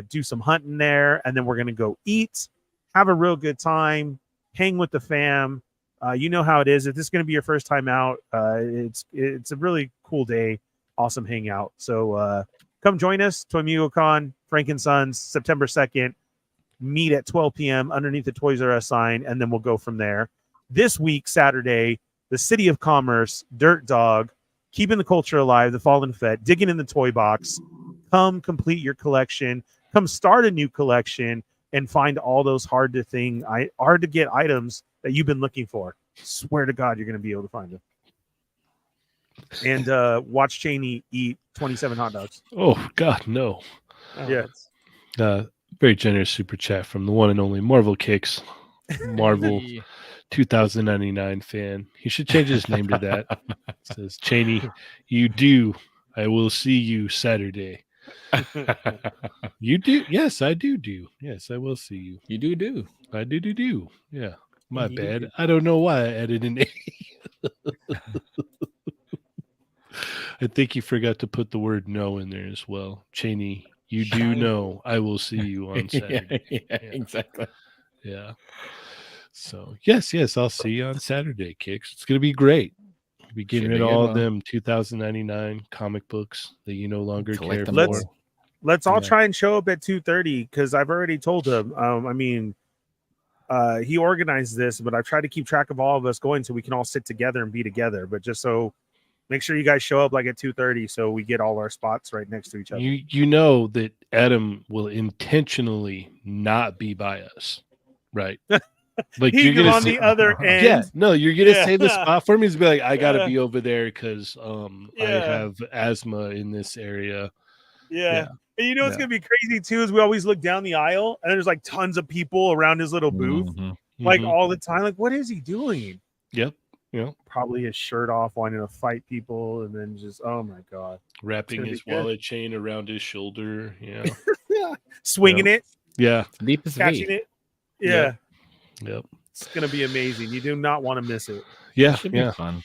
do some hunting there, and then we're going to go eat, have a real good time, hang with the fam. You know how it is. If this is going to be your first time out, it's a really cool day, awesome hangout. So come join us, Toy Migo Con, Frankensons, September 2nd. Meet at 12 p.m. underneath the Toys R Us sign, and then we'll go from there. This week, Saturday, the City of Commerce, Dirt Dog, keeping the culture alive, the Fallen Fett, digging in the toy box. Come complete your collection. Come start a new collection and find all those hard to get items that you've been looking for. Swear to God, you're going to be able to find them. And watch Cheynee eat 27 hot dogs. Oh God, no. Yeah. Very generous super chat from the one and only Marvel Kicks. Marvel 2099 fan. He should change his name to that. It says, Cheynee, you do. I will see you Saturday. You do? Yes, I do. Yes, I will see you. You do. I do. Yeah. My bad. I don't know why I added an A. I think you forgot to put the word no in there as well. Cheynee, you do know I will see you on Saturday. yeah, exactly. Yeah. So yes, I'll see you on Saturday, Kicks. It's gonna be great. We'll be getting rid of all of them 2099 comic books that you no longer care for. Let's all try and show up at 2:30 because I've already told him. He organized this, but I've tried to keep track of all of us going so we can all sit together and be together. But just so make sure you guys show up like at 2:30 so we get all our spots right next to each other. You know that Adam will intentionally not be by us, right? Like you're gonna on the other end. Yeah, no, you're gonna save the spot for me to be like, I gotta be over there because I have asthma in this area. Yeah. And you know what's gonna be crazy too is we always look down the aisle and there's like tons of people around his little booth, like all the time. Like, what is he doing? Yep. Probably his shirt off, wanting to fight people, and then just oh my God, wrapping his wallet chain around his shoulder. Yeah. Swinging it. Yeah. Deep as Catching it. Yeah. Yep. It's gonna be amazing. You do not want to miss it. Yeah. Should be fun.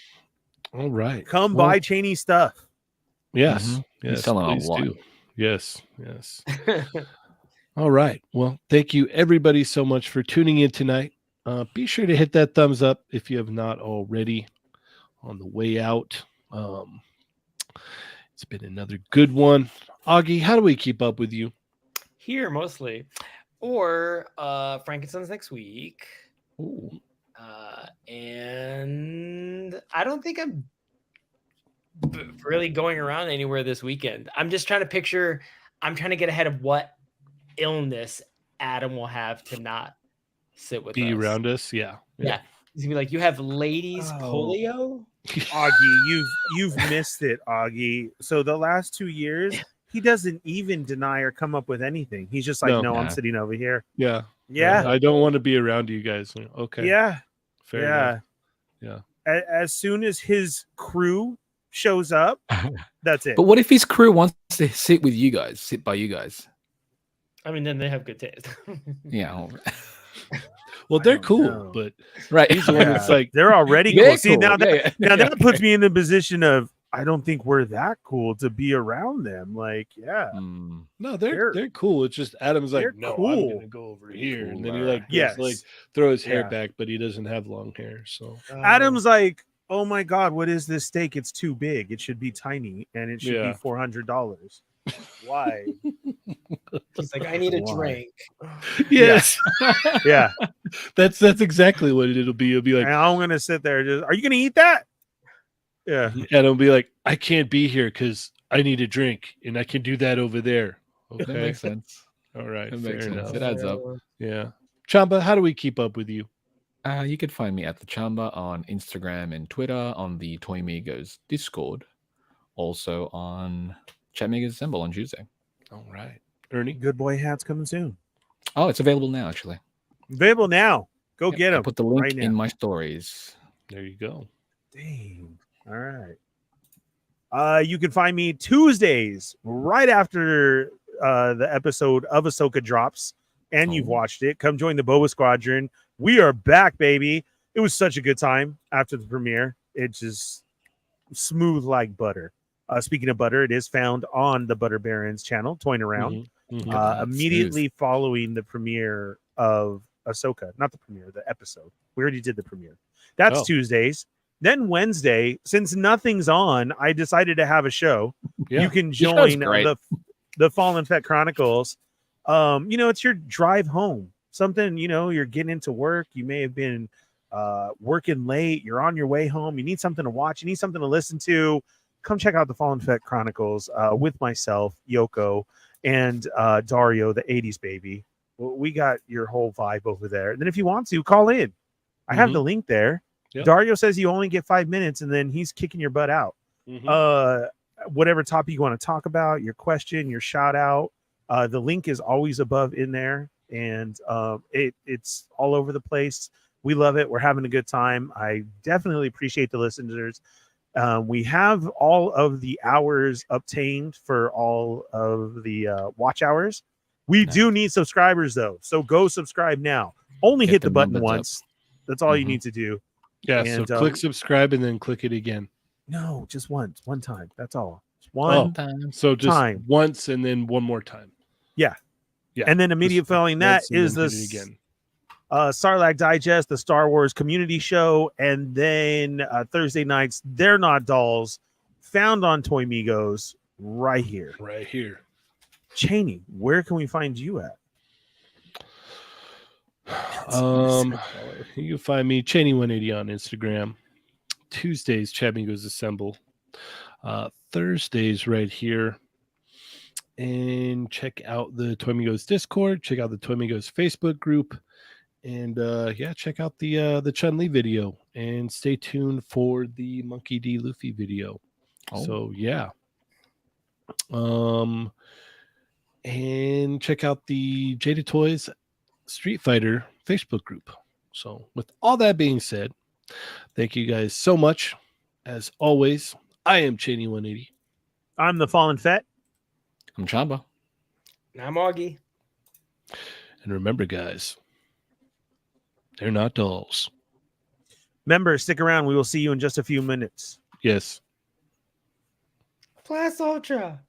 All right. Come buy Cheynee stuff. Yes. Yes. He's selling a lot. Do. Yes. All right. Well, thank you everybody so much for tuning in tonight. Be sure to hit that thumbs up if you have not already on the way out. It's been another good one. Augie, how do we keep up with you? Here mostly. Or Frankensons next week. Ooh. And I don't think I'm really going around anywhere this weekend. I'm just trying to picture, I'm trying to get ahead of what illness Adam will have to not sit with be us. Around us. Yeah. He's gonna be like, you have ladies polio? Augie, you've missed it, Augie. So the last 2 years, he doesn't even deny or come up with anything. He's just like, no, I'm sitting over here. Yeah. Yeah. I don't want to be around you guys. Okay. Yeah. Fair enough. Yeah. As soon as his crew shows up, that's it. But what if his crew wants to sit by you guys? I mean, then they have good taste. Yeah. Well, they're cool, but right. He's the one that's like, they're already cool. See, cool. now that puts me in the position of I don't think we're that cool to be around them. Like, no, they're cool. It's just Adam's like, no, cool. I'm gonna go over here, and then he like throw his hair back, but he doesn't have long hair. So Adam's like, oh my God, what is this steak? It's too big. It should be tiny, and it should be $400. Why? He's like, I need a drink. Yes. Yeah. That's exactly what it'll be. It'll be like, and I'm gonna sit there. Just, are you gonna eat that? Yeah. and it'll be like, I can't be here because I need a drink, and I can do that over there. That Okay. makes sense. All right. That Fair makes sense. enough. It adds up. Yeah. Chamba, how do we keep up with you? You can find me at the Chamba on Instagram and Twitter, on the Toy Migos Discord, also on Chat Migos Assemble on Tuesday. All right. Ernie? Good boy hats coming soon. Oh, it's available now, actually. Available now. Go Yep, get I them. put the link right now. in my stories. There you go. Dang. All right. You can find me Tuesdays right after the episode of Ahsoka drops, and you've watched it. Come join the Boba Squadron. We are back, baby. It was such a good time after the premiere. It's just smooth like butter. Speaking of butter, it is found on the Butter Barons channel, Toying Around. Immediately following the premiere of Ahsoka, not the premiere, the episode. We already did the premiere. That's Tuesdays. Then Wednesday, since nothing's on, I decided to have a show. Yeah. You can join the Fallen Fett Chronicles. It's your drive home. Something, you're getting into work. You may have been working late. You're on your way home. You need something to watch. You need something to listen to. Come check out the Fallen Fett Chronicles with myself, Yoko, and Dario, the 80s baby. We got your whole vibe over there. And then if you want to, call in. I have the link there. Yep. Dario says you only get 5 minutes, and then he's kicking your butt out. Whatever topic you want to talk about, your question, your shout out, the link is always above in there, and it's all over the place. We love it. We're having a good time. I definitely appreciate the listeners. We have all of the hours obtained for all of the watch hours. We do need subscribers, though, so go subscribe now. Only hit the button once. That's all you need to do. Yeah, and, so click subscribe and then click it again. No, just once. One time. That's all. Just one time. So just once and then one more time. Yeah. And then immediately following that is this Sarlacc Digest, the Star Wars community show. And then Thursday nights, They're Not Dolls, found on Toy Migos right here. Right here. Cheynee, where can we find you at? You can find me Cheynee180 on Instagram. Tuesdays, Chat Migos Assemble. Thursdays right here. And check out the Toy Migos Discord. Check out the Toy Migos Facebook group. And check out the Chun-Li video. And stay tuned for the Monkey D. Luffy video. So yeah. And check out the Jada Toys Street Fighter Facebook group. So with all that being said, thank you guys so much. As always, I am Cheynee180. I'm the Fallen Fett. I'm Chamba. And I'm Augie. And remember, guys, they're not dolls. Remember, stick around. We will see you in just a few minutes. Yes. Plus Ultra.